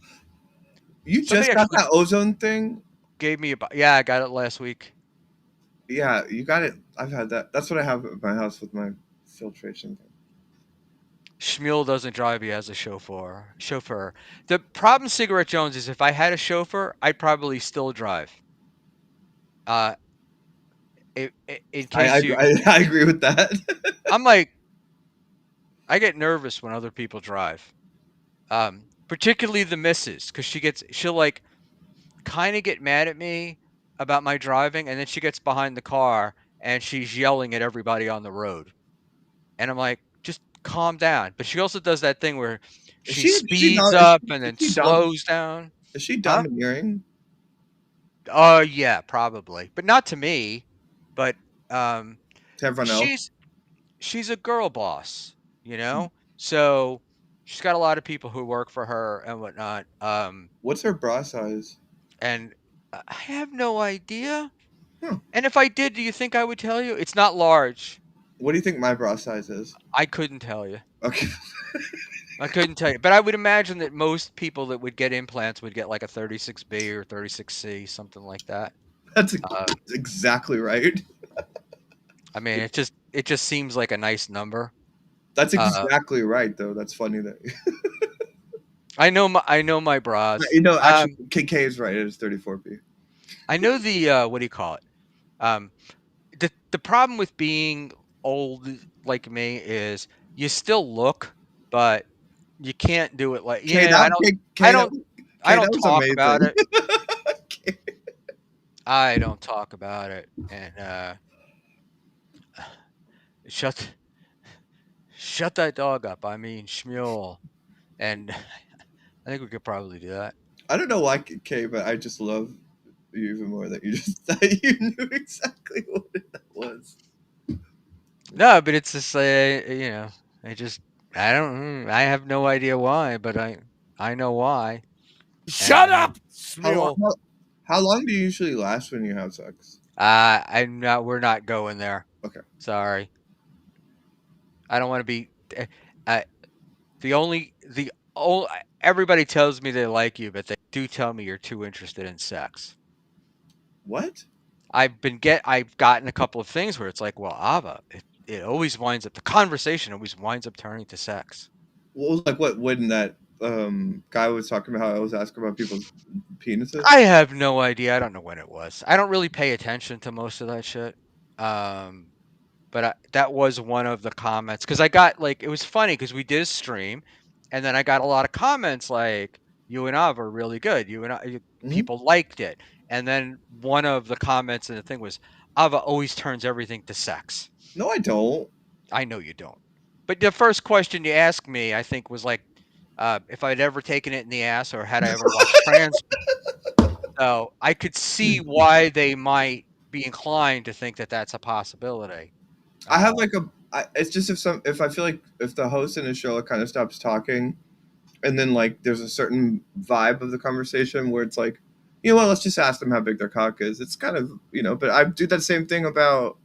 you Somebody just got actually that ozone thing? gave me yeah, I got it last week. Yeah, you got it. I've had that. That's what I have at my house with my filtration thing. Schmuel doesn't drive; he has a chauffeur. The problem, Cigarette Jones, is if I had a chauffeur, I'd probably still drive. Uh, in case you, I agree with that. I'm like, I get nervous when other people drive. Particularly the missus, because she'll like kind of get mad at me about my driving, and then she gets behind the car and she's yelling at everybody on the road. And I'm like, just calm down. But she also does that thing where Is she she speeds not? up and Is then she dumb? slows down. Is she Huh? domineering? Oh yeah, probably. But not to me. But um To everyone else? she's a girl boss, you know? So she's got a lot of people who work for her and whatnot. What's her bra size? And I have no idea. Huh. And if I did, do you think I would tell you? It's not large. What do you think my bra size is? I couldn't tell you. Okay. I couldn't tell you, but I would imagine that most people that would get implants would get like a 36B or 36C, something like that. That's Um, exactly right. I mean, it just seems like a nice number. That's Uh, exactly right, though. That's funny that I know my bras. Actually, KK is right. It is 34B. I know the what do you call it? Um, the problem with being old like me is you still look, but you can't do it like K, I that don't K, I K, that don't I K, don't that was talk about amazing. it. I don't talk about it, and shut shut that dog up. I mean, Schmuel, and I think we could probably do that. I don't know why K, but I just love you even more that you just that you knew exactly what that was. No, but it's just I just I don't I have no idea why, but I know why. Shut And, up, How long? Schmuel. How long do you usually last when you have sex? I'm not. We're not going there. Okay. Sorry. I don't want to be. Uh, the only the oh, everybody tells me they like you, but they do tell me you're too interested in sex. What? I've gotten a couple of things where it's like, well, Ava, it always winds up the conversation always winds up turning to sex. Well, like what? When that guy was talking about how I was asking about people's penises. I have no idea. I don't know when it was. I don't really pay attention to most of that shit. Um, but that was one of the comments because I got like it was funny because we did a stream, and then I got a lot of comments like you and Av are really good. Mhm. People liked it, and then one of the comments in the thing was Ava always turns everything to sex. No, I don't. I know you don't. But the first question you asked me, I think, was like if I'd ever taken it in the ass or had I ever watched trans. So I could see why they might be inclined to think that that's a possibility. I have like a. It's just if I feel like if the host in a show kind of stops talking, and then like there's a certain vibe of the conversation where it's like, you know what, let's just ask them how big their cock is. It's kind of but I do that same thing about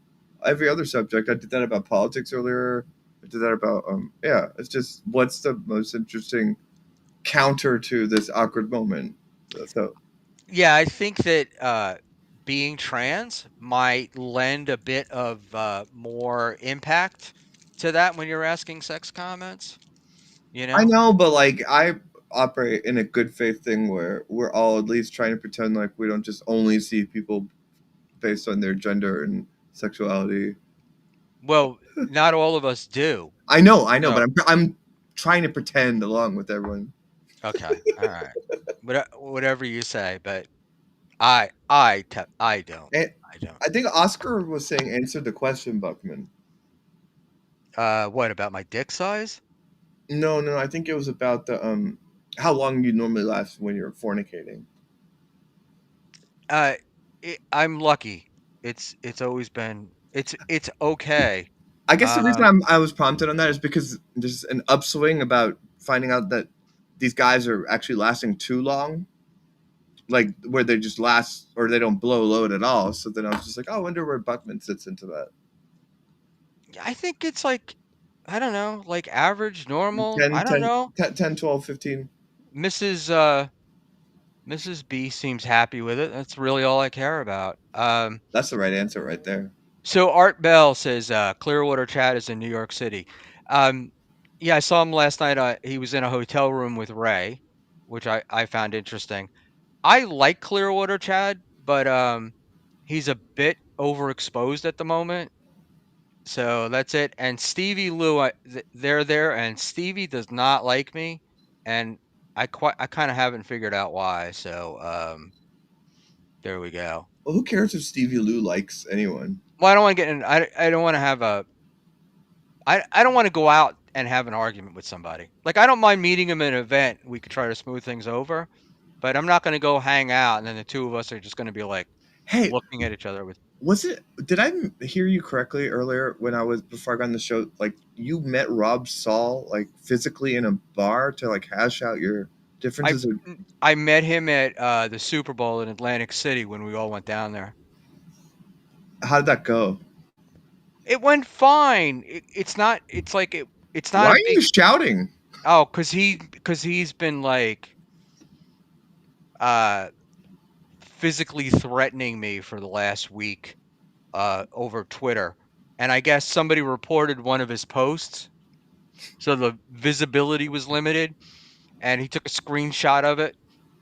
every other subject. I did that about politics earlier. I did that about yeah. It's just what's the most interesting counter to this awkward moment. So Yeah, I think that being trans might lend a bit of more impact to that when you're asking sex comments. You I know? know, but like I operate in a good faith thing where we're all at least trying to pretend like we don't just only see people based on their gender and sexuality. Well, not all of us do. I know, but So, I'm trying to pretend along with everyone. okay, all right, whatever you say. But I don't. And I don't. I think Oscar was saying answer the question, Buckman. What about my dick size? No, no, I think it was about the how long you normally last when you're fornicating. Uh, I'm lucky. It's always been it's okay. I guess the reason Um, I was prompted on that is because there's an upswing about finding out that these guys are actually lasting too long, like where they just last or they don't blow load at all. So then I was just like, oh, I wonder where Buckman sits into that. I think it's like I don't know, like average, normal. 10, I don't 10, know. 10, 10 12, 15. Mrs. Uh, Mrs. B seems happy with it. That's really all I care about. That's the right answer right there. So Art Bell says Clearwater Chat is in New York City. Um, yeah, I saw him last night. He was in a hotel room with Ray, which I found interesting. I like Clearwater Chad, but he's a bit overexposed at the moment. So that's it. And Stevie Lou, they're there, and Stevie does not like me, and I kind of haven't figured out why. So there we go. Well, who cares if Stevie Lou likes anyone? Well, I don't want to get in. I don't want to have a. I don't want to go out and have an argument with somebody. Like I don't mind meeting him at an event. We could try to smooth things over, but I'm not going to go hang out and then the two of us are just going to be like Hey, looking at each other with. was it? Did I hear you correctly earlier when I was before I got on the show? Like you met Rob Saul like physically in a bar to like hash out your I differences. Or I met him at the Super Bowl in Atlantic City when we all went down there. how did that go? It went fine. It's not. It's like it. It's not Why a are big. you shouting? Oh, cause he's been like uh physically threatening me for the last week over Twitter, and I guess somebody reported one of his posts, so the visibility was limited, and he took a screenshot of it,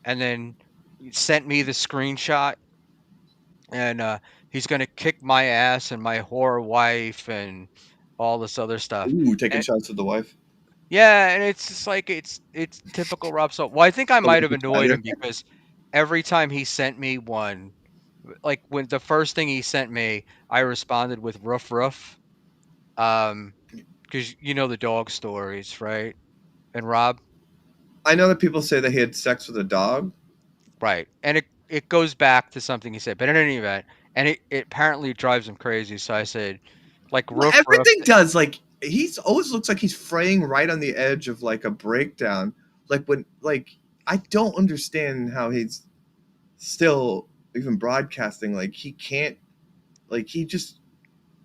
and then he sent me the screenshot, and he's gonna kick my ass and my whore wife and all this other stuff. Ooh, taking And shots at the wife. yeah, and it's just like it's typical Rob Salt. Well, I think I Oh, might have it's annoyed either. him because every time he sent me one, like when the first thing he sent me, I responded with "roof roof," because you know the dog stories, right? And Rob, I know that people say that he had sex with a dog. right? And it goes back to something he said, but in any event, and it apparently drives him crazy. So I said, like Well, "roof roof." everything does. Like he's always looks like he's fraying right on the edge of like a breakdown. Like when like I don't understand how he's still even broadcasting. Like he can't. Like he just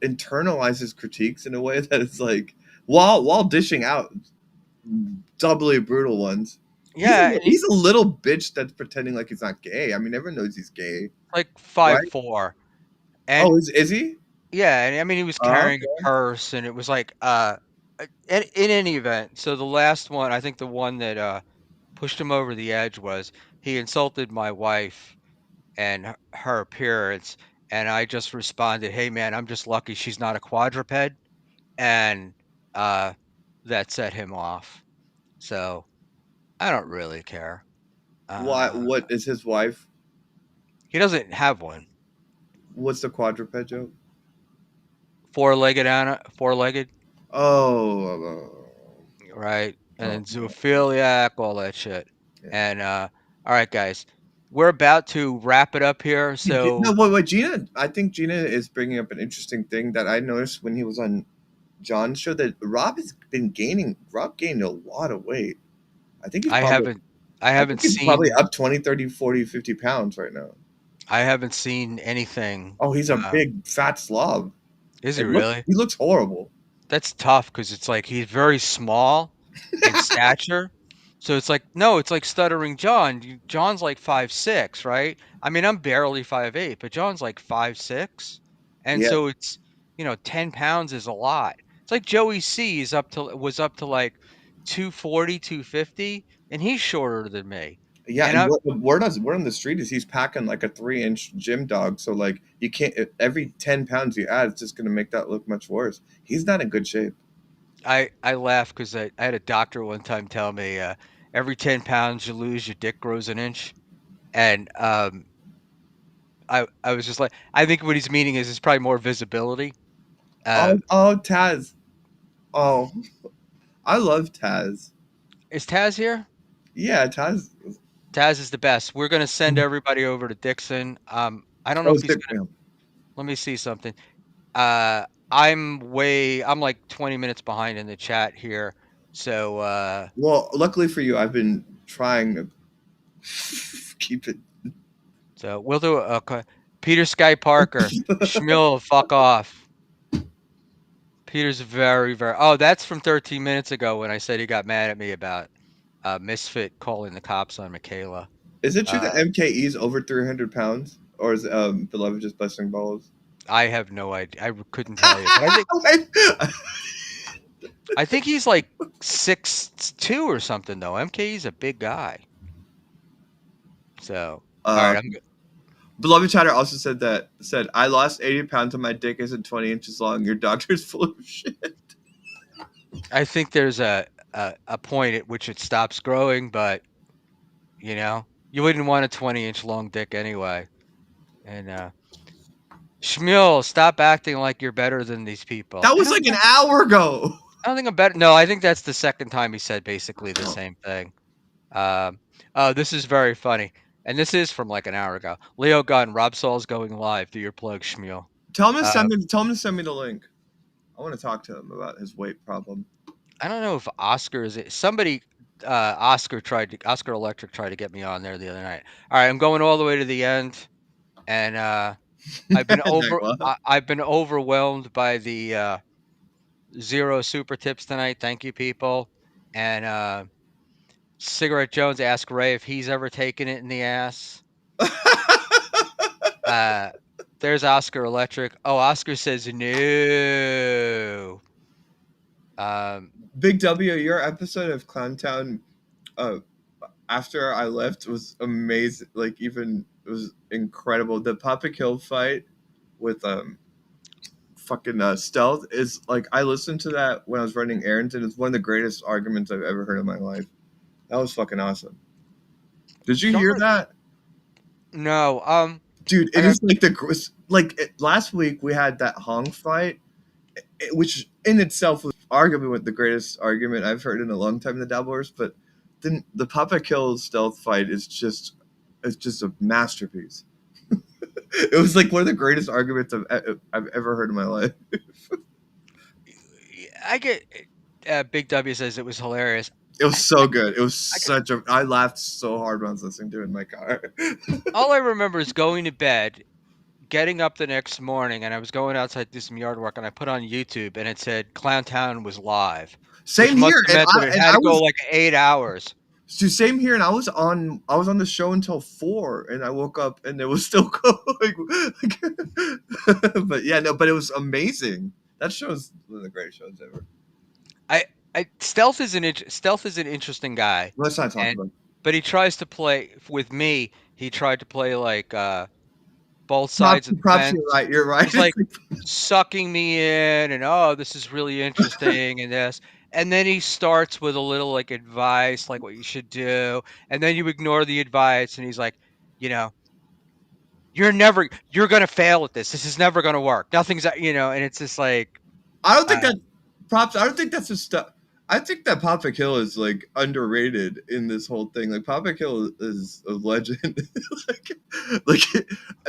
internalizes critiques in a way that is like while dishing out doubly brutal ones. Yeah, and He's a little bitch that's pretending like he's not gay. I mean, everyone knows he's gay, like right? 5'4", and Oh, is he? yeah, and I mean he was Oh, carrying a purse, and it was like in any event. So the last one, I think the one that pushed him over the edge was he insulted my wife and her appearance, and I just responded, "Hey man, I'm just lucky she's not a quadruped," and uh, that set him off. So I don't really care. why? Uh, What is his wife? he doesn't have one. What's the quadruped joke? Four-legged Anna, four-legged, Oh, right? And oh, then zoophiliac, all that shit. yeah. And all right, guys, we're about to wrap it up here. No, So wait. Gina, I think Gina is bringing up an interesting thing that I noticed when he was on John's show that Rob has been gaining. Rob gained a lot of weight. I think he's I probably. haven't, I I haven't think he's probably seen, up 20, 30, 40, 50 pounds right now. I haven't seen anything. Oh, he's a Uh, big fat slob. is he really? He looks horrible. That's tough because it's like he's very small in stature. So it's like no, it's like stuttering John. John's like 5'6", right? I mean, I'm barely 5'8", but John's like 5'6", and Yeah, so it's 10 pounds is a lot. It's like Joey C is up to like 240, 250, and he's shorter than me. yeah. And And word on the street is he's packing like a 3-inch gym dog. So like you can't every 10 pounds you add, it's just gonna make that look much worse. He's not in good shape. I laugh because I had a doctor one time tell me every 10 pounds you lose, your dick grows an inch. And I was just like, I think what he's meaning is it's probably more visibility. Uh, Taz. Oh, I love Taz. is Taz here? Yeah, Taz. Taz is the best. We're gonna send everybody over to Dixon. I don't know Oh, if it's he's good. gonna. Let me see something. I'm 20 minutes behind in the chat here. So Well, luckily for you, I've been trying to keep it. we'll do Peter Sky Parker, Schmuel, fuck off. Peter's very. Oh, that's from 13 minutes ago when I said he got mad at me about Misfit calling the cops on Michaela. Is it true that Uh, MKE is over 300 pounds, or is Beloved just busting balls? I have no idea. I couldn't tell you, but I think he's like 6'2" or something though. MKE's a big guy. So, all uh, right, Beloved Chatter also said I lost 80 pounds and my dick isn't 20 inches long. Your doctor's full of shit. I think there's a point at which it stops growing, but you wouldn't want a 20-inch long dick anyway. And Schmuel, stop acting like you're better than these people. That was like an hour ago. I don't think I'm better. No, I think that's the second time he said basically the Oh. same thing. Oh, this is very funny. And this is from like an hour ago. Leo Gunn, Rob Saul's going live. Do your plug, Schmuel. Tell him to Uh, send me the link. I want to talk to him about his weight problem. I don't know if Oscar is it. Somebody, Oscar Electric tried to get me on there the other night. All right, I'm going all the way to the end, and I've been overwhelmed by the zero super tips tonight. Thank you, people. And Cigarette Jones asked Ray if he's ever taken it in the ass. Uh, there's Oscar Electric. Oh, Oscar says no. Big W, your episode of Clowntown after I left was amazing. Like even it was incredible. The Papa Kill fight with fucking Stealth is like I listened to that when I was running errands and it's one of the greatest arguments I've ever heard in my life. That was fucking awesome. Did you hear that? No. Dude, I it got is last week we had that Hong fight, which in itself was arguably the greatest argument I've heard in a long time in the Dabblers. But then the Papa Kills Stealth fight is just a masterpiece. It was like one of the greatest arguments I've ever heard in my life. I get Big W says it was hilarious. It was so good. It was such a. I laughed so hard when I was listening to it in my car. All I remember is going to bed, getting up the next morning, and I was going outside to do some yard work, and I put on YouTube, and it said Clowntown was live, which Same must here, have meant that it had I to go was like 8 hours. same here, and I was on the show until 4, and I woke up and it was still going. But yeah, no, but it was amazing. That show's one of the greatest shows ever. Stealth is an interesting guy, Let's not talk and about it. but he tries to play with me. He tried to play like both sides of the Props, fence. you're right. He's like sucking me in, and oh, this is really interesting, and this. And then he starts with a little like advice, like what you should do, and then you ignore the advice, and he's like, you know, you're gonna fail at this. This is never gonna work. Nothing's, and it's just like, I don't think uh, that props. I don't think that's a stuff. I think that Papa Kill is like underrated in this whole thing. Like Papa Kill is a legend. like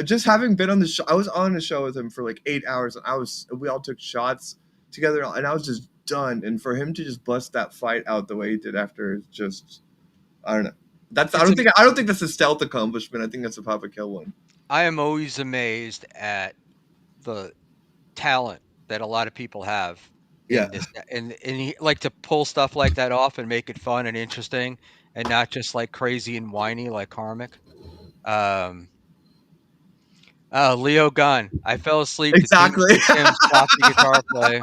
just having been on the show, I was on a show with him for like 8 hours, and we all took shots together, and I was just done. And for him to just bust that fight out the way he did after is just, I don't know. I don't think that's a stealth accomplishment. I think that's a Papa Kill one. I am always amazed at the talent that a lot of people have Yeah. in this, and he like to pull stuff like that off and make it fun and interesting, and not just like crazy and whiny like Karmic. Um, Leo Gunn. I fell asleep to Exactly. Teamster Tim's sloppy guitar play.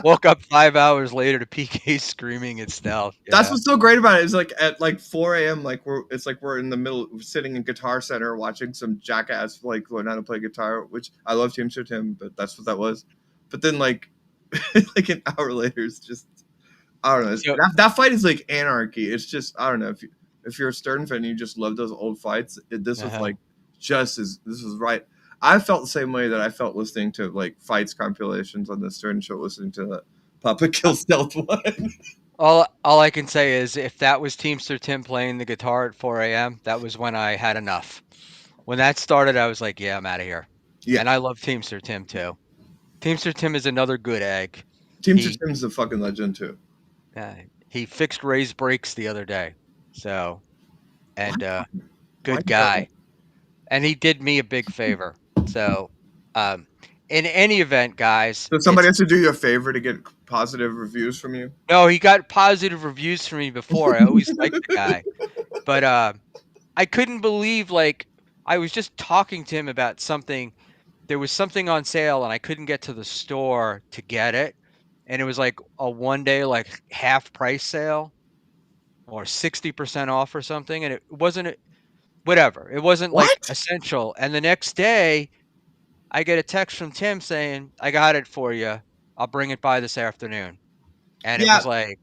Woke up 5 hours later to PK screaming at Stealth. That's Yeah. what's so great about it. Is like at like 4 a.m. Like we're in the middle sitting in Guitar Center watching some jackass like learn how to play guitar, which I love Teamster Tim, but that's what that was. But then like like an hour later, it's just, I don't know. So, That fight is like anarchy. It's just, I don't know, if you're a Stern fan and you just love those old fights, this was like this was right. I felt the same way that I felt listening to like fights compilations on the Stern show, listening to the Papa Kill Stealth one. all I can say is if that was Teamster Tim playing the guitar at 4 a.m., that was when I had enough. When that started, I was like, yeah, I'm out of here. Yeah. And I love Teamster Tim too. Teamster Tim is another good egg. Teamster Tim's a fucking legend too. He fixed Ray's brakes the other day. So, and good Why- guy. And he did me a big favor. So, in any event, guys. So somebody has to do you a favor to get positive reviews from you? No, he got positive reviews from me before. I always liked the guy. But I couldn't believe, like, I was just talking to him about something. There was something on sale, and I couldn't get to the store to get it. And it was like a one-day, like, half price sale or 60% off or something. And it wasn't, whatever. It wasn't, like, What? essential. And the next day, I get a text from Tim saying, I got it for you. I'll bring it by this afternoon. And it Yeah. was like,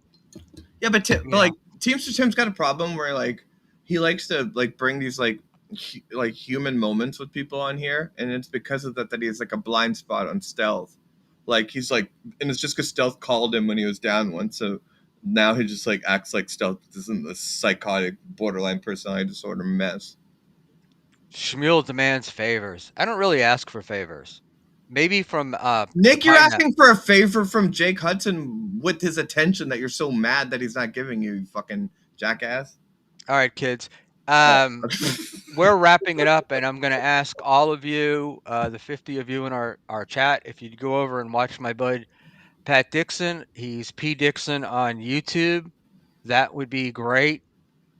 Yeah, but like Teamster Tim's got a problem where like he likes to like bring these like like human moments with people on here, and it's because of that he has like a blind spot on Stealth. Like he's like, and it's just because Stealth called him when he was down once, so now he just like acts like Stealth isn't a psychotic borderline personality disorder mess. Schmuel demands favors. I don't really ask for favors. Maybe from Nick, you're asking for a favor from Jake Hudson with his attention that you're so mad that he's not giving you, you fucking jackass. All right, kids. We're wrapping it up, and I'm going to ask all of you, the 50 of you in our chat, if you'd go over and watch my bud Pat Dixon. He's P Dixon on YouTube. That would be great.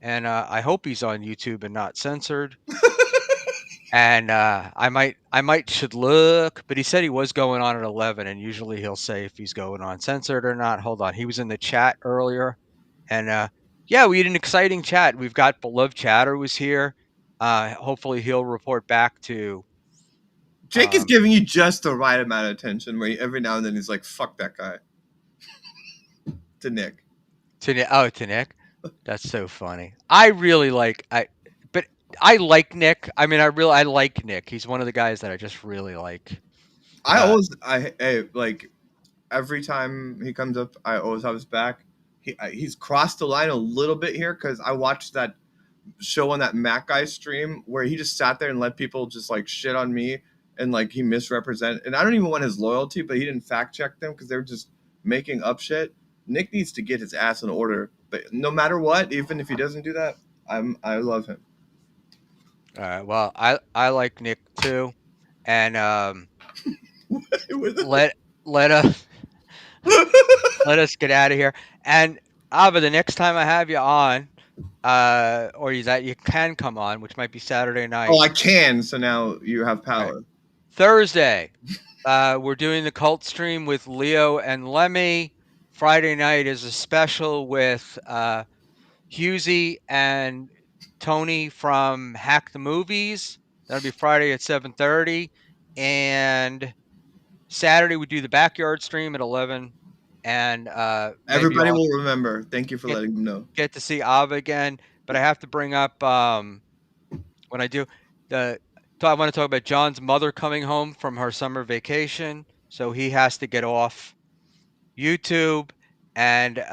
And I hope he's on YouTube and not censored. And I might should look, but he said he was going on at 11, and usually he'll say if he's going on censored or not. Hold on, he was in the chat earlier, and yeah, we had an exciting chat. We've got beloved Chatter was here. Hopefully he'll report back to. Jake is giving you just the right amount of attention, where every now and then he's like, "Fuck that guy." To Nick. To Nick, that's so funny. I really like but I like Nick. I mean, I like Nick. He's one of the guys that I just really like. I like every time he comes up, I always have his back. He's crossed the line a little bit here because I watched that show on that Mac guy stream where he just sat there and let people just like shit on me and like he misrepresented. And I don't even want his loyalty, but he didn't fact check them because they were just making up shit. Nick needs to get his ass in order. But no matter what, even if he doesn't do that, I love him. All right. Well, I like Nick too, and let let us let us get out of here. And Ava, the next time I have you on, or that you can come on, which might be Saturday night. Oh, I can. So now you have power. Right. Thursday, we're doing the cult stream with Leo and Lemmy. Friday night is a special with Husey and Tony from Hack the Movies. That'll be Friday at 7:30, and Saturday we do the backyard stream at 11, and maybe Everybody I'll will remember. Thank you for letting them know. get to see Ava again. But I have to bring up when I do I want to talk about John's mother coming home from her summer vacation, so he has to get off YouTube. And in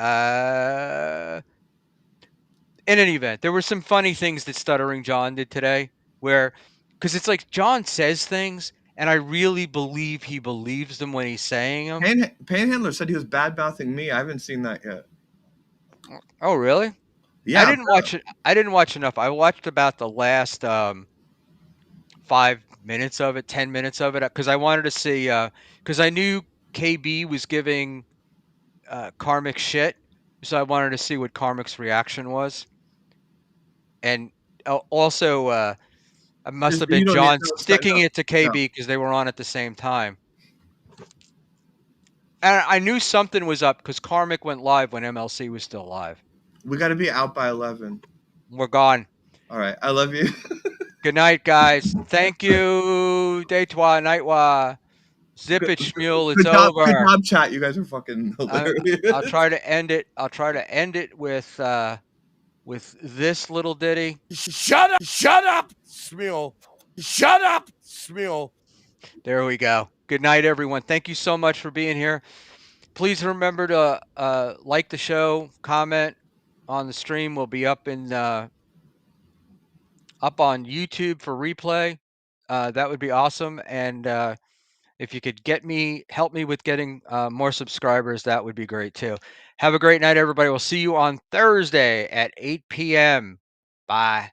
any event, there were some funny things that Stuttering John did today, because it's like John says things, and I really believe he believes them when he's saying them. Panhandler said he was bad mouthing me. I haven't seen that yet. Oh, really? Yeah, I didn't watch it. I didn't watch enough. I watched about the last 5 minutes of it, 10 minutes of it, because I wanted to see. Because I knew KB was giving Karmic shit, so I wanted to see what Karmic's reaction was. And also, I must have been John sticking it to KB because they were on at the same time. And I knew something was up because Karmic went live when MLC was still live. We got to be out by 11. We're gone. All right. I love you. Good night, guys. Thank you. Daytwa, nightwa. Zip it, Schmuel. It's over. Good job, chat. You guys are fucking hilarious. I'll try to end it. I'll try to end it with this little ditty. Shut up, Schmuel. Shut up, Schmuel. There we go. Good night, everyone. Thank you so much for being here. Please remember to like the show, comment on the stream. We'll be up on YouTube for replay. That would be awesome. And if you could help me with getting more subscribers, that would be great too. Have a great night, everybody. We'll see you on Thursday at 8 p.m. Bye.